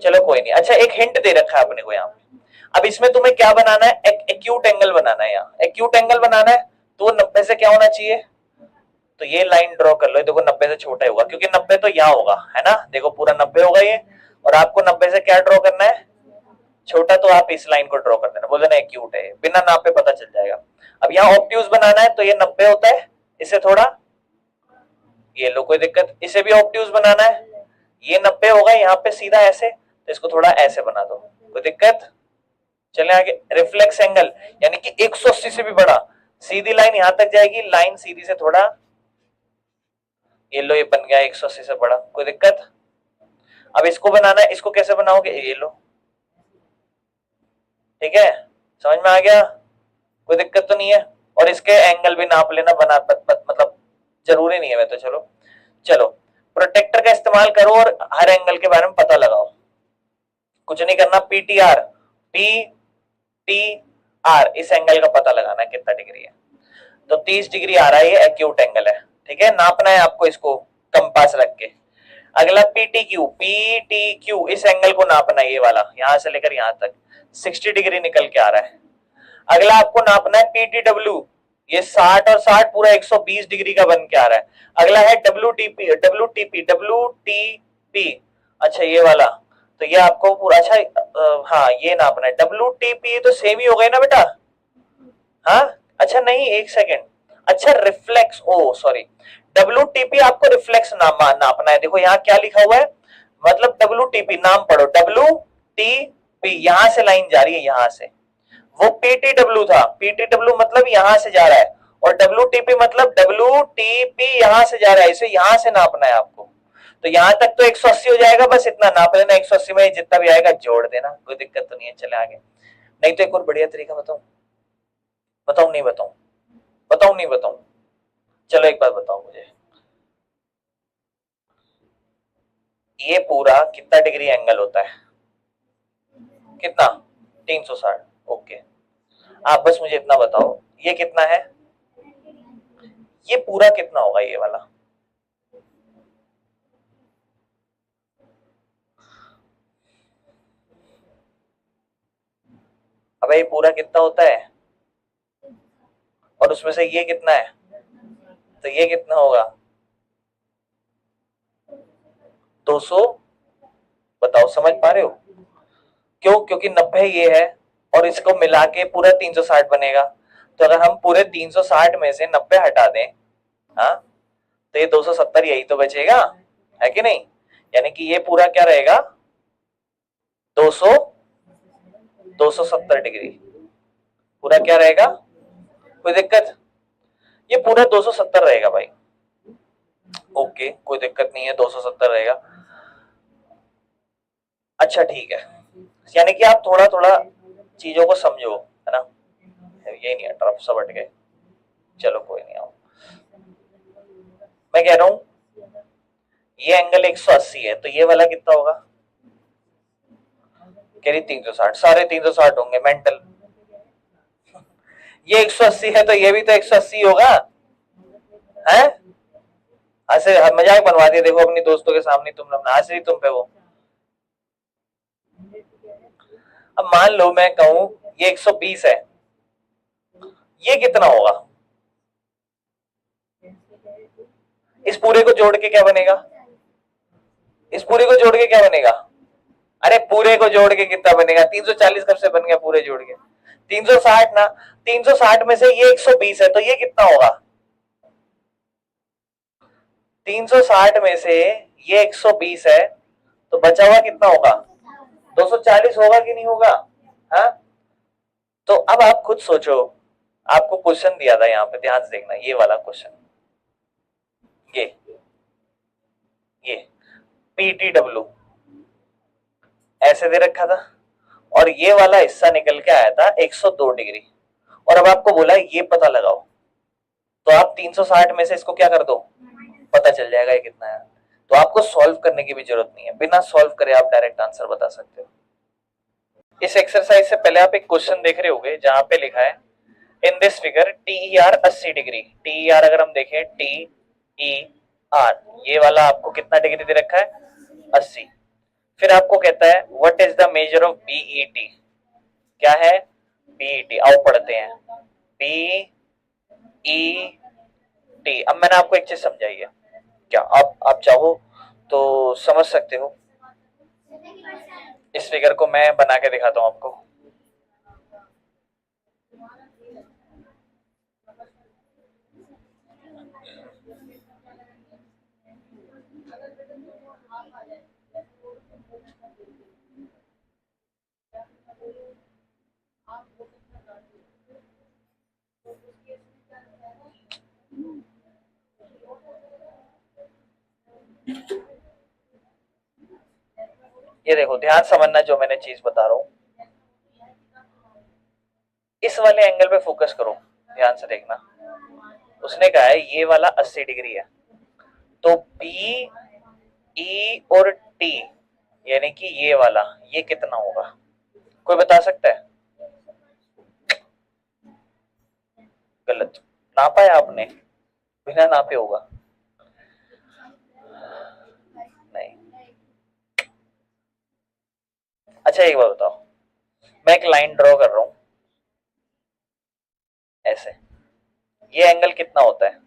चलो कोई नहीं। अच्छा एक हिंट दे रखा है अपने को यहाँ पे। अब इसमें तुम्हें क्या बनाना है, एक्यूट एंगल बनाना है। यहाँ एक्यूट एंगल बनाना है तो 90 से क्या होना चाहिए, तो ये लाइन ड्रॉ कर लो। देखो 90 से छोटा होगा, क्योंकि 90 तो यहाँ होगा, है ना? देखो पूरा 90 होगा ये, और आपको 90 से क्या ड्रॉ करना है, छोटा। तो आप इस लाइन को ड्रॉ कर देना, बोल देना एक्यूट है, बिना नापे पता चल जाएगा। अब यहाँ ऑब्ट्यूज बनाना है तो ये 90 होता है, इसे थोड़ा ये लो, कोई दिक्कत। इसे भी ऑब्ट्यूज बनाना है, ये 90 होगा यहाँ पे सीधा ऐसे, तो इसको थोड़ा ऐसे बना दो, कोई दिक्कत। चले आगे। रिफ्लेक्स एंगल यानी कि 180 से भी बड़ा, सीधी लाइन यहां तक जाएगी, लाइन सीधी से थोड़ा, ये लो ये बन गया 180 से बड़ा, कोई दिक्कत। अब इसको बनाना है, इसको कैसे बनाओगे, ये लो ठीक है, समझ में आ गया, कोई दिक्कत तो नहीं है। और इसके एंगल भी नाप लेना, बना मतलब जरूरी नहीं है मैं तो, चलो चलो प्रोटेक्टर का इस्तेमाल करो और हर एंगल के बारे में पता लगाओ, कुछ नहीं करना। पीटीआर, पी टी आर, इस एंगल का पता लगाना है कितना डिग्री है। तो 30 डिग्री आ रहा है, ये एक्यूट एंगल है, ठीक है, नापना है आपको इसको कंपास रख के। अगला पीटीक्यू, पीटीक्यू इस एंगल को नापना है, ये वाला यहां से लेकर यहां तक 60 डिग्री निकल के आ रहा है। अगला आपको नापना है पीटीडब्ल्यू, ये 60 और 60 पूरा 120 डिग्री का बन के आ रहा है। अगला है डब्ल्यूटीपी, डब्ल्यूटीपी, अच्छा ये वाला, तो ये आपको पूरा, अच्छा हाँ ये नापना है। डब्ल्यूटीपी तो सेम ही हो गए ना बेटा, हाँ अच्छा नहीं एक सेकेंड, अच्छा रिफ्लेक्स, ओ सॉरी, डब्ल्यूटीपी आपको रिफ्लेक्स नापना है। देखो यहाँ क्या लिखा हुआ है, मतलब डब्ल्यूटीपी नाम पढ़ो, डब्ल्यूटीपी यहां से लाइन जा रही है यहां से, वो पीटीडब्ल्यू था, पीटीडब्ल्यू मतलब यहां से जा रहा है, और डब्ल्यूटीपी मतलब डब्ल्यूटीपी यहां से जा रहा है, इसे यहां से नापना है आपको। तो यहां तक तो 180 हो जाएगा, बस इतना नाप लेना, 180 में जितना भी आएगा जोड़ देना, कोई दिक्कत तो नहीं है। चले आगे, नहीं तो एक और बढ़िया तरीका बताऊं, बताऊं नहीं बताऊं, बताऊं नहीं बताऊं, चलो एक बात बताओ मुझे, ये पूरा कितना डिग्री एंगल होता है, कितना, 360, ओके। आप बस मुझे इतना बताओ ये कितना है, ये पूरा कितना होगा ये वाला, अब ये पूरा कितना होता है, और उसमें से ये कितना है, तो ये कितना होगा, 200, बताओ समझ पा रहे हो, क्यों, क्योंकि 90 ये है और इसको मिला के पूरा 360 बनेगा। तो अगर हम पूरे 360 में से 90 हटा दें, हाँ, तो ये 270 यही तो बचेगा, है कि नहीं, यानी कि ये पूरा क्या रहेगा, 200, 270 डिग्री पूरा क्या रहेगा, कोई दिक्कत, ये पूरा 270 रहेगा भाई, ओके कोई दिक्कत नहीं है, 270 रहेगा। अच्छा ठीक है, यानी कि आप थोड़ा थोड़ा चीजों को समझो, है ना, ये नहीं है तरफ सब हट गए, चलो कोई नहीं, आओ मैं कह रहा हूं ये एंगल 180 है, तो ये वाला कितना होगा, कह रही 360, सारे 360 होंगे मेंटल, ये 180 है तो ये भी तो 180 होगा, है, ऐसे मजाक बनवा दिया देखो अपनी दोस्तों के सामने, तुम हंस रही तुम पे वो। अब मान लो मैं कहूं ये 120 है, ये कितना होगा, इस पूरे को जोड़ के क्या बनेगा, इस पूरे को जोड़ के क्या बनेगा, अरे पूरे को जोड़ के कितना बनेगा, 340 कब से बन गया पूरे जोड़ के, 360 ना, 360 में से ये 120 है तो ये कितना होगा, 360 में से ये 120 है तो बचा हुआ कितना होगा, 240 होगा कि नहीं होगा, हाँ। तो अब आप खुद सोचो, आपको क्वेश्चन दिया था यहाँ पे, ध्यान से देखना ये वाला क्वेश्चन, ये ये पीटीडब्ल्यू ऐसे दे रखा था, और ये वाला हिस्सा निकल के आया था 102 डिग्री, और अब आपको बोला है ये पता लगाओ, तो आप 360 में से इसको क्या कर दो, पता चल जाएगा ये कितना है। तो आपको सॉल्व करने की भी जरूरत नहीं है, बिना सॉल्व करे आप डायरेक्ट आंसर बता सकते हो। इस एक्सरसाइज से पहले आप एक क्वेश्चन देख रहे होंगे जहां पे लिखा है इन दिस फिगर टीईआर 80 डिग्री, टीईआर अगर हम देखें टीईआर, ये वाला आपको कितना डिग्री दे रखा है, 80। फिर आपको कहता है what is the measure of BET, क्या है बीईटी, आओ पढ़ते हैं, बीईटी। अब मैंने आपको एक चीज समझाई है, क्या आप चाहो तो समझ सकते हो, इस फिगर को मैं बना के दिखाता हूं आपको, ये देखो ध्यान समझना जो मैंने चीज बता रहा हूं, इस वाले एंगल पे फोकस करो, ध्यान से देखना। उसने कहा है ये वाला 80 डिग्री है, तो पी ई और टी यानी कि ये वाला, ये कितना होगा? कोई बता सकता है? गलत नापा है आपने, बिना नापे होगा। नहीं। अच्छा एक बात बताओ, मैं एक लाइन ड्रॉ कर रहा हूं ऐसे, ये एंगल कितना होता है?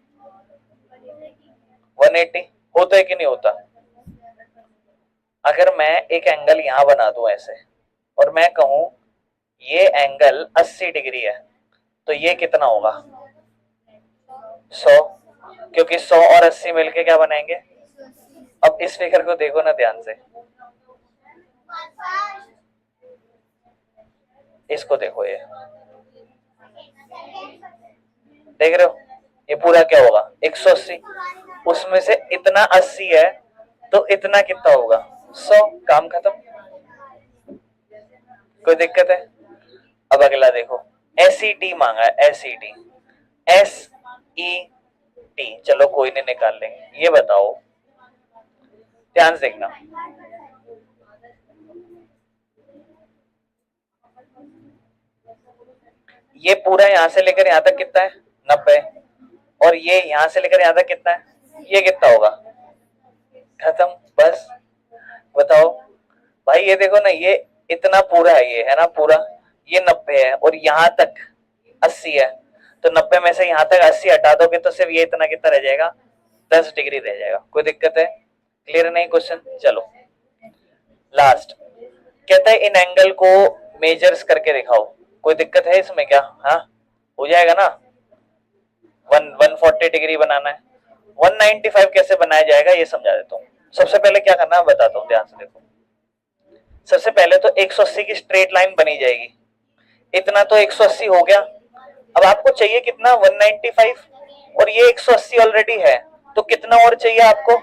180 होता है कि नहीं होता? अगर मैं एक एंगल यहां बना दूं ऐसे और मैं कहूं ये एंगल 80 डिग्री है, तो ये कितना होगा? 100, क्योंकि 100 और 80 मिलके क्या बनाएंगे? अब इस फिगर को देखो ना ध्यान से, इसको देखो, ये देख रहे हो, ये पूरा क्या होगा? 180, उसमें से इतना 80 है, तो इतना कितना होगा? 100। काम खत्म। कोई दिक्कत है? अब अगला देखो, एसईटी मांगा है, एसईटी, एस ई टी, चलो कोई नहीं, निकाल लेंगे। ये बताओ, ध्यान से देखना, ये पूरा यहां से लेकर यहां तक कितना है? 90। और ये यहां से लेकर यहां तक कितना है? ये कितना होगा? खत्म, बस। बताओ भाई, ये देखो ना, ये इतना पूरा है, ये है ना पूरा, ये 90 है और यहां तक 80 है, तो 90 में से यहां तक 80 हटा दोगे तो सिर्फ ये इतना कितना रह जाएगा? 10 डिग्री रह जाएगा। कोई दिक्कत है? क्लियर नहीं क्वेश्चन? चलो लास्ट, कहता है इन एंगल को मेजर्स करके दिखाओ। कोई दिक्कत है इसमें क्या? हाँ हो जाएगा ना। 140 डिग्री बनाना है, 195 कैसे बनाया जाएगा ये समझा देता हूँ। सबसे पहले क्या करना है बताता हूँ, ध्यान से देखो। सबसे पहले तो 180 की स्ट्रेट लाइन बनी जाएगी, इतना तो 180 हो गया। अब आपको चाहिए कितना? 195, और ये 180 ऑलरेडी है, तो कितना और चाहिए आपको?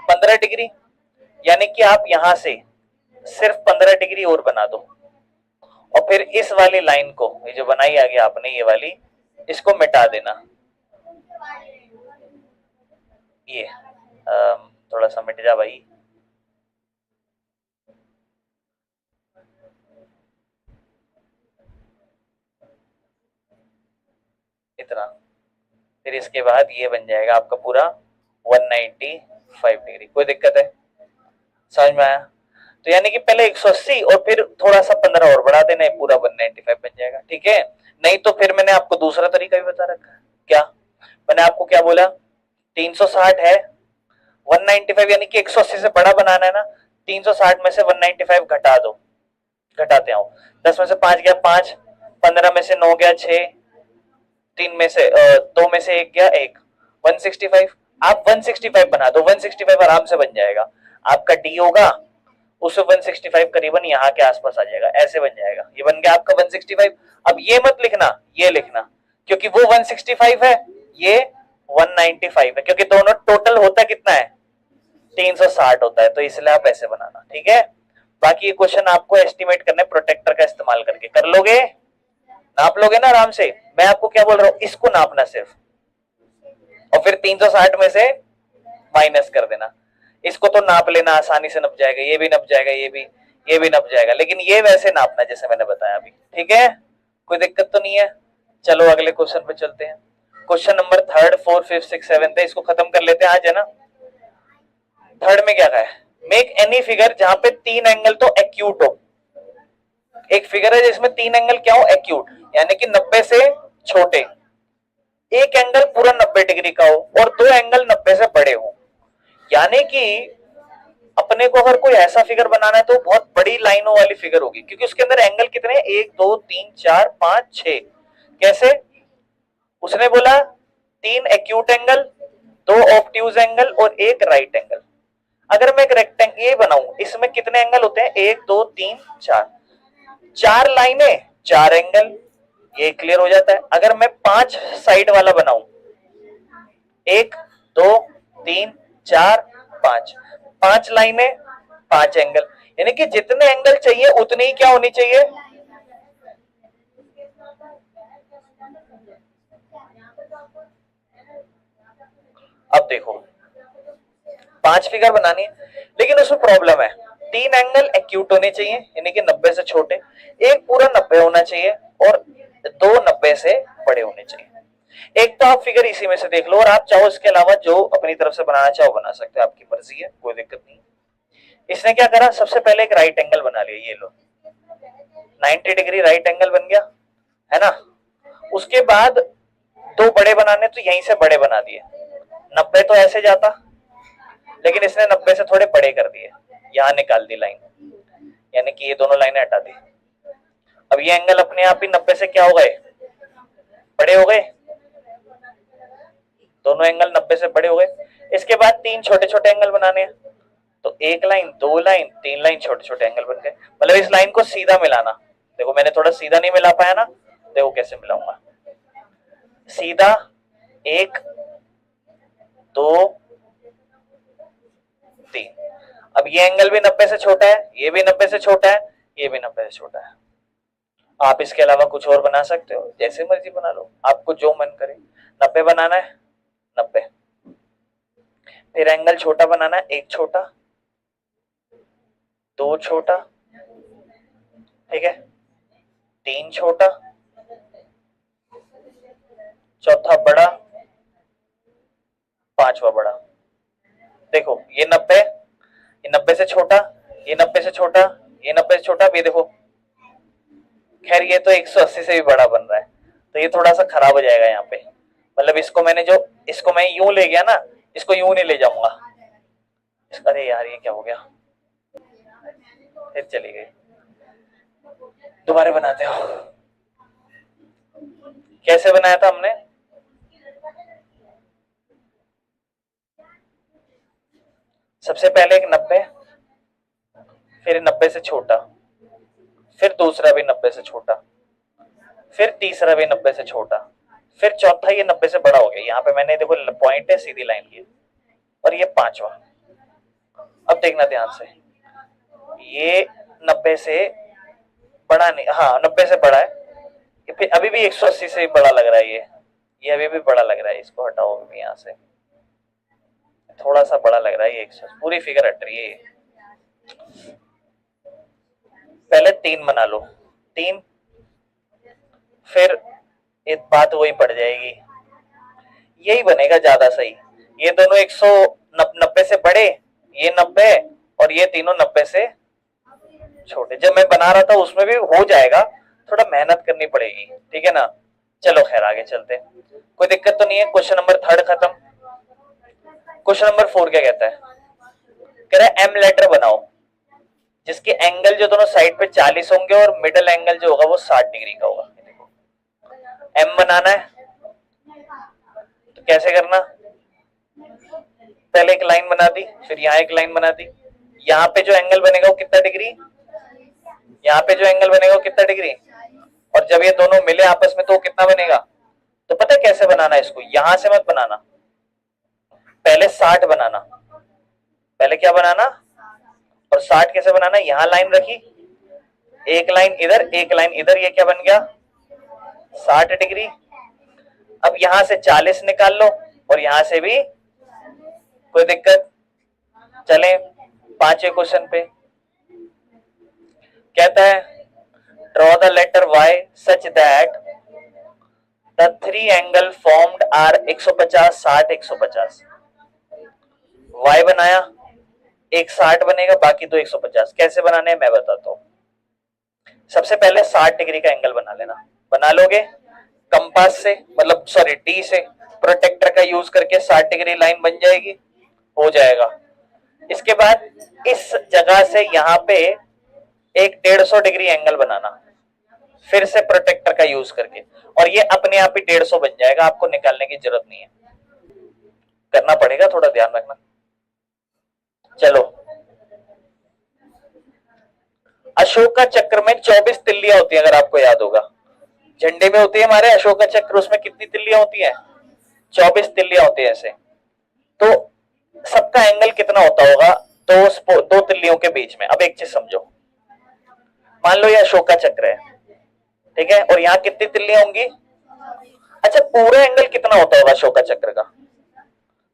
15 डिग्री, यानी कि आप यहां से सिर्फ 15 डिग्री और बना दो, और फिर इस वाली लाइन को, ये जो बनाई आगे आपने ये वाली, इसको मिटा देना। ये थोड़ा सा मिट जा भाई। इतना, फिर इसके बाद ये बन जाएगा आपका पूरा 195 डिग्री। कोई दिक्कत है? समझ में आया? तो यानी कि पहले 180 और फिर थोड़ा सा 15 और बढ़ा देना, पूरा 195 बन जाएगा। ठीक है? नहीं तो फिर मैंने आपको दूसरा तरीका भी बता रखा है। क्या मैंने आपको क्या बोला? 360 है, 195 यानी कि 180 से बड़ा बनाना है ना, 360 में से 195 घटा दो, घटाते आओ। 10 में से 5 गया 5, 15 में से 9 गया 6, 3 में से 2 में से 1 गया 1, 165। आप 165 बना दो, 165 आराम से बन जाएगा। आपका डी होगा उससे 165 करीबन यहाँ के आसपास आ जाएगा, ऐसे बन जाएगा। ये बन गया आपका 165। अब ये मत लिखना, ये लिखना, क्योंकि वो 165 है, ये 195 है, क्योंकि दोनों टोटल होता कितना है? 360 होता है, तो इसलिए आप ऐसे बनाना। ठीक है? बाकी ये क्वेश्चन आपको एस्टिमेट करने प्रोटेक्टर का इस्तेमाल करके कर लोगे, नाप लोगे ना आराम से। मैं आपको क्या बोल रहा हूँ, इसको नापना सिर्फ, और फिर 360 में से माइनस कर देना। इसको तो नाप लेना, आसानी से नप जाएगा, ये भी नप जाएगा, ये भी नप जाएगा, लेकिन ये वैसे नापना जैसे मैंने बताया अभी। ठीक है? कोई दिक्कत तो नहीं है? चलो अगले क्वेश्चन पे चलते हैं। क्वेश्चन नंबर 3, 4, 5, 6, 7 है, इसको खत्म कर लेते हैं आज, है ना। थर्ड में क्या कहा है? मेक एनी फिगर जहां पे 3 एंगल तो एक्यूट हो। एक फिगर है जिसमें 3 एंगल क्या हो? एक्यूट, यानी कि 90 से छोटे। एक एंगल पूरा 90 डिग्री का हो और 2 एंगल 90 से बड़े हो। यानी कि अपने को अगर कोई ऐसा फिगर बनाना है तो बहुत बड़ी लाइनों वाली फिगर होगी, क्योंकि उसके अंदर एंगल कितने? 1 2 3 4 5 6। कैसे? उसने बोला 3 एक्यूट एंगल, 2 ऑब्ट्यूज एंगल और 1 राइट एंगल। अगर मैं एक रेक्टेंगल ये बनाऊं, इसमें कितने एंगल होते हैं? 1 2 3 4, 4 लाइनें 4 एंगल, ये क्लियर हो जाता है। अगर मैं 5 साइड वाला बनाऊं, 1 2 3 4 5, 5 लाइनें 5 एंगल, यानी कि जितने एंगल चाहिए उतनी ही क्या होनी चाहिए? अब देखो 5 फिगर बनानी है, लेकिन उसमें प्रॉब्लम है, 3 एंगल एक्यूट होने चाहिए यानी कि 90 से छोटे, एक पूरा 90 होना चाहिए और 2 90 से बड़े होने चाहिए। एक तो आप फिगर इसी में से देख लो और आप चाहो इसके अलावा जो अपनी तरफ से बनाना चाहो बना सकते हो, आपकी मर्जी है, कोई दिक्कत नहीं। इसने क्या करा, सबसे पहले एक राइट एंगल बना लिया, ये लो 90 डिग्री राइट एंगल बन गया है ना। उसके बाद 2 बड़े बनाने तो यहीं से बड़े बना दिए, 90 तो ऐसे जाता, लेकिन इसने 90 से थोड़े बड़े कर दिए, यहां निकाल दी लाइन, यानी कि ये दोनों लाइनें हटा दी। अब ये एंगल अपने आप ही 90 से क्या हो गए, बड़े हो गए, दोनों एंगल 90 से बड़े हो गए। इसके बाद 3 छोटे छोटे एंगल बनाने हैं, तो 1 लाइन 2 लाइन 3 लाइन छोटे छोटे एंगल बन गए। मतलब इस लाइन को सीधा मिलाना, देखो मैंने थोड़ा सीधा नहीं मिला पाया ना, देखो कैसे मिलाऊंगा, सीधा 1 2 3। अब ये एंगल भी 90 से छोटा है, ये भी 90 से छोटा है, ये भी 90 से छोटा है। आप इसके अलावा कुछ और बना सकते हो, जैसे मर्जी बना लो, आपको जो मन करे। 90 बनाना है 90, फिर एंगल छोटा बनाना है, 1 छोटा 2 छोटा, ठीक है, 3 छोटा, चौथा बड़ा, 5वां बड़ा। देखो ये 90, ये 90 से छोटा, ये 90 से छोटा, ये 90 से छोटा, भी देखो खैर ये तो 180 से भी बड़ा बन रहा है, तो ये थोड़ा सा खराब हो जाएगा यहाँ पे। मतलब इसको मैं यूं ले गया ना, इसको यूं नहीं ले जाऊंगा। अरे यार ये क्या हो गया, फिर चली गई, दोबारा बनाते हो। कैसे बनाया था हमने, सबसे पहले एक 90, फिर 90 से छोटा, फिर दूसरा भी 90 से छोटा, फिर तीसरा भी 90 से छोटा, फिर चौथा ये 90 से बड़ा हो गया। यहाँ पे मैंने देखो पॉइंट है, सीधी लाइन की, और ये 5वां। अब देखना ध्यान से, ये 90 से बड़ा नहीं, हाँ 90 से बड़ा है, फिर अभी भी 180 से बड़ा लग रहा है, ये अभी भी बड़ा लग रहा है, इसको हटाओ अभी यहाँ से, थोड़ा सा बड़ा लग रहा है ये, 180 पूरी फिगर हट रही है। पहले 3 बना लो, 3, फिर एक बात वही पड़ जाएगी, यही बनेगा ज्यादा सही। ये दोनों 190 से बड़े, ये 90 और ये तीनों 90 से छोटे। जब मैं बना रहा था उसमें भी हो जाएगा, थोड़ा मेहनत करनी पड़ेगी, ठीक है ना। चलो खैर आगे चलते, कोई दिक्कत तो नहीं है। क्वेश्चन नंबर 3 खत्म। क्वेश्चन नंबर 4 क्या कहता है, कह रहा है एम लेटर बनाओ जिसके एंगल जो दोनों साइड पे 40 होंगे और मिडल एंगल जो होगा वो 60 डिग्री का होगा। देखो एम बनाना है तो कैसे करना, पहले एक लाइन बना दी, फिर यहाँ एक लाइन बना दी, यहाँ पे जो एंगल बनेगा वो कितना डिग्री, यहाँ पे जो एंगल बनेगा वो कितना डिग्री, और जब ये दोनों मिले आपस में तो कितना बनेगा। तो पता है कैसे बनाना है इसको, यहां से मत बनाना, पहले 60 बनाना, पहले क्या बनाना, और 60 कैसे बनाना, यहां लाइन रखी, एक लाइन इधर एक लाइन इधर, ये क्या बन गया 60 डिग्री। अब यहां से 40 निकाल लो और यहां से भी, कोई दिक्कत। चले 5वें क्वेश्चन पे, कहता है draw the letter y such that the 3 angle formed are 150 60 150। y बनाया, एक 60 बनेगा, बाकी दो 150। कैसे बनाने हैं मैं बताता हूं। सबसे पहले 60 डिग्री का एंगल बना लेना, बना लोगे कंपास से, मतलब सॉरी डी से, प्रोटेक्टर का यूज करके 60 डिग्री लाइन बन जाएगी, हो जाएगा। इसके बाद इस जगह से यहां पे एक 150 डिग्री एंगल बनाना, फिर से प्रोटेक्टर का यूज करके, और ये अपने आप ही 150 बन जाएगा, आपको निकालने की जरूरत नहीं है, करना पड़ेगा, थोड़ा ध्यान रखना। चलो अशोका चक्र में 24 तिल्लियां होती है, अगर आपको याद होगा, झंडे में होती है हमारे अशोका चक्र, उसमें कितनी तिल्लियां होती है, 24 तिल्लियां होती है ऐसे। तो सबका एंगल कितना होता होगा दो तिल्लियों के बीच में। अब एक चीज समझो, मान लो ये अशोका चक्र है, ठीक है, और यहाँ कितनी तिल्लियां होंगी। अच्छा पूरा एंगल कितना होता होगा अशोका चक्र का,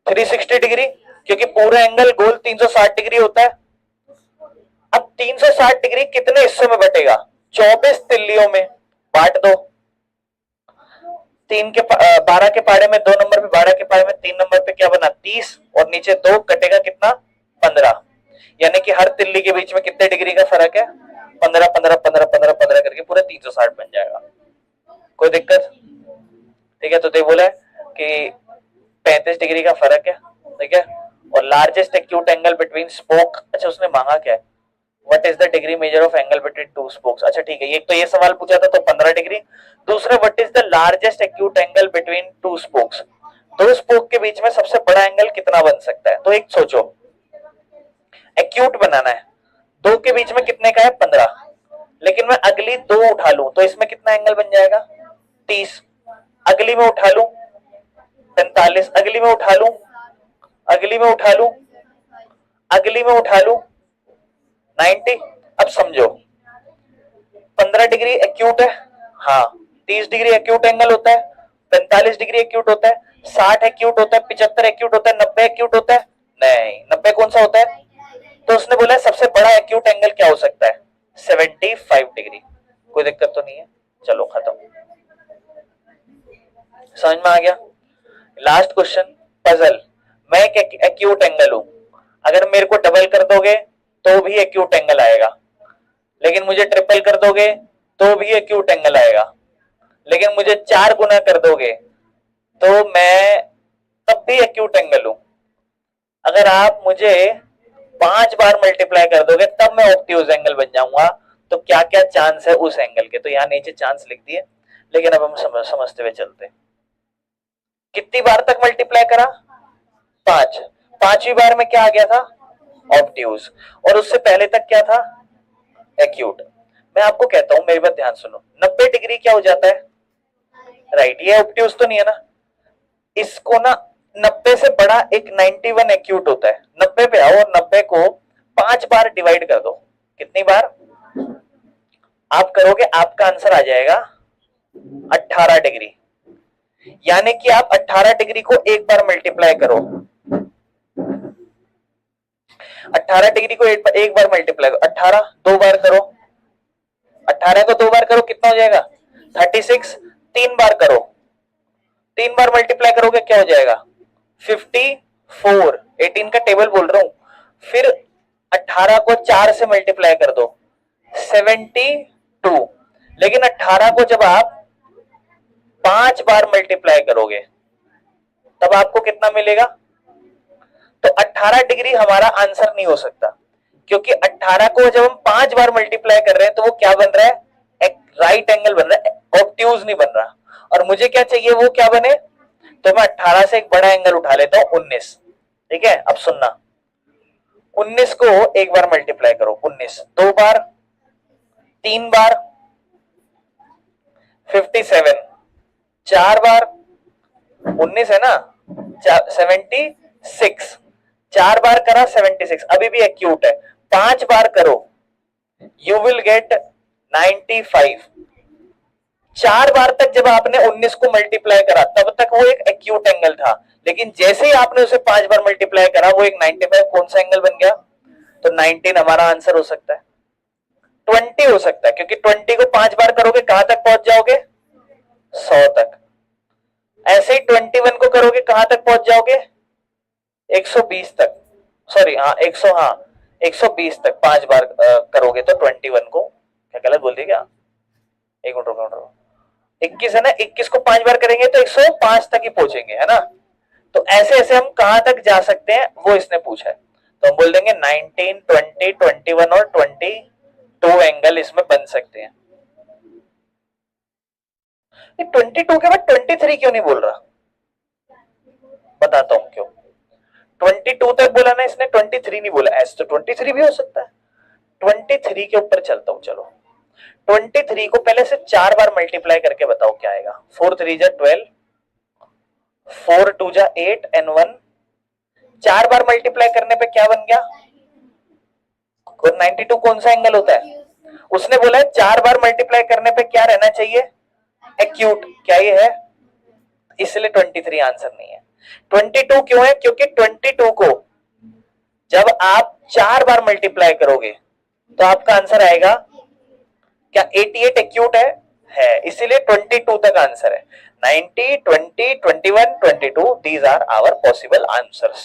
360 डिग्री, क्योंकि पूरा एंगल गोल 360 डिग्री होता है। अब 360 डिग्री कितने हिस्सों में बटेगा? 24 तिल्लियों में बांट दो। 12 के पाड़े में 2 नंबर पे, 12 के पाड़े में 3 नंबर पे क्या बना? 30, और नीचे 2 कटेगा कितना? 15। यानी कि हर तिल्ली के बीच में कितने डिग्री का फर्क है? 15 15 15 15 15 करके पूरा 360 बन जाएगा। कोई दिक्कत? ठीक है, तो दे बोला है कि 35 डिग्री का फर्क है, ठीक है। और largest acute angle between spoke, अच्छा उसने मांगा क्या है? What is the degree measure of angle between two spokes? अच्छा ठीक है, एक तो ये सवाल पूछा था तो 15 डिग्री। दूसरा, what is the largest acute angle between two spokes? दो स्पोक के बीच में सबसे बड़ा एंगल कितना बन सकता है? तो एक सोचो, एक्यूट बनाना है, दो के बीच में कितने का है? 15। लेकिन मैं अगली दो उठा लूं तो इसमें कितना एंगल बन जाएगा? 30। अगली में उठा लूं 45, अगली में उठा लूं, अगली में उठा लूं, अगली में उठा लूं 90। अब समझो 15 डिग्री एक्यूट है, हाँ। 30 डिग्री एक्यूट एंगल होता है, 45 डिग्री एक्यूट होता है, 60 एक्यूट होता है, 75 एक्यूट होता है, 90 एक्यूट होता है? नहीं, 90 कौन सा होता है? तो उसने बोला सबसे बड़ा एक्यूट एंगल क्या हो सकता है? 75 डिग्री। कोई दिक्कत तो नहीं है? चलो खत्म, समझ में आ गया? Last question, puzzle. मैं एक एक्यूट एंगल हूं, अगर मेरे को डबल कर दोगे तो भी एक्यूट एंगल आएगा, लेकिन मुझे ट्रिपल कर दोगे तो भी एक्यूट एंगल आएगा, लेकिन मुझे 4 गुना कर दोगे तो मैं तब भी एक्यूट एंगल हूं। अगर आप मुझे 5 बार मल्टीप्लाई कर दोगे तब मैं ऑब्ट्यूज एंगल बन जाऊंगा। तो क्या क्या चांस है उस एंगल के? तो यहां नीचे चांस लिख दिए, लेकिन अब हम समझते हुए चलते हैं। कितनी बार तक मल्टीप्लाई करा? 5। 5वीं बार में क्या आ गया था? ऑब्ट्यूज। और उससे पहले तक क्या था? एक्यूट। मैं आपको कहता हूं, मेरी बात ध्यान सुनो, 90 डिग्री क्या हो जाता है? राइट, ये ऑब्ट्यूज तो नहीं है ना? इसको ना 90 से बड़ा एक 91 एक्यूट होता है। 90 पे आओ और 90 को 5 बार डिवाइड कर दो। कितनी बार आप करोगे? आपका आंसर आ जाएगा 18 डिग्री। यानी कि आप 18 डिग्री को एक बार मल्टीप्लाई करो, 18 डिग्री को एक बार मल्टीप्लाई करो, 18 दो बार करो, 18 को दो बार करो कितना हो जाएगा? 36। 3 बार करो, 3 बार मल्टीप्लाई करोगे क्या हो जाएगा? 54। 18 का टेबल बोल रहा हूं। फिर 18 को 4 से मल्टीप्लाई कर दो, 72। लेकिन 18 को जब आप 5 बार मल्टीप्लाई करोगे तब आपको कितना मिलेगा? तो 18 डिग्री हमारा आंसर नहीं हो सकता, क्योंकि 18 को जब हम 5 बार मल्टीप्लाई कर रहे हैं तो वो क्या बन रहा है? एक राइट एंगल बन रहा है, ऑब्ट्यूज नहीं बन रहा। और मुझे क्या चाहिए? वो क्या बने? तो मैं 18 से एक बड़ा एंगल उठा लेता हूं, 19। ठीक है, अब सुनना, 19 को एक बार मल्टीप्लाई करो, 19 दो बार, 3 बार, 57 4 बार, 19 है ना, 76 4 बार करा, 76 अभी भी एक्यूट है। 5 बार करो, यू विल गेट 95। 4 बार तक जब आपने 19 को मल्टीप्लाई करा तब तक वो एक एक्यूट एंगल था, लेकिन जैसे ही आपने उसे 5 बार मल्टीप्लाई करा वो एक 95 कौन सा एंगल बन गया? तो 19 हमारा आंसर हो सकता है। 20 हो सकता है, क्योंकि 20 को 5 बार करोगे कहां तक पहुंच जाओगे? 100 तक। ऐसे ही 21 को करोगे कहां तक पहुंच जाओगे? 120 तक। सॉरी, हाँ 100, हाँ 120 तक 5 बार करोगे तो 21 को, क्या गलत बोल दिया क्या? एक मिनट रुको, 21 है ना, 21 को 5 बार करेंगे तो 105 तक ही पहुंचेंगे, है ना? तो ऐसे ऐसे हम कहां तक जा सकते हैं वो इसने पूछा है। तो हम बोल देंगे 19, 20, 21 और 22 एंगल इसमें बन सकते हैं। 22 के बाद 23 क्यों नहीं बोल रहा? बताता हूं क्यों। 22 तक बोला ना इसने, 23 नहीं बोला। ऐसे तो 23 भी हो सकता है। 23 के ऊपर चलता हूं, चलो 23 को पहले से 4 बार मल्टीप्लाई करके बताओ क्या आएगा। 4 3 जा 12, 4 2 जा 8 एंड 1। 4 बार मल्टीप्लाई करने पे क्या बन गया? 92 कौन सा एंगल होता है? उसने बोला है 4 बार मल्टीप्लाई करने पे क्या रहना चाहिए? एक्यूट। क्या ये है? इसलिए 23 आंसर नहीं है। 22 क्यों है? क्योंकि 22 को जब आप 4 बार मल्टीप्लाई करोगे तो आपका आंसर आएगा क्या 88 एक्यूट है, इसीलिए 22 तक आंसर है। 90, 20, 21, 22 these are our possible answers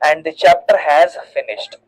and the chapter has finished।